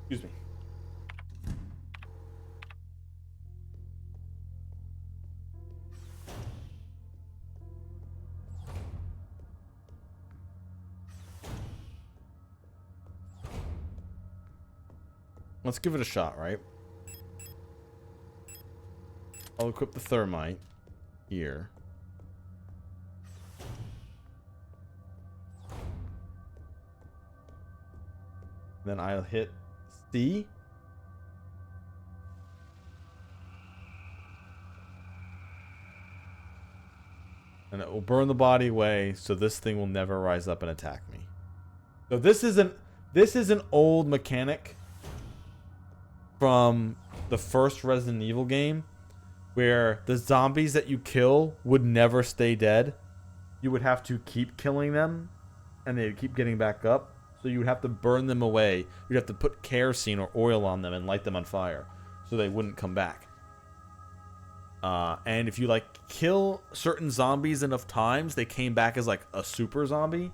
Excuse me. Let's give it a shot, right? I'll equip the thermite here. Then I'll hit C. And it will burn the body away, so this thing will never rise up and attack me. So this is an old mechanic from the first Resident Evil game, where the zombies that you kill would never stay dead. You would have to keep killing them, and they'd keep getting back up. So you would have to burn them away. You'd have to put kerosene or oil on them and light them on fire, so they wouldn't come back. And if you like kill certain zombies enough times, they came back as like a super zombie.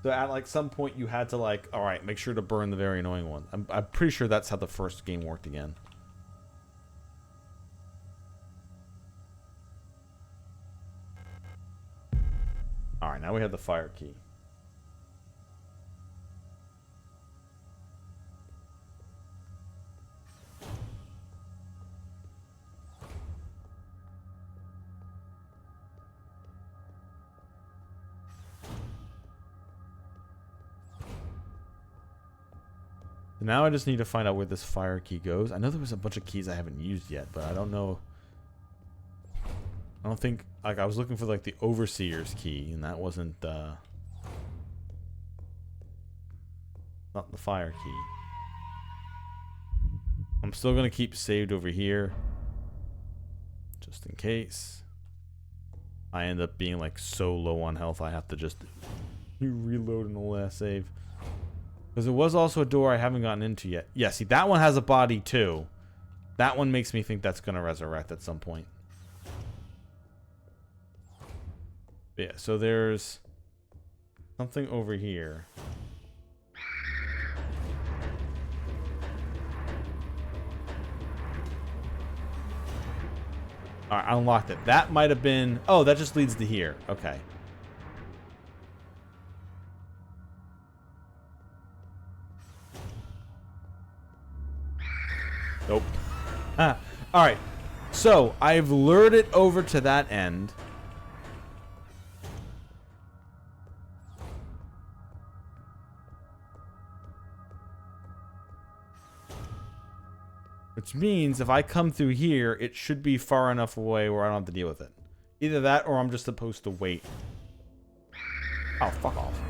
So at like some point you had to like, all right, make sure to burn the very annoying one. I'm pretty sure that's how the first game worked again. All right, now we have the fire key. Now I just need to find out where this fire key goes. I know there was a bunch of keys I haven't used yet, but I don't know. I don't think, like, I was looking for like the overseer's key, and that wasn't not the fire key. I'm still gonna keep saved over here, just in case I end up being like so low on health I have to just reload in the last save. Because there was also a door I haven't gotten into yet. Yeah, see, that one has a body too. That one makes me think that's going to resurrect at some point. Yeah, so there's something over here. Alright, I unlocked it. That might have been... Oh, that just leads to here. Okay. Nope. Alright. So, I've lured it over to that end. Which means if I come through here, it should be far enough away where I don't have to deal with it. Either that or I'm just supposed to wait. Oh, fuck off.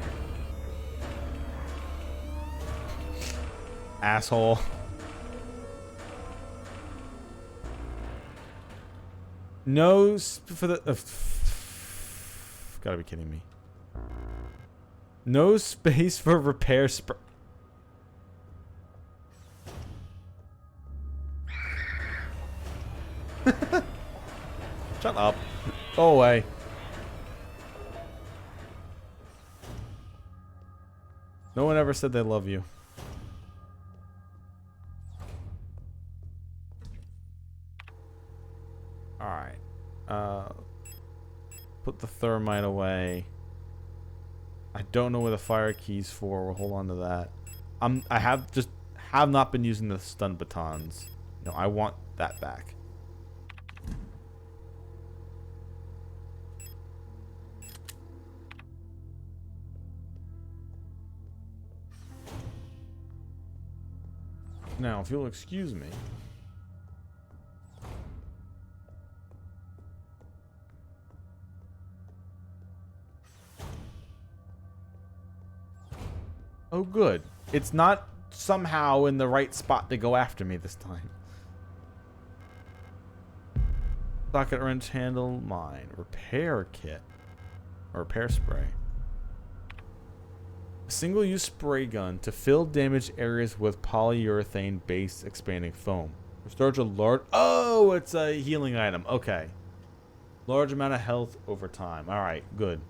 Asshole. No for the... gotta be kidding me. No space for repair spray. Shut up. Go away. No one ever said they love you. Alright. Put the thermite away. I don't know where the fire key's for. We'll hold on to that. I have not been using the stun batons. No, I want that back. Now, if you'll excuse me. Oh, good. It's not somehow in the right spot to go after me this time. Socket wrench handle, mine. Repair kit. Or repair spray. A single-use spray gun to fill damaged areas with polyurethane-based expanding foam. Restores a large... Oh, it's a healing item. Okay. Large amount of health over time. Alright, good.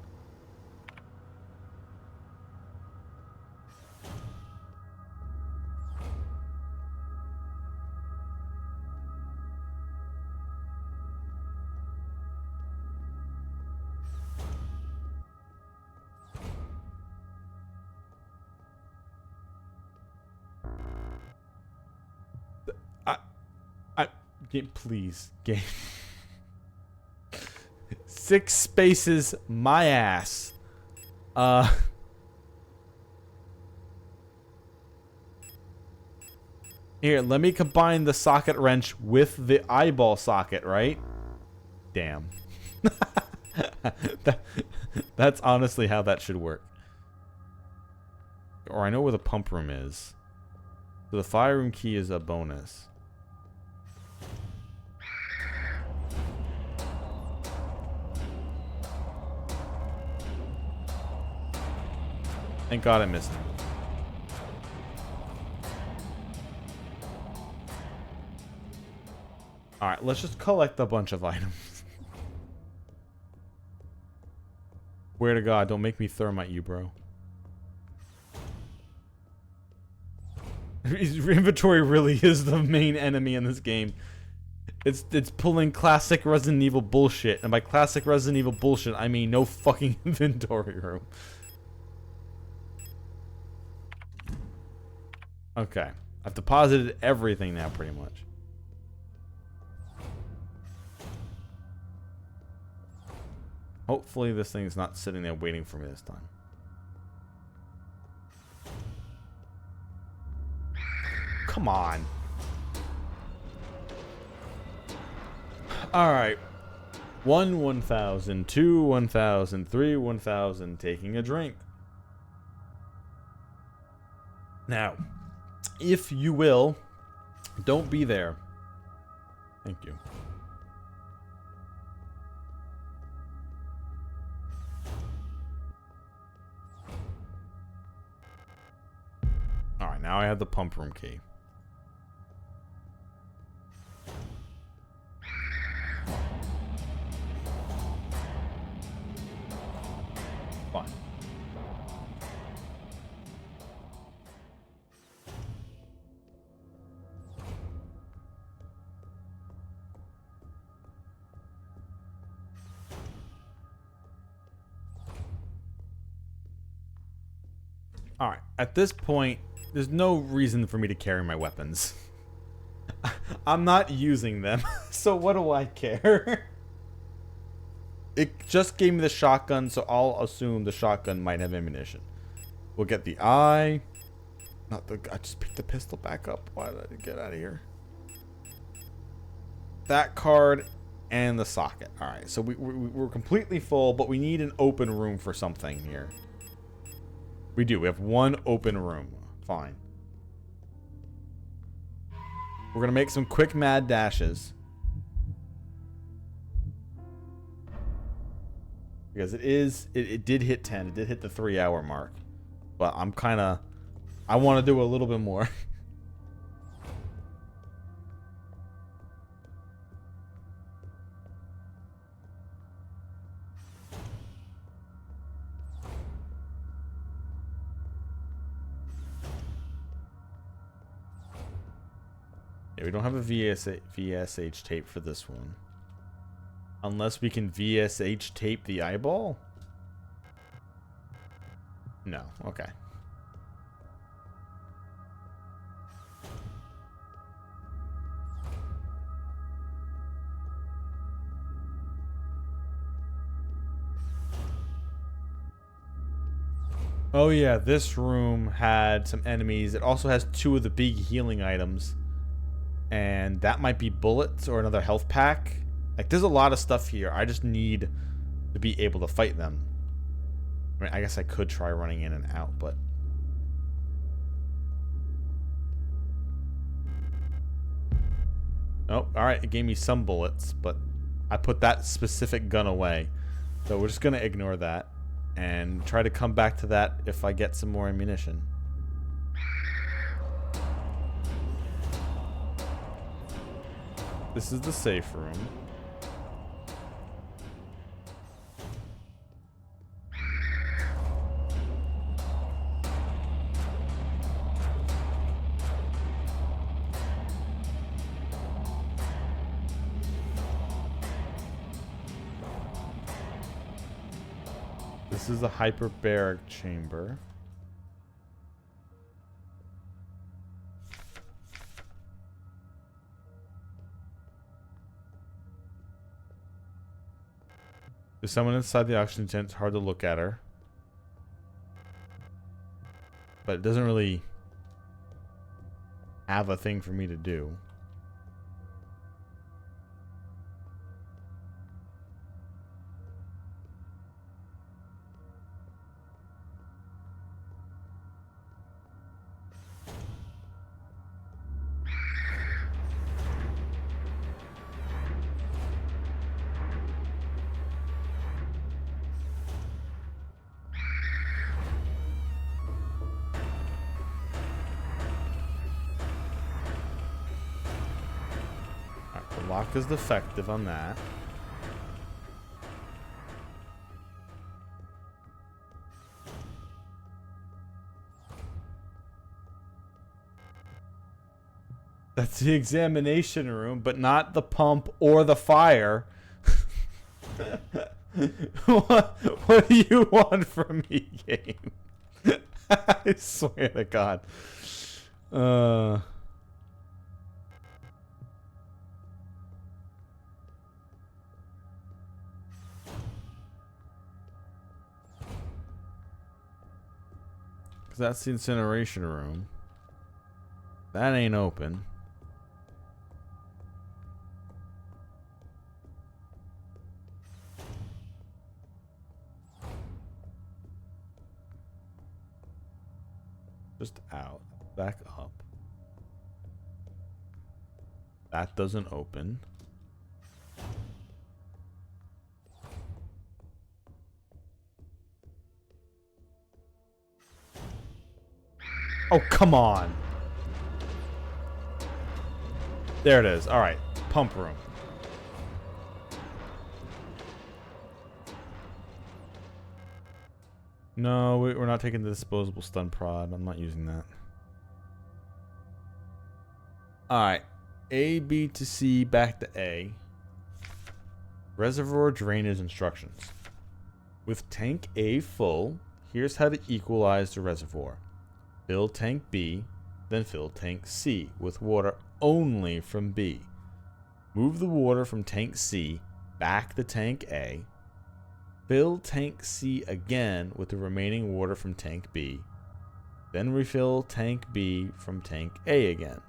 Please, game. 6 spaces, my ass. Here, let me combine the socket wrench with the eyeball socket, right? Damn. That's honestly how that should work. Or I know where the pump room is. So the fire room key is a bonus. Thank God I missed him. Alright, let's just collect a bunch of items. Swear to God, don't make me thermite you, bro. Inventory really is the main enemy in this game. It's pulling classic Resident Evil bullshit. And by classic Resident Evil bullshit, I mean no fucking inventory room. Okay. I've deposited everything now, pretty much. Hopefully this thing's not sitting there waiting for me this time. Come on. Alright. 1, 1,000. 2, 1,000. 3, 1,000. Taking a drink. Now, if you will, don't be there. Thank you. Alright, now I have the pump room key. Fine. Alright, at this point, there's no reason for me to carry my weapons. I'm not using them, so what do I care? It just gave me the shotgun, so I'll assume the shotgun might have ammunition. We'll get the eye. Not the... I just picked the pistol back up. Why did I get out of here? That card and the socket. Alright, so we're completely full, but we need an open room for something here. We do. We have one open room. Fine. We're going to make some quick mad dashes. Because it did hit 10. It did hit the 3-hour mark. But I'm kind of... I want to do a little bit more. Yeah, we don't have a VSH tape for this one. Unless we can VSH tape the eyeball? No. Okay. Oh yeah, this room had some enemies. It also has 2 of the big healing items. And that might be bullets or another health pack. Like, there's a lot of stuff here. I just need to be able to fight them. I mean, I guess I could try running in and out, but... Oh, alright, it gave me some bullets, but I put that specific gun away. So we're just going to ignore that and try to come back to that if I get some more ammunition. This is the safe room. This is a hyperbaric chamber. There's someone inside the oxygen tent. It's hard to look at her. But it doesn't really have a thing for me to do. Lock is defective on that. That's the examination room, but not the pump or the fire. What do you want from me, game? I swear to God. That's the incineration room. That ain't open. Just out. Back up. That doesn't open. Oh, come on. There it is. All right. Pump room. No, we're not taking the disposable stun prod. I'm not using that. All right. A, B to C, back to A. Reservoir drainage instructions. With tank A full, here's how to equalize the reservoir. Fill tank B, then fill tank C with water only from B. Move the water from tank C back to tank A. Fill tank C again with the remaining water from tank B. Then refill tank B from tank A again.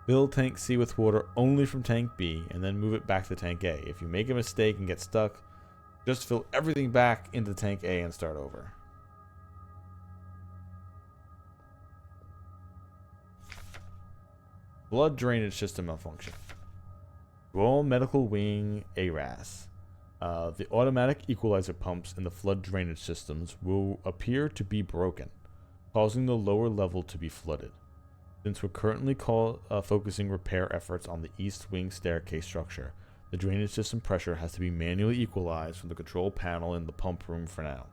Fill tank C with water only from tank B and then move it back to tank A. If you make a mistake and get stuck, just fill everything back into tank A and start over. Blood drainage system malfunction. Royal Medical Wing ARAS. The automatic equalizer pumps in the flood drainage systems will appear to be broken, causing the lower level to be flooded. Since we're currently focusing repair efforts on the east wing staircase structure, the drainage system pressure has to be manually equalized from the control panel in the pump room for now.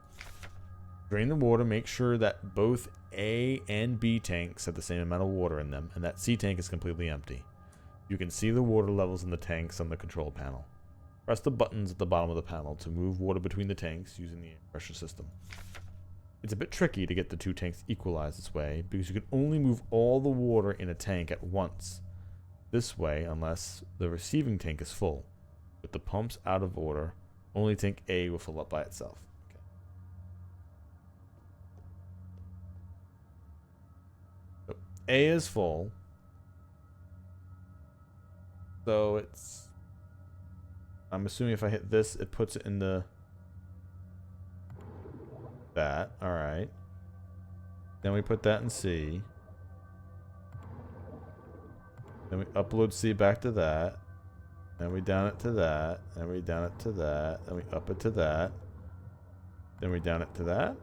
Drain the water, make sure that both A and B tanks have the same amount of water in them, and that C tank is completely empty. You can see the water levels in the tanks on the control panel. Press the buttons at the bottom of the panel to move water between the tanks using the air pressure system. It's a bit tricky to get the two tanks equalized this way because you can only move all the water in a tank at once. This way, unless the receiving tank is full. With the pumps out of order, only tank A will fill up by itself. Okay. So A is full. So it's... I'm assuming if I hit this, it puts it in the... that. Alright. Then we put that in C. Then we upload C back to that. Then we down it to that. Then we down it to that. Then we up it to that. Then we down it to that.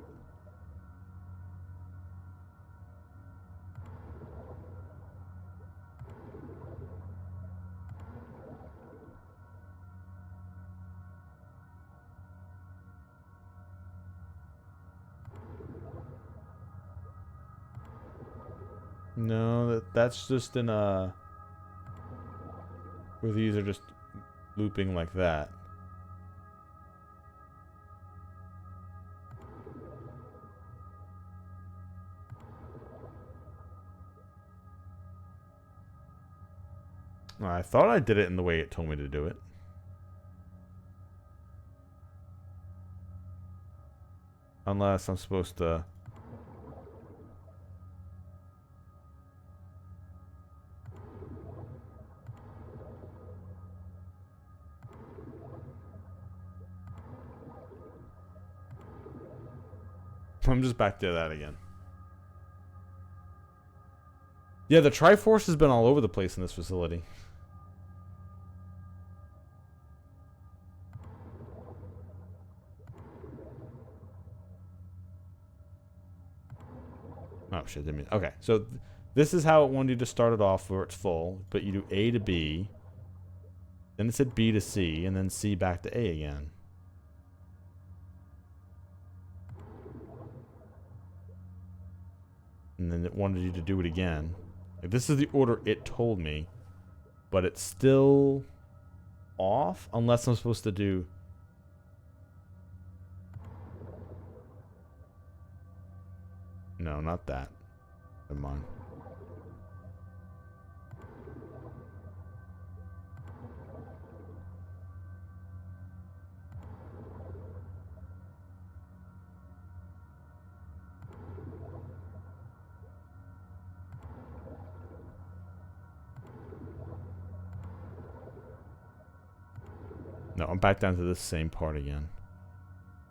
No, that's just in a... where these are just looping like that. I thought I did it in the way it told me to do it. Unless I'm supposed to... I'm just back to that again. Yeah, the Triforce has been all over the place in this facility. Oh shit, didn't mean... Okay, so this is how it wanted you to start it off where it's full, but you do A to B, then it said B to C, and then C back to A again. And then it wanted you to do it again. Like, this is the order it told me, but it's still off unless I'm supposed to do... No, not that. Never mind. No, I'm back down to this same part again.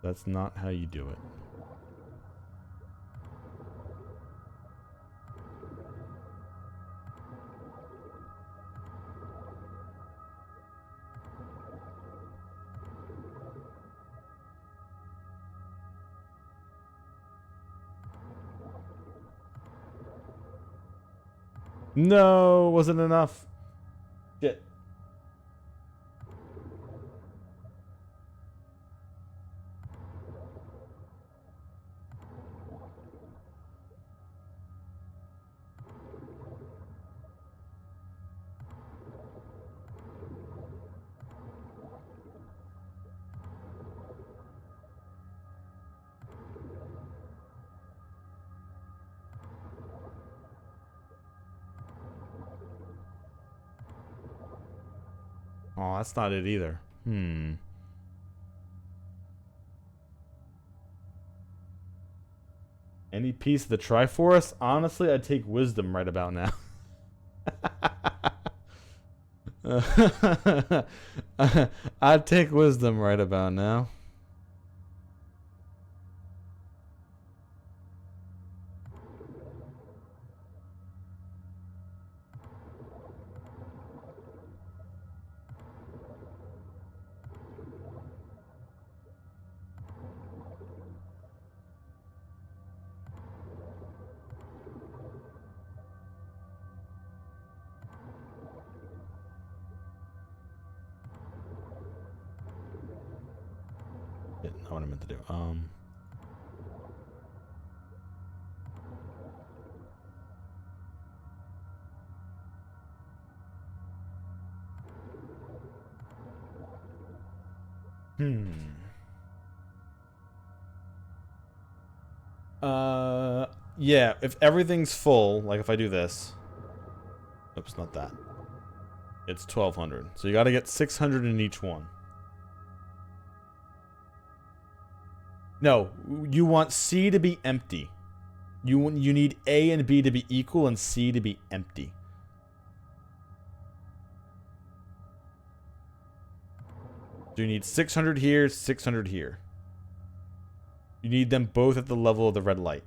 That's not how you do it. No, wasn't enough. Shit. Oh, that's not it either. Any piece of the Triforce? Honestly, I'd take Wisdom right about now. I'd take Wisdom right about now. Not what I meant to do. Hmm. Yeah, if everything's full, like if I do this. Oops, not that. It's 1,200. So you gotta get 600 in each one. No, you want C to be empty. You need A and B to be equal and C to be empty. So you need 600 here, 600 here. You need them both at the level of the red light.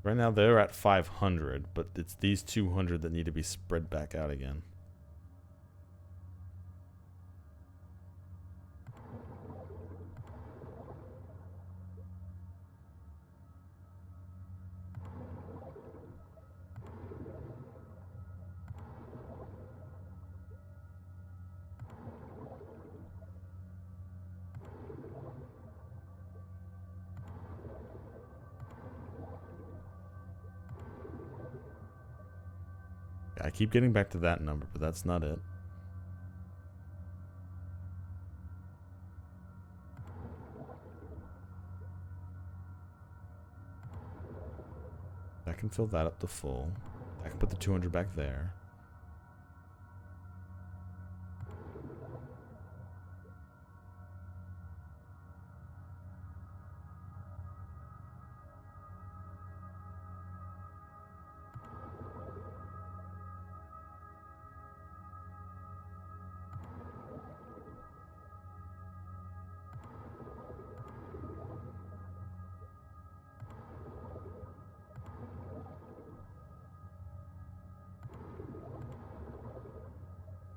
Right now they're at 500, but it's these 200 that need to be spread back out again. I keep getting back to that number, but that's not it. I can fill that up to full. I can put the 200 back there.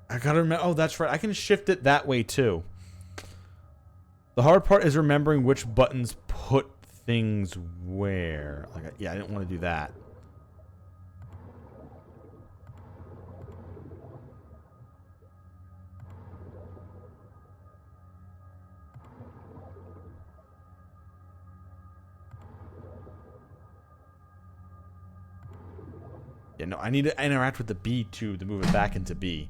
I gotta remember. Oh, that's right. I can shift it that way too. The hard part is remembering which buttons put things where. Like, yeah, I didn't want to do that. Yeah, no, I need to interact with the B too to move it back into B.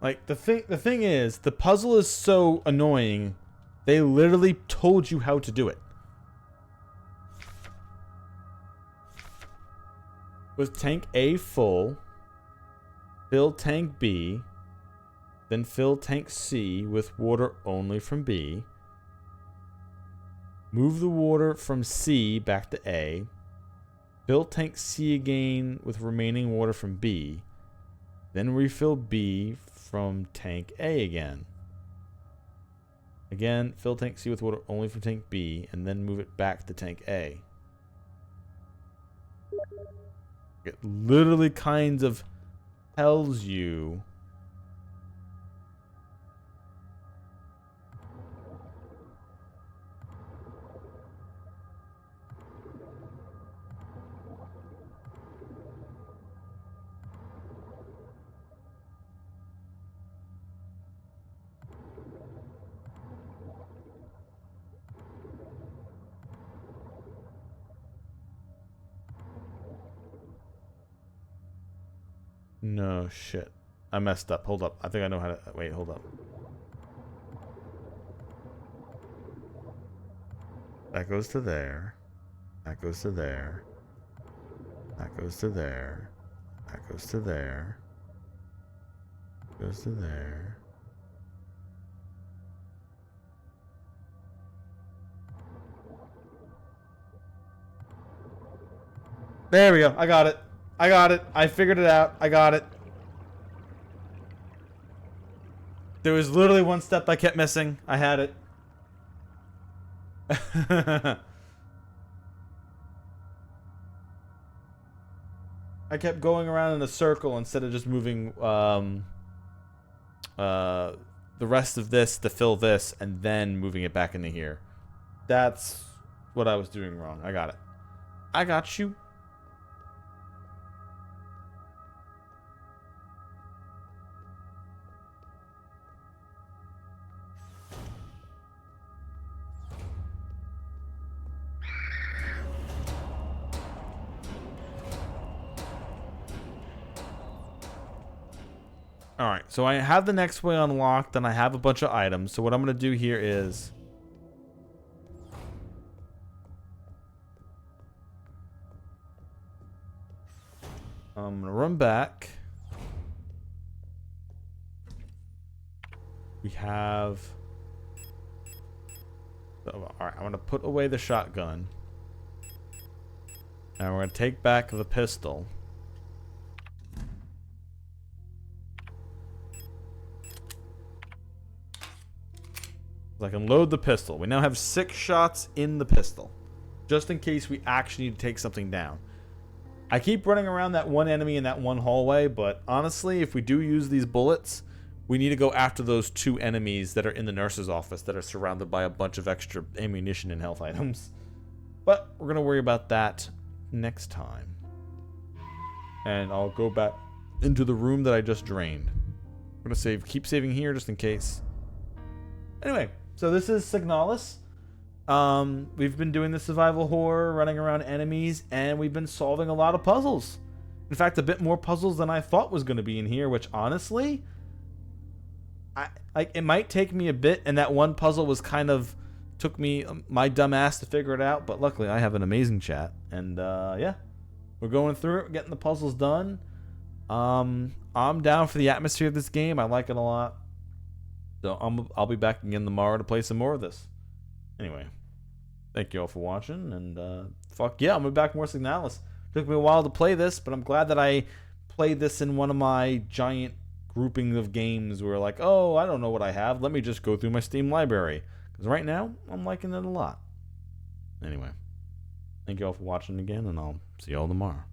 Like the thing is, the puzzle is so annoying. They literally told you how to do it. With tank A full, fill tank B, then fill tank C with water only from B. Move the water from C back to A. Fill tank C again with remaining water from B. Then refill B from tank A again. Again, fill tank C with water only from tank B, and then move it back to tank A. It literally kinds of tells you. No shit. I messed up. Hold up. I think I know how to... Wait, hold up. That goes to there. That goes to there. That goes to there. That goes to there. Goes to there. There we go. I got it. I got it. I figured it out. I got it. There was literally one step I kept missing. I had it. I kept going around in a circle instead of just moving the rest of this to fill this and then moving it back into here. That's what I was doing wrong. I got it. I got you. Alright, so I have the next way unlocked and I have a bunch of items. So what I'm going to do here is... I'm going to run back. We have... Alright, I'm going to put away the shotgun. And we're going to take back the pistol. I can load the pistol. We now have 6 shots in the pistol, just in case we actually need to take something down. I keep running around that one enemy in that one hallway, but honestly, if we do use these bullets, we need to go after those 2 enemies that are in the nurse's office that are surrounded by a bunch of extra ammunition and health items. But we're going to worry about that next time. And I'll go back into the room that I just drained. I'm going to keep saving here just in case. Anyway. So this is Signalis. We've been doing the survival horror, running around enemies, and we've been solving a lot of puzzles. In fact, a bit more puzzles than I thought was going to be in here, which honestly, it might take me a bit, and that one puzzle was kind of took me my dumb ass to figure it out, but luckily I have an amazing chat, and yeah, we're going through it, getting the puzzles done. I'm down for the atmosphere of this game. I like it a lot. So I'll be back again tomorrow to play some more of this. Anyway, thank you all for watching, and fuck yeah, I'm gonna be back more Signalis. Took me a while to play this, but I'm glad that I played this in one of my giant grouping of games where like, oh, I don't know what I have. Let me just go through my Steam library. Because right now, I'm liking it a lot. Anyway, thank you all for watching again, and I'll see you all tomorrow.